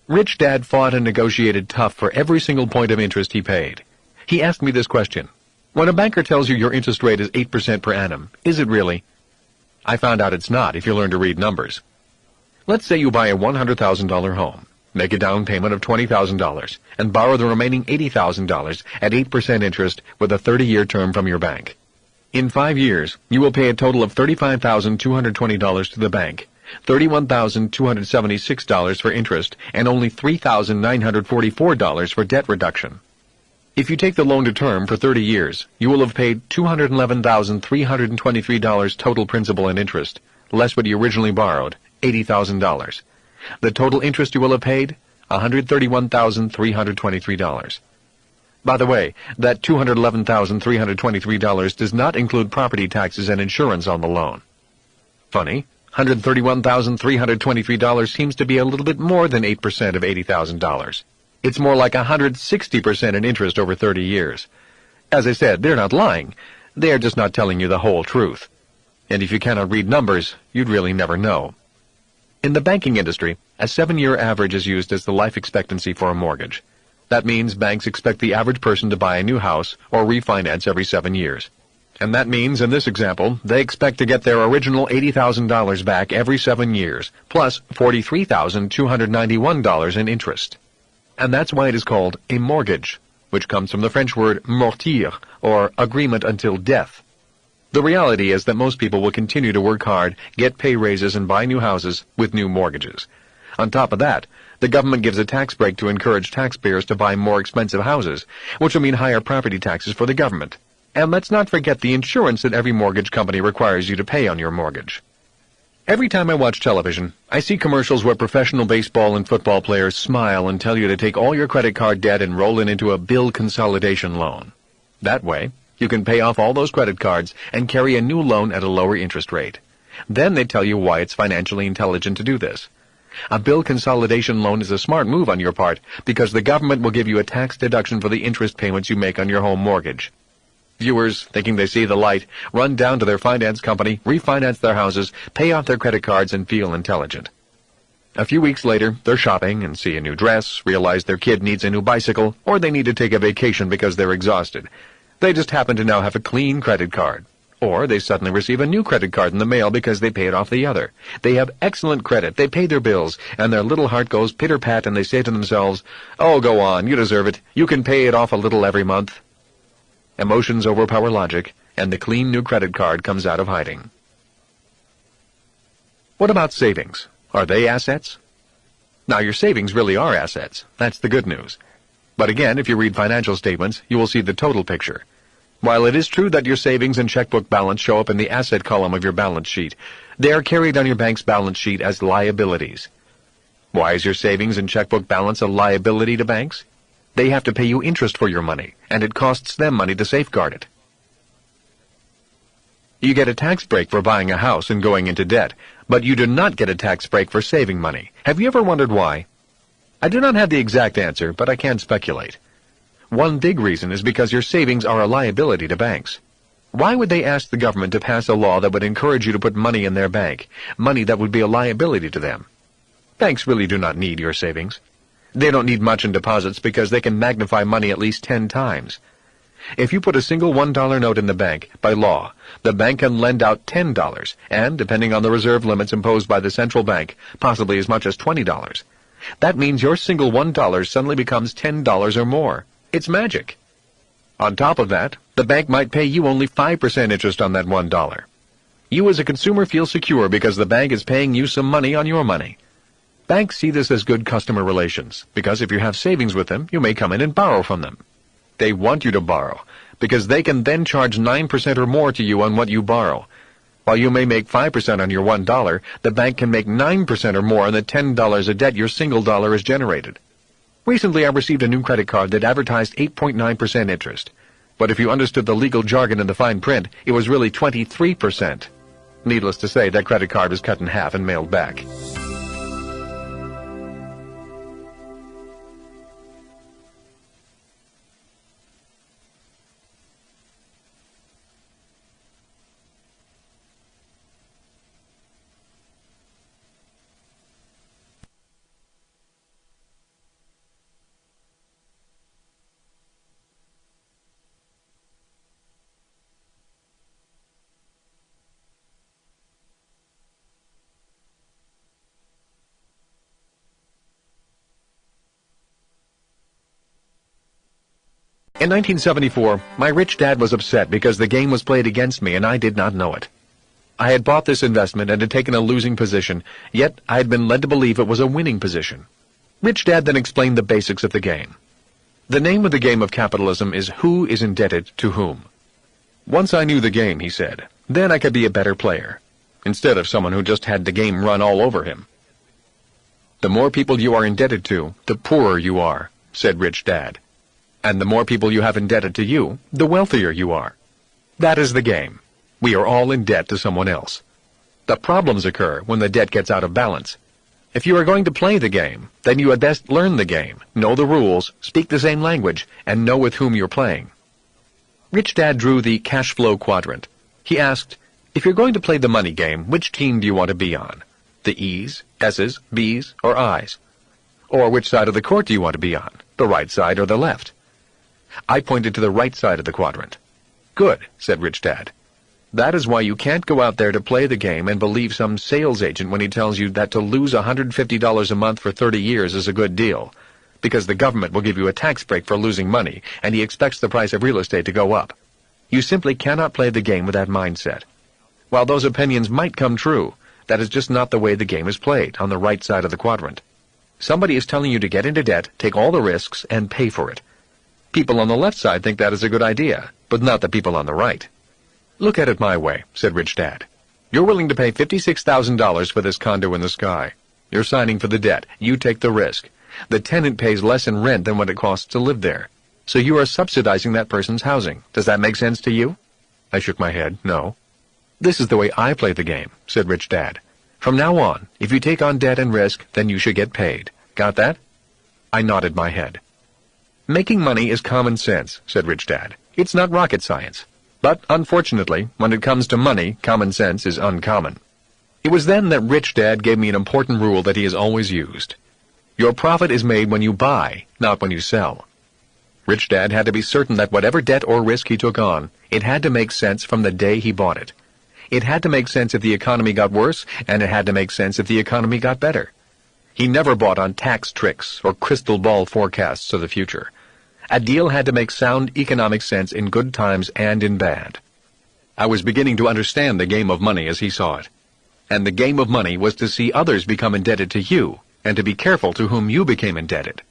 Rich Dad fought and negotiated tough for every single point of interest he paid. He asked me this question: when a banker tells you your interest rate is 8% per annum, is it really? I found out it's not if you learn to read numbers. Let's say you buy a $100,000 home, make a down payment of $20,000, and borrow the remaining $80,000 at 8% interest with a 30-year term from your bank. In 5 years, you will pay a total of $35,220 to the bank, $31,276 for interest, and only $3,944 for debt reduction. If you take the loan to term for 30 years, you will have paid $211,323 total principal and interest, less what you originally borrowed, $80,000. The total interest you will have paid, $131,323. By the way, that $211,323 does not include property taxes and insurance on the loan. Funny, $131,323 seems to be a little bit more than 8% of $80,000. It's more like 160% in interest over 30 years. As I said, they're not lying. They're just not telling you the whole truth. And if you cannot read numbers, you'd really never know. In the banking industry, a 7-year average is used as the life expectancy for a mortgage. That means banks expect the average person to buy a new house or refinance every 7 years. And that means, in this example, they expect to get their original $80,000 back every 7 years, plus $43,291 in interest. And that's why it is called a mortgage, which comes from the French word mortir, or agreement until death. The reality is that most people will continue to work hard, get pay raises, and buy new houses with new mortgages. On top of that, the government gives a tax break to encourage taxpayers to buy more expensive houses, which will mean higher property taxes for the government. And let's not forget the insurance that every mortgage company requires you to pay on your mortgage. Every time I watch television, I see commercials where professional baseball and football players smile and tell you to take all your credit card debt and roll it into a bill consolidation loan. That way, you can pay off all those credit cards and carry a new loan at a lower interest rate. Then they tell you why it's financially intelligent to do this. A bill consolidation loan is a smart move on your part because the government will give you a tax deduction for the interest payments you make on your home mortgage. Viewers, thinking they see the light, run down to their finance company, refinance their houses, pay off their credit cards, and feel intelligent. A few weeks later, they're shopping and see a new dress, realize their kid needs a new bicycle, or they need to take a vacation because they're exhausted. They just happen to now have a clean credit card. Or they suddenly receive a new credit card in the mail because they paid off the other. They have excellent credit, they pay their bills, and their little heart goes pitter-pat and they say to themselves, "Oh, go on, you deserve it. You can pay it off a little every month." Emotions overpower logic, and the clean new credit card comes out of hiding. What about savings? Are they assets? Now, your savings really are assets. That's the good news. But again, if you read financial statements, you will see the total picture. While it is true that your savings and checkbook balance show up in the asset column of your balance sheet, they are carried on your bank's balance sheet as liabilities. Why is your savings and checkbook balance a liability to banks? They have to pay you interest for your money, and it costs them money to safeguard it. You get a tax break for buying a house and going into debt, but you do not get a tax break for saving money. Have you ever wondered why? I do not have the exact answer, but I can speculate. One big reason is because your savings are a liability to banks. Why would they ask the government to pass a law that would encourage you to put money in their bank, money that would be a liability to them? Banks really do not need your savings. They don't need much in deposits because they can magnify money at least 10 times. If you put a single $1 note in the bank, by law, the bank can lend out $10, and, depending on the reserve limits imposed by the central bank, possibly as much as $20. That means your single $1 suddenly becomes $10 or more. It's magic. On top of that, the bank might pay you only 5% interest on that $1. You as a consumer feel secure because the bank is paying you some money on your money. Banks see this as good customer relations, because if you have savings with them, you may come in and borrow from them. They want you to borrow, because they can then charge 9% or more to you on what you borrow. While you may make 5% on your $1, the bank can make 9% or more on the $10 of debt your single dollar has generated. Recently, I received a new credit card that advertised 8.9% interest. But if you understood the legal jargon in the fine print, it was really 23%. Needless to say, that credit card was cut in half and mailed back. In 1974, my rich dad was upset because the game was played against me and I did not know it. I had bought this investment and had taken a losing position, yet I had been led to believe it was a winning position. Rich Dad then explained the basics of the game. The name of the game of capitalism is who is indebted to whom. Once I knew the game, he said, then I could be a better player, instead of someone who just had the game run all over him. The more people you are indebted to, the poorer you are, said Rich Dad. And the more people you have indebted to you, the wealthier you are. That is the game. We are all in debt to someone else. The problems occur when the debt gets out of balance. If you are going to play the game, then you had best learn the game, know the rules, speak the same language, and know with whom you're playing. Rich Dad drew the Cashflow Quadrant. He asked, if you're going to play the money game, which team do you want to be on? The E's, S's, B's, or I's? Or which side of the court do you want to be on? The right side or the left? I pointed to the right side of the quadrant. Good, said Rich Dad. That is why you can't go out there to play the game and believe some sales agent when he tells you that to lose $150 a month for 30 years is a good deal, because the government will give you a tax break for losing money, and he expects the price of real estate to go up. You simply cannot play the game with that mindset. While those opinions might come true, that is just not the way the game is played on the right side of the quadrant. Somebody is telling you to get into debt, take all the risks, and pay for it. People on the left side think that is a good idea, but not the people on the right. Look at it my way, said Rich Dad. You're willing to pay $56,000 for this condo in the sky. You're signing for the debt. You take the risk. The tenant pays less in rent than what it costs to live there. So you are subsidizing that person's housing. Does that make sense to you? I shook my head. No. This is the way I play the game, said Rich Dad. From now on, if you take on debt and risk, then you should get paid. Got that? I nodded my head. Making money is common sense, said Rich Dad. It's not rocket science. But, unfortunately, when it comes to money, common sense is uncommon. It was then that Rich Dad gave me an important rule that he has always used. Your profit is made when you buy, not when you sell. Rich Dad had to be certain that whatever debt or risk he took on, it had to make sense from the day he bought it. It had to make sense if the economy got worse, and it had to make sense if the economy got better. He never bought on tax tricks or crystal ball forecasts of the future. A deal had to make sound economic sense in good times and in bad. I was beginning to understand the game of money as he saw it. And the game of money was to see others become indebted to you, and to be careful to whom you became indebted.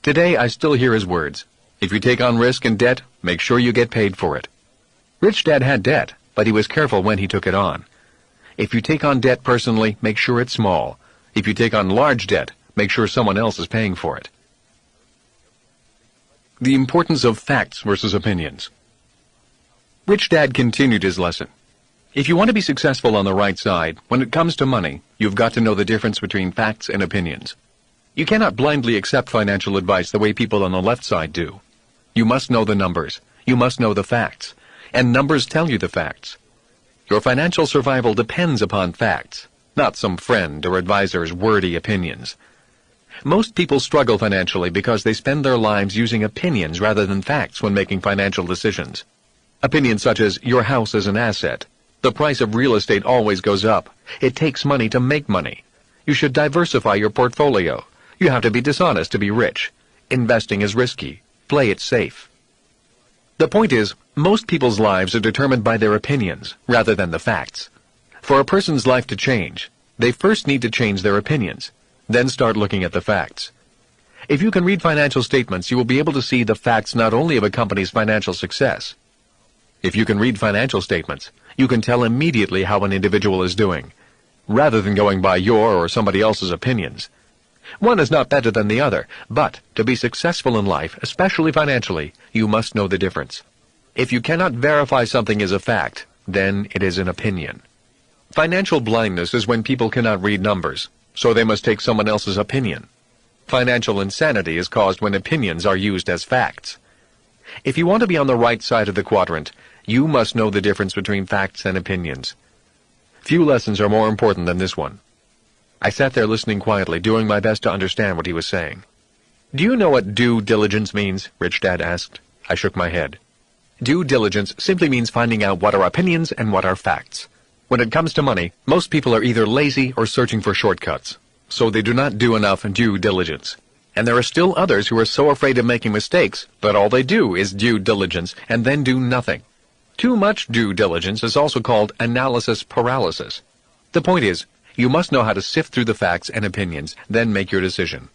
Today I still hear his words. If you take on risk and debt, make sure you get paid for it. Rich Dad had debt, but he was careful when he took it on. If you take on debt personally, make sure it's small. If you take on large debt, make sure someone else is paying for it. The importance of facts versus opinions. Rich Dad continued his lesson. If you want to be successful on the right side, when it comes to money, you've got to know the difference between facts and opinions. You cannot blindly accept financial advice the way people on the left side do. You must know the numbers. You must know the facts. And numbers tell you the facts. Your financial survival depends upon facts, not some friend or advisor's wordy opinions. Most people struggle financially because they spend their lives using opinions rather than facts when making financial decisions. Opinions such as, your house is an asset. The price of real estate always goes up. It takes money to make money. You should diversify your portfolio. You have to be dishonest to be rich. Investing is risky. Play it safe. The point is, most people's lives are determined by their opinions rather than the facts. For a person's life to change, they first need to change their opinions, then start looking at the facts. If you can read financial statements, you will be able to see the facts not only of a company's financial success. If you can read financial statements, you can tell immediately how an individual is doing, rather than going by your or somebody else's opinions. One is not better than the other, but to be successful in life, especially financially, you must know the difference. If you cannot verify something as a fact, then it is an opinion. Financial blindness is when people cannot read numbers, so they must take someone else's opinion. Financial insanity is caused when opinions are used as facts. If you want to be on the right side of the quadrant, you must know the difference between facts and opinions. Few lessons are more important than this one. I sat there listening quietly, doing my best to understand what he was saying. Do you know what due diligence means? Rich Dad asked. I shook my head. Due diligence simply means finding out what are opinions and what are facts. When it comes to money, most people are either lazy or searching for shortcuts, so they do not do enough due diligence. And there are still others who are so afraid of making mistakes that all they do is due diligence and then do nothing. Too much due diligence is also called analysis paralysis. The point is, you must know how to sift through the facts and opinions, then make your decision.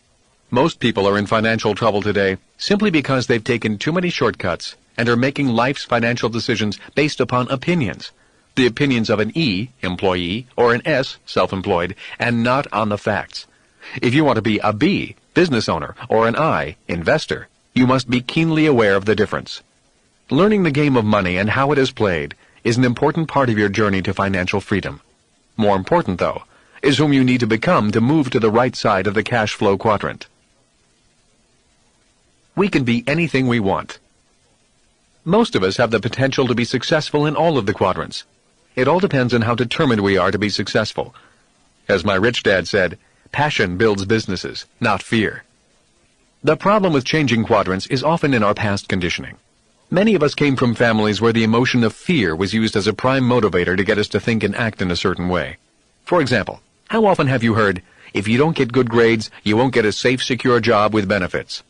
Most people are in financial trouble today simply because they've taken too many shortcuts and are making life's financial decisions based upon opinions. The opinions of an E, employee, or an S, self-employed, and not on the facts. If you want to be a B, business owner, or an I, investor, you must be keenly aware of the difference. Learning the game of money and how it is played is an important part of your journey to financial freedom. More important, though, is whom you need to become to move to the right side of the cash flow quadrant. We can be anything we want. Most of us have the potential to be successful in all of the quadrants. It all depends on how determined we are to be successful. As my rich dad said, passion builds businesses, not fear. The problem with changing quadrants is often in our past conditioning. Many of us came from families where the emotion of fear was used as a prime motivator to get us to think and act in a certain way. For example, how often have you heard, if you don't get good grades, you won't get a safe, secure job with benefits?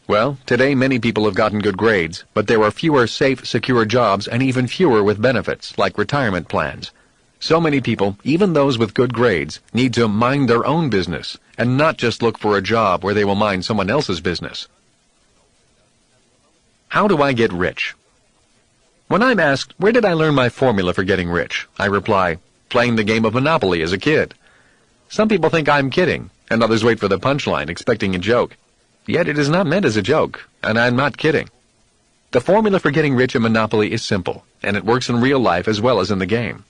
Well, today many people have gotten good grades, but there are fewer safe, secure jobs and even fewer with benefits, like retirement plans. So many people, even those with good grades, need to mind their own business and not just look for a job where they will mind someone else's business. How do I get rich? When I'm asked, where did I learn my formula for getting rich, I reply, playing the game of Monopoly as a kid. Some people think I'm kidding, and others wait for the punchline, expecting a joke. Yet it is not meant as a joke, and I'm not kidding. The formula for getting rich in Monopoly is simple, and it works in real life as well as in the game.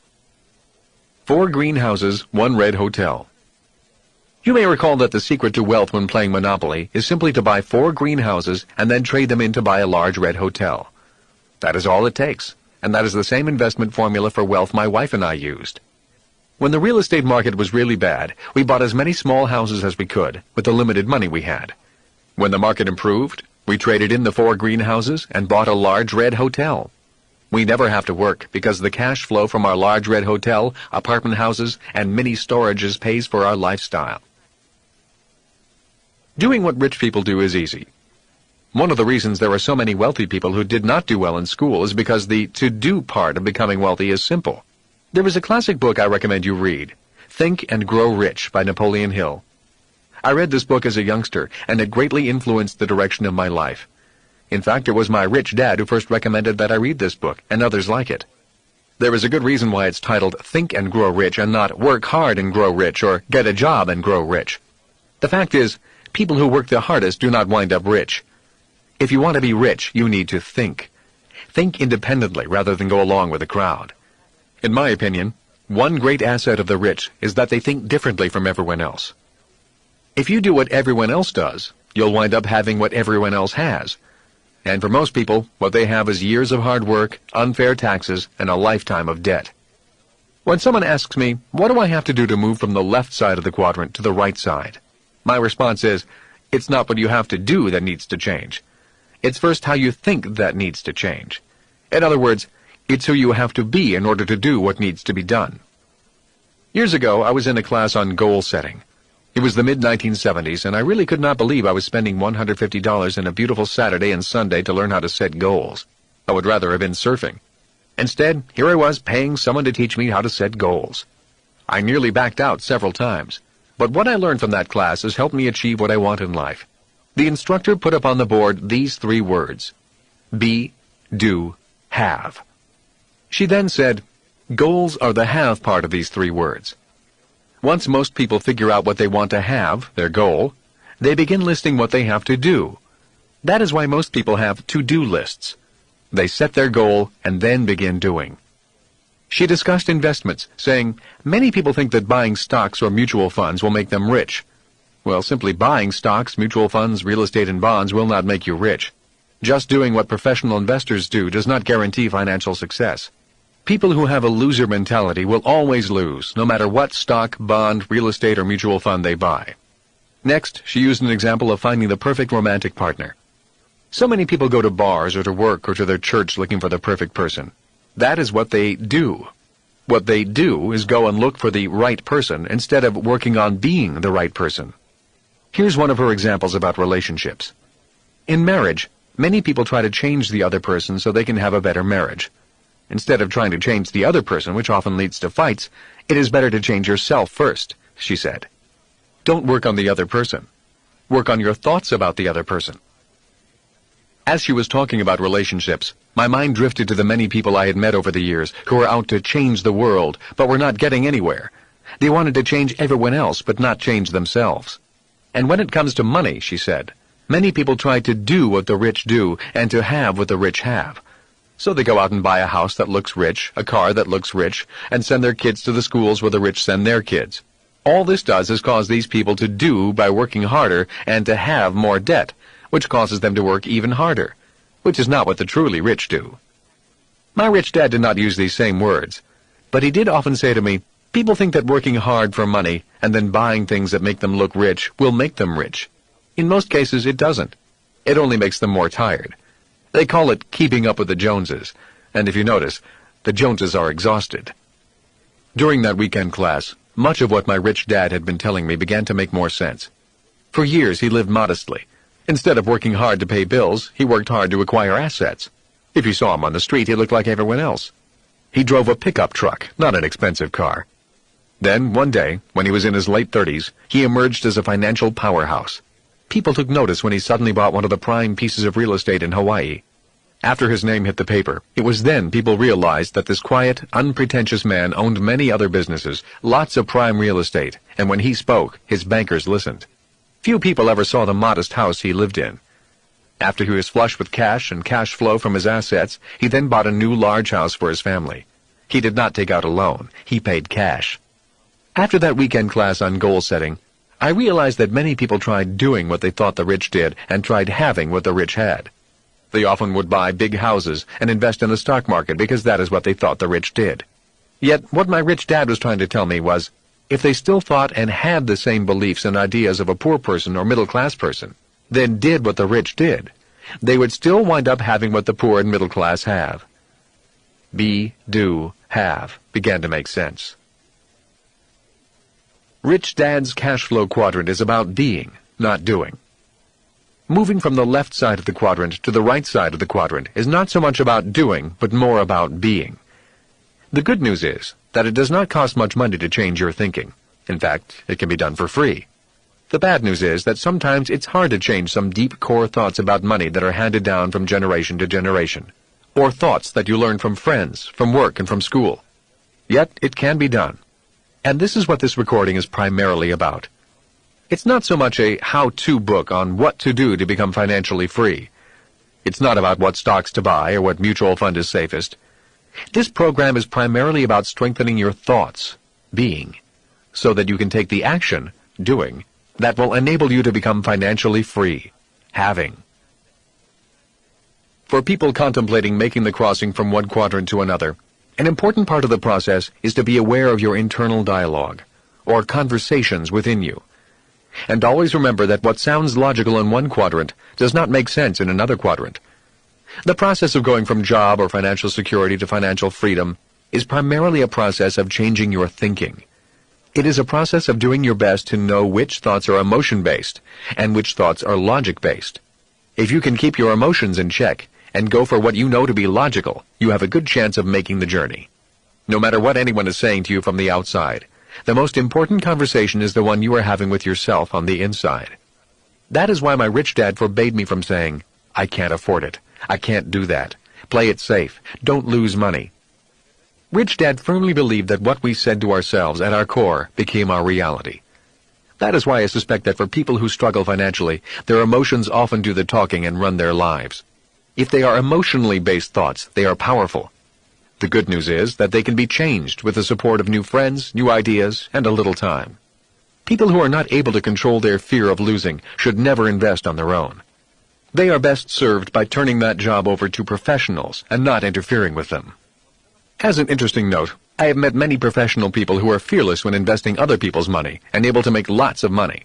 4 green houses, 1 red hotel. You may recall that the secret to wealth when playing Monopoly is simply to buy 4 green houses and then trade them in to buy a large red hotel. That is all it takes, and that is the same investment formula for wealth my wife and I used. When the real estate market was really bad, we bought as many small houses as we could with the limited money we had. When the market improved, we traded in the 4 green houses and bought a large red hotel. We never have to work because the cash flow from our large red hotel, apartment houses, and mini storages pays for our lifestyle. Doing what rich people do is easy. One of the reasons there are so many wealthy people who did not do well in school is because the to-do part of becoming wealthy is simple. There is a classic book I recommend you read, Think and Grow Rich by Napoleon Hill. I read this book as a youngster, and it greatly influenced the direction of my life. In fact, it was my rich dad who first recommended that I read this book, and others like it. There is a good reason why it's titled Think and Grow Rich and not Work Hard and Grow Rich or Get a Job and Grow Rich. The fact is, people who work the hardest do not wind up rich. If you want to be rich, you need to think. Think independently rather than go along with the crowd. In my opinion, one great asset of the rich is that they think differently from everyone else. If you do what everyone else does, you'll wind up having what everyone else has. And for most people, what they have is years of hard work, unfair taxes, and a lifetime of debt. When someone asks me, what do I have to do to move from the left side of the quadrant to the right side? My response is, it's not what you have to do that needs to change. It's first how you think that needs to change. In other words, it's who you have to be in order to do what needs to be done. Years ago, I was in a class on goal setting. It was the mid-1970s, and I really could not believe I was spending $150 in a beautiful Saturday and Sunday to learn how to set goals. I would rather have been surfing. Instead, here I was paying someone to teach me how to set goals. I nearly backed out several times, but what I learned from that class has helped me achieve what I want in life. The instructor put up on the board these 3 words: be, do, have. She then said, goals are the have part of these 3 words. Once most people figure out what they want to have, their goal, they begin listing what they have to do. That is why most people have to-do lists. They set their goal and then begin doing. She discussed investments, saying, many people think that buying stocks or mutual funds will make them rich. Well, simply buying stocks, mutual funds, real estate, and bonds will not make you rich. Just doing what professional investors do does not guarantee financial success. People who have a loser mentality will always lose, no matter what stock, bond, real estate, or mutual fund they buy. Next, she used an example of finding the perfect romantic partner. So many people go to bars or to work or to their church looking for the perfect person. That is what they do. What they do is go and look for the right person instead of working on being the right person. Here's one of her examples about relationships. In marriage, many people try to change the other person so they can have a better marriage. Instead of trying to change the other person, which often leads to fights, it is better to change yourself first, she said. Don't work on the other person. Work on your thoughts about the other person. As she was talking about relationships, my mind drifted to the many people I had met over the years who were out to change the world, but were not getting anywhere. They wanted to change everyone else, but not change themselves. And when it comes to money, she said, many people try to do what the rich do and to have what the rich have. So they go out and buy a house that looks rich, a car that looks rich, and send their kids to the schools where the rich send their kids. All this does is cause these people to do by working harder and to have more debt, which causes them to work even harder, which is not what the truly rich do. My rich dad did not use these same words, but he did often say to me, people think that working hard for money and then buying things that make them look rich will make them rich. In most cases, it doesn't. It only makes them more tired. They call it keeping up with the Joneses, and if you notice, the Joneses are exhausted. During that weekend class, much of what my rich dad had been telling me began to make more sense. For years, he lived modestly. Instead of working hard to pay bills, he worked hard to acquire assets. If you saw him on the street, he looked like everyone else. He drove a pickup truck, not an expensive car. Then, one day, when he was in his late 30s, he emerged as a financial powerhouse. People took notice when he suddenly bought one of the prime pieces of real estate in Hawaii. After his name hit the paper, it was then people realized that this quiet, unpretentious man owned many other businesses, lots of prime real estate, and when he spoke, his bankers listened. Few people ever saw the modest house he lived in. After he was flush with cash and cash flow from his assets, he then bought a new large house for his family. He did not take out a loan. He paid cash. After that weekend class on goal setting, I realized that many people tried doing what they thought the rich did and tried having what the rich had. They often would buy big houses and invest in the stock market because that is what they thought the rich did. Yet what my rich dad was trying to tell me was, if they still thought and had the same beliefs and ideas of a poor person or middle-class person, then did what the rich did, they would still wind up having what the poor and middle class have. Be, do, have began to make sense. Rich Dad's cash flow quadrant is about being, not doing. Moving from the left side of the quadrant to the right side of the quadrant is not so much about doing, but more about being. The good news is that it does not cost much money to change your thinking. In fact, it can be done for free. The bad news is that sometimes it's hard to change some deep core thoughts about money that are handed down from generation to generation, or thoughts that you learn from friends, from work, and from school. Yet it can be done. And this is what this recording is primarily about. It's not so much a how-to book on what to do to become financially free. It's not about what stocks to buy or what mutual fund is safest. This program is primarily about strengthening your thoughts, being, so that you can take the action, doing, that will enable you to become financially free, having. For people contemplating making the crossing from one quadrant to another, an important part of the process is to be aware of your internal dialogue, or conversations within you. And always remember that what sounds logical in one quadrant does not make sense in another quadrant. The process of going from job or financial security to financial freedom is primarily a process of changing your thinking. It is a process of doing your best to know which thoughts are emotion-based and which thoughts are logic-based. If you can keep your emotions in check and go for what you know to be logical, you have a good chance of making the journey. No matter what anyone is saying to you from the outside, the most important conversation is the one you are having with yourself on the inside. That is why my rich dad forbade me from saying, I can't afford it. I can't do that. Play it safe. Don't lose money. Rich Dad firmly believed that what we said to ourselves at our core became our reality. That is why I suspect that for people who struggle financially, their emotions often do the talking and run their lives. If they are emotionally based thoughts, they are powerful. The good news is that they can be changed with the support of new friends, new ideas, and a little time. People who are not able to control their fear of losing should never invest on their own. They are best served by turning that job over to professionals and not interfering with them. As an interesting note, I have met many professional people who are fearless when investing other people's money and able to make lots of money.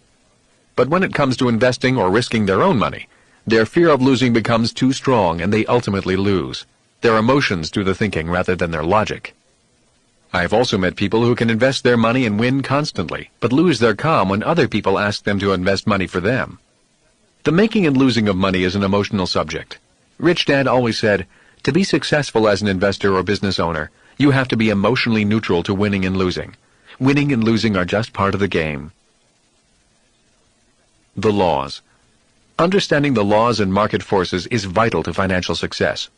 But when it comes to investing or risking their own money, their fear of losing becomes too strong and they ultimately lose. Their emotions do the thinking rather than their logic. I have also met people who can invest their money and win constantly, but lose their calm when other people ask them to invest money for them. The making and losing of money is an emotional subject. Rich Dad always said, to be successful as an investor or business owner, you have to be emotionally neutral to winning and losing. Winning and losing are just part of the game. The laws. Understanding the laws and market forces is vital to financial success.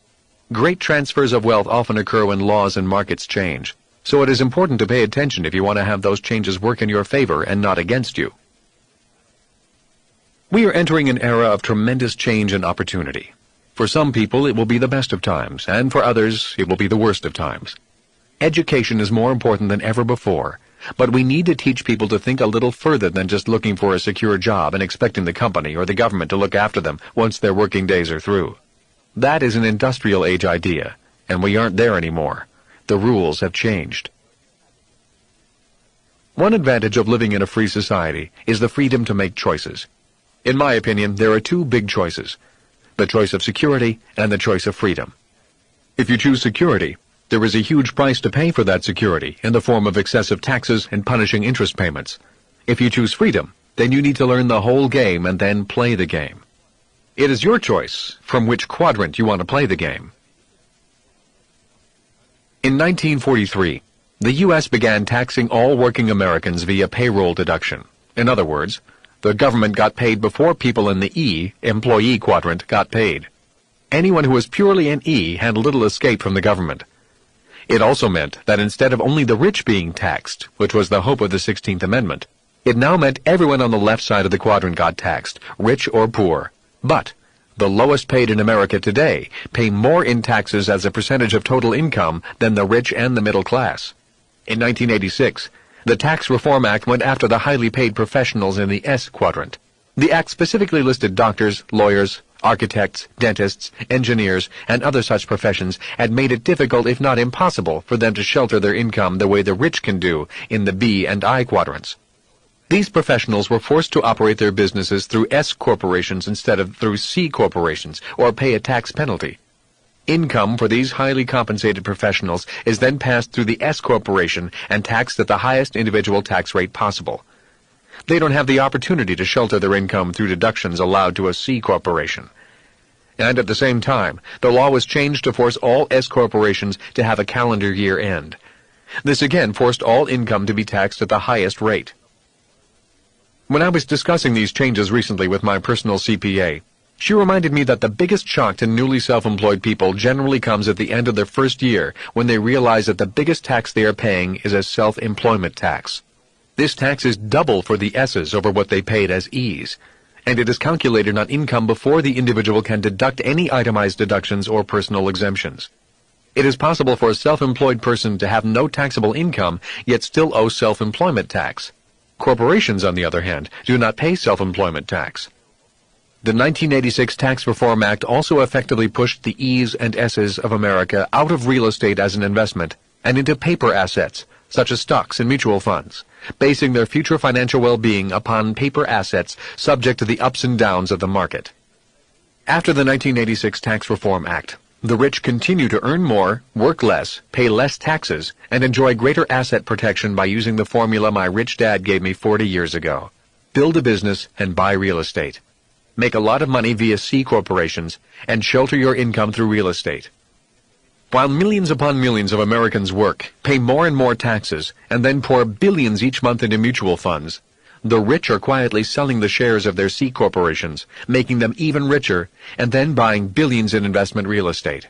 Great transfers of wealth often occur when laws and markets change, so it is important to pay attention if you want to have those changes work in your favor and not against you. We are entering an era of tremendous change and opportunity. For some people, it will be the best of times, and for others, it will be the worst of times. Education is more important than ever before, but we need to teach people to think a little further than just looking for a secure job and expecting the company or the government to look after them once their working days are through. That is an industrial age idea, and we aren't there anymore. The rules have changed. One advantage of living in a free society is the freedom to make choices. In my opinion, there are two big choices: the choice of security and the choice of freedom. If you choose security, there is a huge price to pay for that security in the form of excessive taxes and punishing interest payments. If you choose freedom, then you need to learn the whole game and then play the game. It is your choice from which quadrant you want to play the game. In 1943, the U.S. began taxing all working Americans via payroll deduction. In other words, the government got paid before people in the E, employee quadrant, got paid. Anyone who was purely an E had little escape from the government. It also meant that instead of only the rich being taxed, which was the hope of the 16th Amendment, it now meant everyone on the left side of the quadrant got taxed, rich or poor. But the lowest paid in America today pay more in taxes as a percentage of total income than the rich and the middle class. In 1986, the Tax Reform Act went after the highly paid professionals in the S quadrant. The act specifically listed doctors, lawyers, architects, dentists, engineers, and other such professions, and made it difficult, if not impossible, for them to shelter their income the way the rich can do in the B and I quadrants. These professionals were forced to operate their businesses through S corporations instead of through C corporations, or pay a tax penalty. Income for these highly compensated professionals is then passed through the S corporation and taxed at the highest individual tax rate possible. They don't have the opportunity to shelter their income through deductions allowed to a C corporation. And at the same time, the law was changed to force all S corporations to have a calendar year end. This again forced all income to be taxed at the highest rate. When I was discussing these changes recently with my personal CPA, she reminded me that the biggest shock to newly self-employed people generally comes at the end of their first year when they realize that the biggest tax they are paying is a self-employment tax. This tax is double for the S's over what they paid as E's, and it is calculated on income before the individual can deduct any itemized deductions or personal exemptions. It is possible for a self-employed person to have no taxable income, yet still owe self-employment tax. Corporations, on the other hand, do not pay self-employment tax. The 1986 Tax Reform Act also effectively pushed the E's and S's of America out of real estate as an investment and into paper assets, such as stocks and mutual funds, basing their future financial well-being upon paper assets subject to the ups and downs of the market. After the 1986 Tax Reform Act, the rich continue to earn more, work less, pay less taxes, and enjoy greater asset protection by using the formula my rich dad gave me 40 years ago. Build a business and buy real estate. Make a lot of money via C corporations and shelter your income through real estate. While millions upon millions of Americans work, pay more and more taxes, and then pour billions each month into mutual funds, the rich are quietly selling the shares of their C corporations, making them even richer, and then buying billions in investment real estate.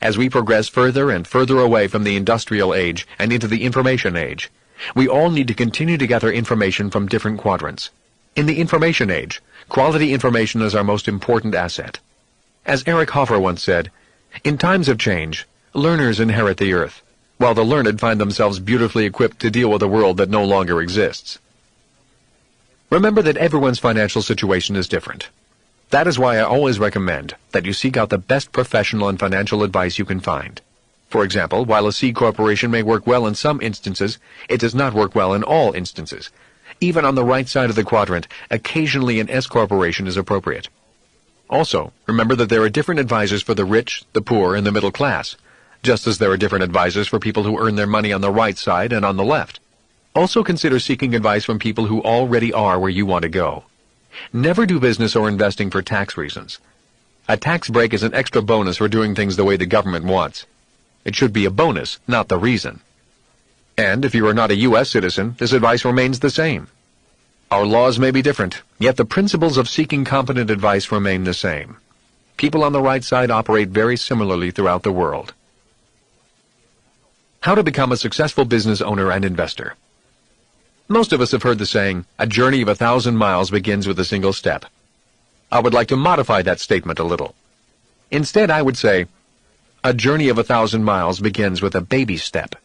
As we progress further and further away from the industrial age and into the information age, we all need to continue to gather information from different quadrants. In the information age, quality information is our most important asset. As Eric Hoffer once said, "In times of change, learners inherit the earth, while the learned find themselves beautifully equipped to deal with a world that no longer exists." Remember that everyone's financial situation is different. That is why I always recommend that you seek out the best professional and financial advice you can find. For example, while a C corporation may work well in some instances, it does not work well in all instances. Even on the right side of the quadrant, occasionally an S corporation is appropriate. Also, remember that there are different advisors for the rich, the poor, and the middle class, just as there are different advisors for people who earn their money on the right side and on the left. Also consider seeking advice from people who already are where you want to go. Never do business or investing for tax reasons. A tax break is an extra bonus for doing things the way the government wants. It should be a bonus, not the reason. And if you are not a U.S. citizen, this advice remains the same. Our laws may be different, yet the principles of seeking competent advice remain the same. People on the right side operate very similarly throughout the world. How to become a successful business owner and investor. Most of us have heard the saying, "A journey of 1,000 miles begins with a single step." I would like to modify that statement a little. Instead, I would say, "A journey of 1,000 miles begins with a baby step."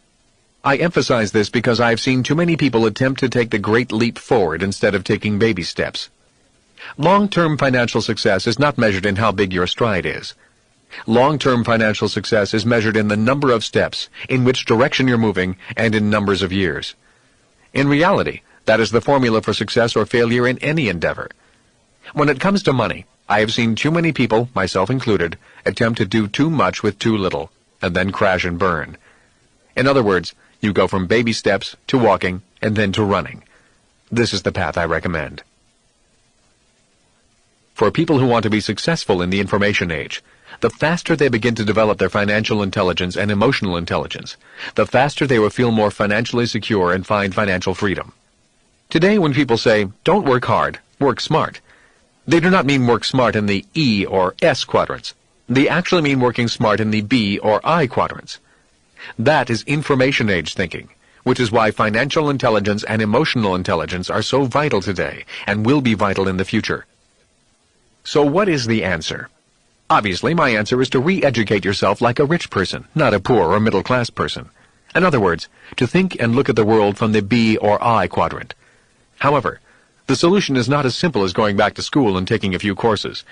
I emphasize this because I've seen too many people attempt to take the great leap forward instead of taking baby steps. Long-term financial success is not measured in how big your stride is. Long-term financial success is measured in the number of steps, in which direction you're moving, and in numbers of years. In reality, that is the formula for success or failure in any endeavor. When it comes to money, I have seen too many people, myself included, attempt to do too much with too little, and then crash and burn. In other words, you go from baby steps to walking and then to running. This is the path I recommend. For people who want to be successful in the information age, the faster they begin to develop their financial intelligence and emotional intelligence, the faster they will feel more financially secure and find financial freedom. Today, when people say, "Don't work hard, work smart," they do not mean work smart in the E or S quadrants. They actually mean working smart in the B or I quadrants. That is information age thinking, which is why financial intelligence and emotional intelligence are so vital today and will be vital in the future. So what is the answer? Obviously, my answer is to re-educate yourself like a rich person, not a poor or middle-class person. In other words, to think and look at the world from the B or I quadrant. However, the solution is not as simple as going back to school and taking a few courses.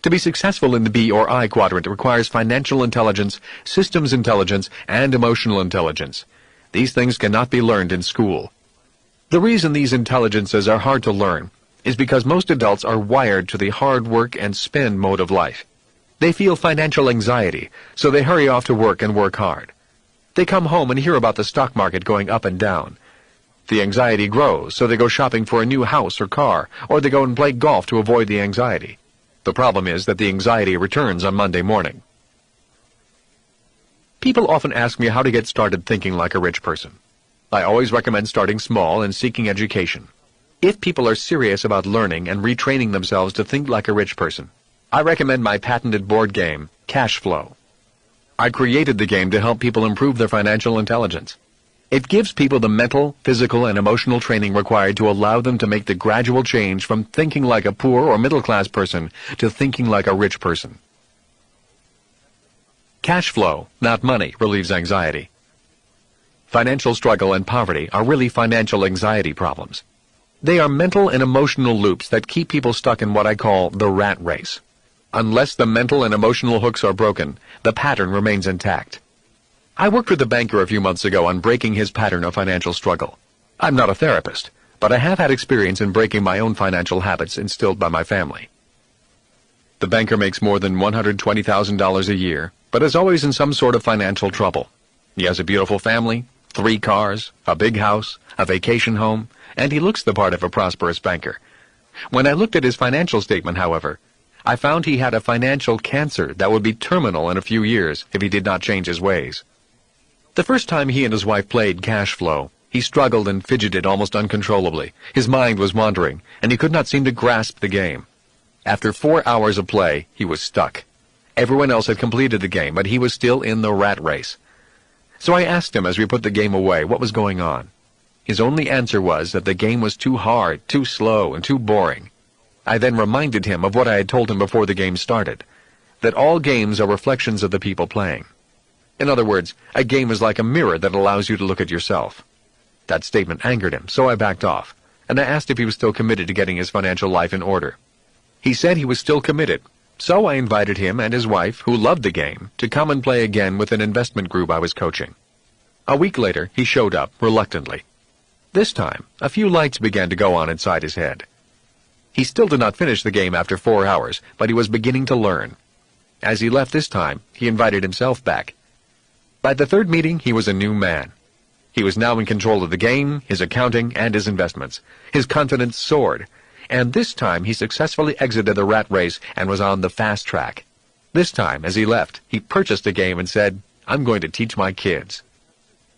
To be successful in the B or I quadrant requires financial intelligence, systems intelligence, and emotional intelligence. These things cannot be learned in school. The reason these intelligences are hard to learn is because most adults are wired to the hard work and spend mode of life. They feel financial anxiety, so they hurry off to work and work hard. They come home and hear about the stock market going up and down. The anxiety grows, so they go shopping for a new house or car, or they go and play golf to avoid the anxiety. The problem is that the anxiety returns on Monday morning. People often ask me how to get started thinking like a rich person. I always recommend starting small and seeking education. If people are serious about learning and retraining themselves to think like a rich person, I recommend my patented board game, Cashflow. I created the game to help people improve their financial intelligence. It gives people the mental, physical, and emotional training required to allow them to make the gradual change from thinking like a poor or middle-class person to thinking like a rich person. Cash flow, not money, relieves anxiety. Financial struggle and poverty are really financial anxiety problems. They are mental and emotional loops that keep people stuck in what I call the rat race. Unless the mental and emotional hooks are broken, the pattern remains intact. I worked with a banker a few months ago on breaking his pattern of financial struggle. I'm not a therapist, but I have had experience in breaking my own financial habits instilled by my family. The banker makes more than $120,000 a year, but is always in some sort of financial trouble. He has a beautiful family, 3 cars, a big house, a vacation home, and he looks the part of a prosperous banker. When I looked at his financial statement, however, I found he had a financial cancer that would be terminal in a few years if he did not change his ways. The first time he and his wife played Cashflow, he struggled and fidgeted almost uncontrollably. His mind was wandering, and he could not seem to grasp the game. After 4 hours of play, he was stuck. Everyone else had completed the game, but he was still in the rat race. So I asked him as we put the game away what was going on. His only answer was that the game was too hard, too slow, and too boring. I then reminded him of what I had told him before the game started, that all games are reflections of the people playing. In other words, a game is like a mirror that allows you to look at yourself. That statement angered him, so I backed off, and I asked if he was still committed to getting his financial life in order. He said he was still committed, so I invited him and his wife, who loved the game, to come and play again with an investment group I was coaching. A week later, he showed up, reluctantly. This time, a few lights began to go on inside his head. He still did not finish the game after 4 hours, but he was beginning to learn. As he left this time, he invited himself back. By the 3rd meeting, he was a new man. He was now in control of the game, his accounting, and his investments. His confidence soared, and this time he successfully exited the rat race and was on the fast track. This time, as he left, he purchased the game and said, "I'm going to teach my kids."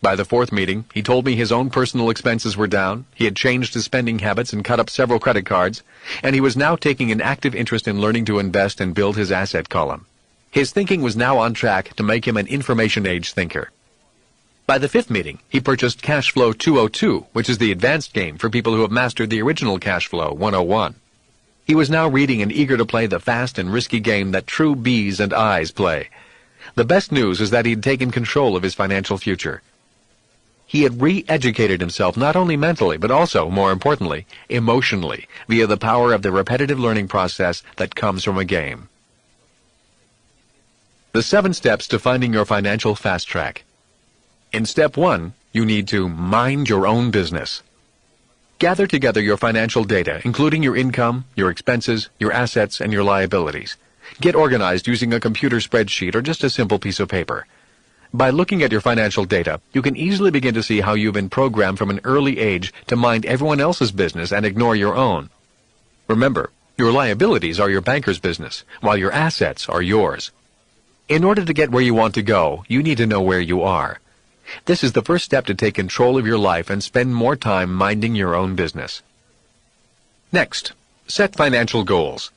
By the 4th meeting, he told me his own personal expenses were down, he had changed his spending habits and cut up several credit cards, and he was now taking an active interest in learning to invest and build his asset column. His thinking was now on track to make him an information age thinker. By the 5th meeting, he purchased Cashflow 202, which is the advanced game for people who have mastered the original Cashflow 101. He was now reading and eager to play the fast and risky game that true B's and I's play. The best news is that he had taken control of his financial future. He had re-educated himself not only mentally, but also, more importantly, emotionally, via the power of the repetitive learning process that comes from a game. The 7 steps to finding your financial fast track. In step 1, you need to mind your own business. Gather together your financial data, including your income, your expenses, your assets, and your liabilities. Get organized using a computer spreadsheet or just a simple piece of paper. By looking at your financial data, you can easily begin to see how you've been programmed from an early age to mind everyone else's business and ignore your own. Remember, your liabilities are your banker's business, while your assets are yours. In order to get where you want to go, you need to know where you are. This is the first step to take control of your life and spend more time minding your own business. Next, set financial goals.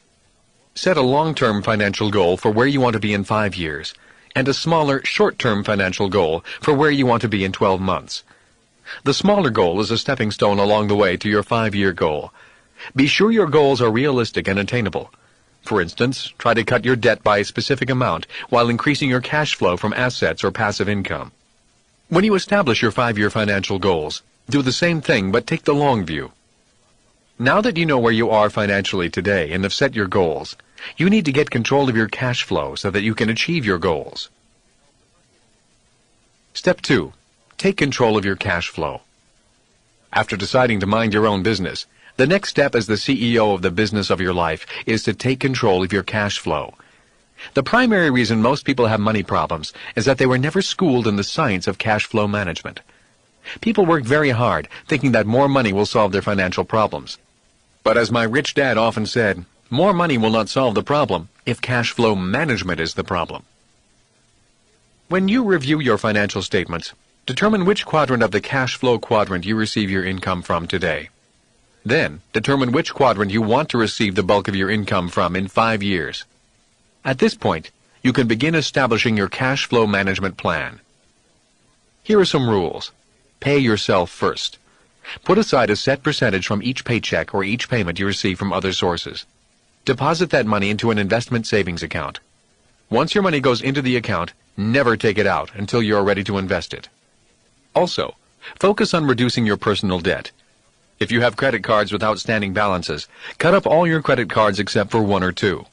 Set a long-term financial goal for where you want to be in 5 years, and a smaller, short-term financial goal for where you want to be in 12 months. The smaller goal is a stepping stone along the way to your 5-year goal. Be sure your goals are realistic and attainable. For instance, try to cut your debt by a specific amount while increasing your cash flow from assets or passive income. When you establish your 5-year financial goals, do the same thing but take the long view. Now that you know where you are financially today and have set your goals, you need to get control of your cash flow so that you can achieve your goals. Step 2. Take control of your cash flow. After deciding to mind your own business, the next step as the CEO of the business of your life is to take control of your cash flow. The primary reason most people have money problems is that they were never schooled in the science of cash flow management. People work very hard thinking that more money will solve their financial problems. But as my rich dad often said, more money will not solve the problem if cash flow management is the problem. When you review your financial statements, determine which quadrant of the cash flow quadrant you receive your income from today. Then, determine which quadrant you want to receive the bulk of your income from in 5 years. At this point, you can begin establishing your cash flow management plan. Here are some rules. Pay yourself first. Put aside a set percentage from each paycheck or each payment you receive from other sources. Deposit that money into an investment savings account. Once your money goes into the account, never take it out until you are ready to invest it. Also, focus on reducing your personal debt. If you have credit cards with outstanding balances, cut up all your credit cards except for 1 or 2.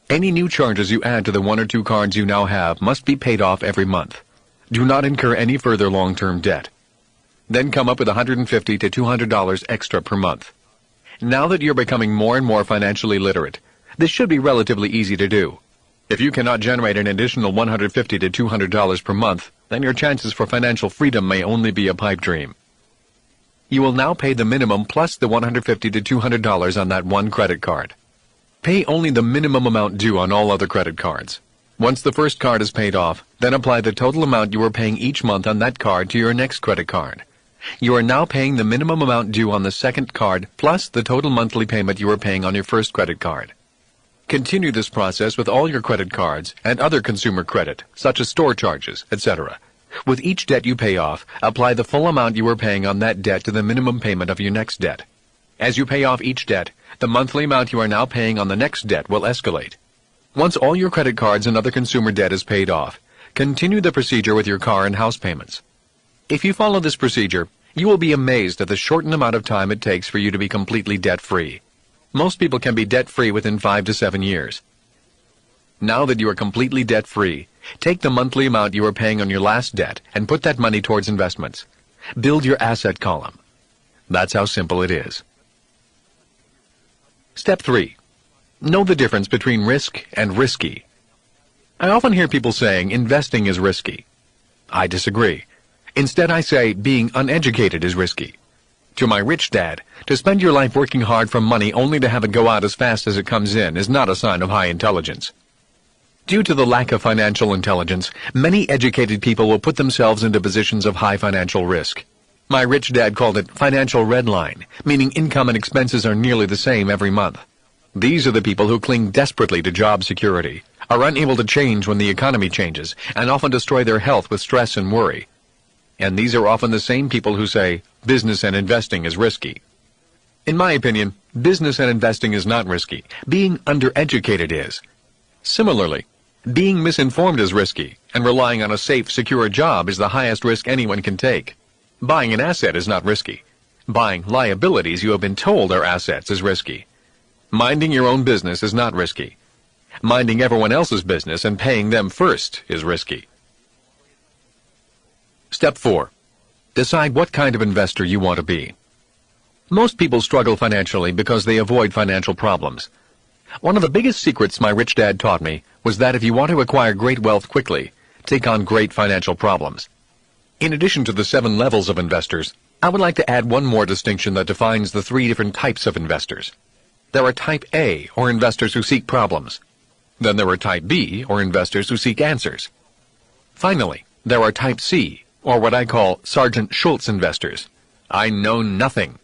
Any new charges you add to the 1 or 2 cards you now have must be paid off every month. Do not incur any further long-term debt. Then come up with $150 to $200 extra per month. Now that you're becoming more and more financially literate, this should be relatively easy to do. If you cannot generate an additional $150 to $200 per month, then your chances for financial freedom may only be a pipe dream. You will now pay the minimum plus the $150 to $200 on that one credit card. Pay only the minimum amount due on all other credit cards. Once the first card is paid off, then apply the total amount you are paying each month on that card to your next credit card. You are now paying the minimum amount due on the second card plus the total monthly payment you were paying on your first credit card. Continue this process with all your credit cards and other consumer credit, such as store charges, etc. With each debt you pay off, apply the full amount you were paying on that debt to the minimum payment of your next debt. As you pay off each debt, the monthly amount you are now paying on the next debt will escalate. Once all your credit cards and other consumer debt is paid off, continue the procedure with your car and house payments. If you follow this procedure, you will be amazed at the shortened amount of time it takes for you to be completely debt-free. Most people can be debt-free within 5 to 7 years. Now that you are completely debt-free, take the monthly amount you are paying on your last debt and put that money towards investments. Build your asset column. That's how simple it is. Step 3. Know the difference between risk and risky. I often hear people saying investing is risky. I disagree. Instead, I say being uneducated is risky. To my rich dad, to spend your life working hard for money only to have it go out as fast as it comes in is not a sign of high intelligence. Due to the lack of financial intelligence, many educated people will put themselves into positions of high financial risk. My rich dad called it financial red line, meaning income and expenses are nearly the same every month. These are the people who cling desperately to job security, are unable to change when the economy changes, and often destroy their health with stress and worry. And these are often the same people who say, business and investing is risky. In my opinion, business and investing is not risky. Being undereducated is. Similarly, being misinformed is risky, and relying on a safe, secure job is the highest risk anyone can take. Buying an asset is not risky. Buying liabilities you have been told are assets is risky. Minding your own business is not risky. Minding everyone else's business and paying them first is risky. Step 4. Decide what kind of investor you want to be. Most people struggle financially because they avoid financial problems. One of the biggest secrets my rich dad taught me was that if you want to acquire great wealth quickly, take on great financial problems. In addition to the 7 levels of investors, I would like to add one more distinction that defines the 3 different types of investors. There are Type A, or investors who seek problems. Then there are Type B, or investors who seek answers. Finally, there are Type C, or what I call Sergeant Schultz investors. I know nothing.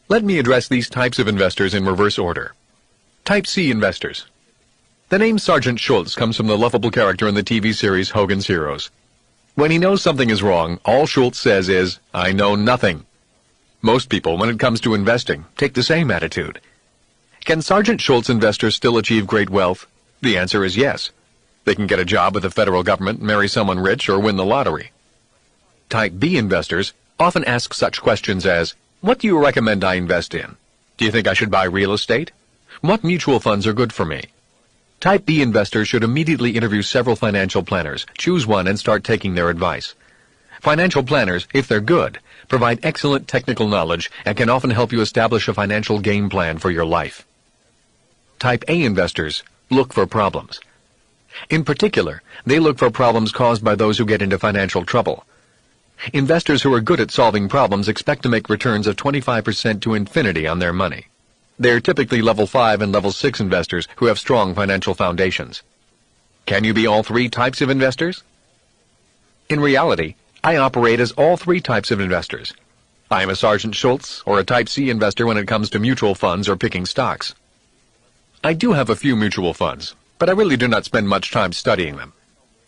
Let me address these types of investors in reverse order. Type C investors. The name Sergeant Schultz comes from the lovable character in the TV series Hogan's Heroes. When he knows something is wrong, all Schultz says is, "I know nothing." Most people, when it comes to investing, take the same attitude. Can Sergeant Schultz investors still achieve great wealth? The answer is yes. They can get a job with the federal government, marry someone rich, or win the lottery. Type B investors often ask such questions as, what do you recommend I invest in? Do you think I should buy real estate? What mutual funds are good for me? Type B investors should immediately interview several financial planners, choose one, and start taking their advice. Financial planners, if they're good, provide excellent technical knowledge and can often help you establish a financial game plan for your life. Type A investors look for problems. In particular, they look for problems caused by those who get into financial trouble. Investors who are good at solving problems expect to make returns of 25% to infinity on their money. They're typically level 5 and level 6 investors who have strong financial foundations. Can you be all three types of investors? In reality, I operate as all three types of investors. I am a Sergeant Schultz or a Type C investor when it comes to mutual funds or picking stocks. I do have a few mutual funds, but I really do not spend much time studying them.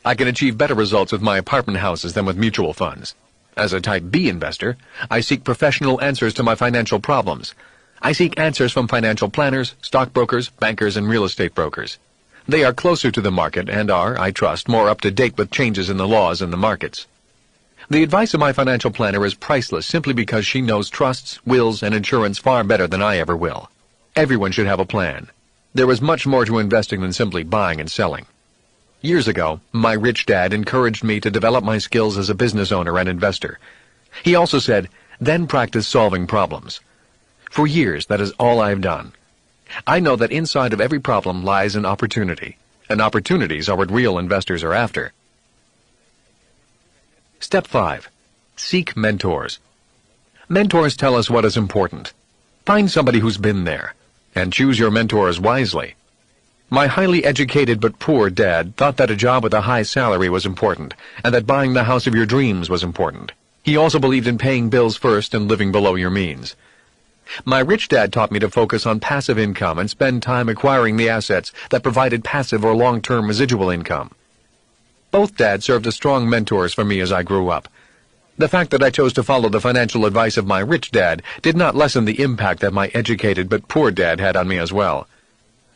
I can achieve better results with my apartment houses than with mutual funds. As a Type B investor, I seek professional answers to my financial problems. I seek answers from financial planners, stockbrokers, bankers, and real estate brokers. They are closer to the market and are, I trust, more up to date with changes in the laws and the markets. The advice of my financial planner is priceless simply because she knows trusts, wills, and insurance far better than I ever will. Everyone should have a plan. There is much more to investing than simply buying and selling. Years ago, my rich dad encouraged me to develop my skills as a business owner and investor. He also said, then practice solving problems. For years, that is all I've done. I know that inside of every problem lies an opportunity, and opportunities are what real investors are after. Step 5. Seek mentors. Mentors tell us what is important. Find somebody who's been there, and choose your mentors wisely. My highly educated but poor dad thought that a job with a high salary was important, and that buying the house of your dreams was important. He also believed in paying bills first and living below your means. My rich dad taught me to focus on passive income and spend time acquiring the assets that provided passive or long-term residual income. Both dads served as strong mentors for me as I grew up. The fact that I chose to follow the financial advice of my rich dad did not lessen the impact that my educated but poor dad had on me as well.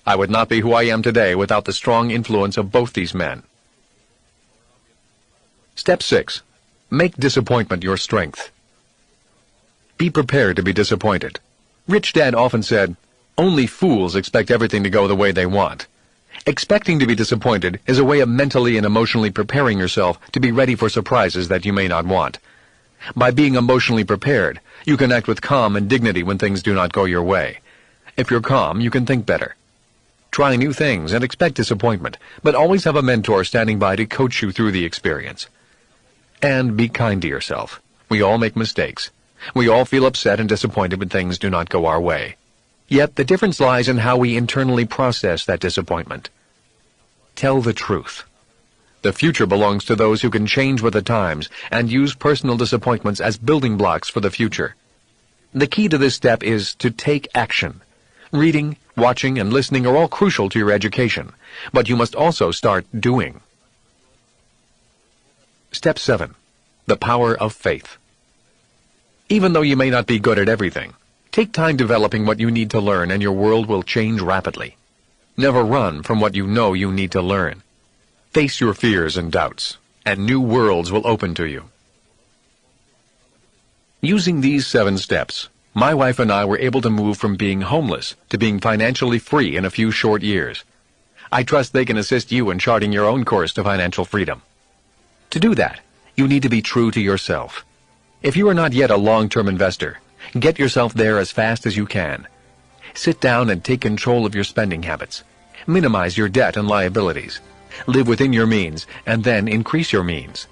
I would not be who I am today without the strong influence of both these men. Step 6. Make disappointment your strength. Be prepared to be disappointed. Rich Dad often said, only fools expect everything to go the way they want. Expecting to be disappointed is a way of mentally and emotionally preparing yourself to be ready for surprises that you may not want. By being emotionally prepared, you can act with calm and dignity when things do not go your way. If you're calm, you can think better. Try new things and expect disappointment, but always have a mentor standing by to coach you through the experience. And be kind to yourself. We all make mistakes. We all feel upset and disappointed when things do not go our way. Yet the difference lies in how we internally process that disappointment. Tell the truth. The future belongs to those who can change with the times and use personal disappointments as building blocks for the future. The key to this step is to take action. Reading, watching, and listening are all crucial to your education, but you must also start doing. Step 7. The power of faith. Even though you may not be good at everything, take time developing what you need to learn and your world will change rapidly. Never run from what you know you need to learn. Face your fears and doubts, and new worlds will open to you. Using these 7 steps, my wife and I were able to move from being homeless to being financially free in a few short years. I trust they can assist you in charting your own course to financial freedom. To do that, you need to be true to yourself. If you are not yet a long-term investor, get yourself there as fast as you can. Sit down and take control of your spending habits. Minimize your debt and liabilities. Live within your means, and then increase your means.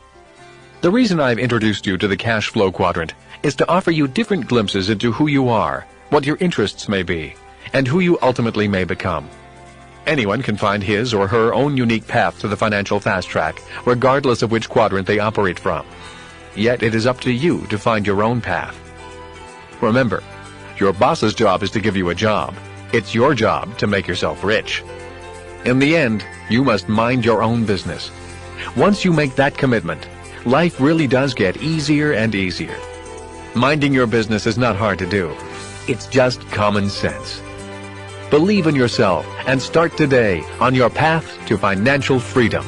The reason I've introduced you to the Cashflow Quadrant is to offer you different glimpses into who you are, what your interests may be, and who you ultimately may become. Anyone can find his or her own unique path to the financial fast track, regardless of which quadrant they operate from. Yet it is up to you to find your own path. Remember, your boss's job is to give you a job. It's your job to make yourself rich. In the end, you must mind your own business. Once you make that commitment, life really does get easier and easier. Minding your business is not hard to do. It's just common sense. Believe in yourself and start today on your path to financial freedom.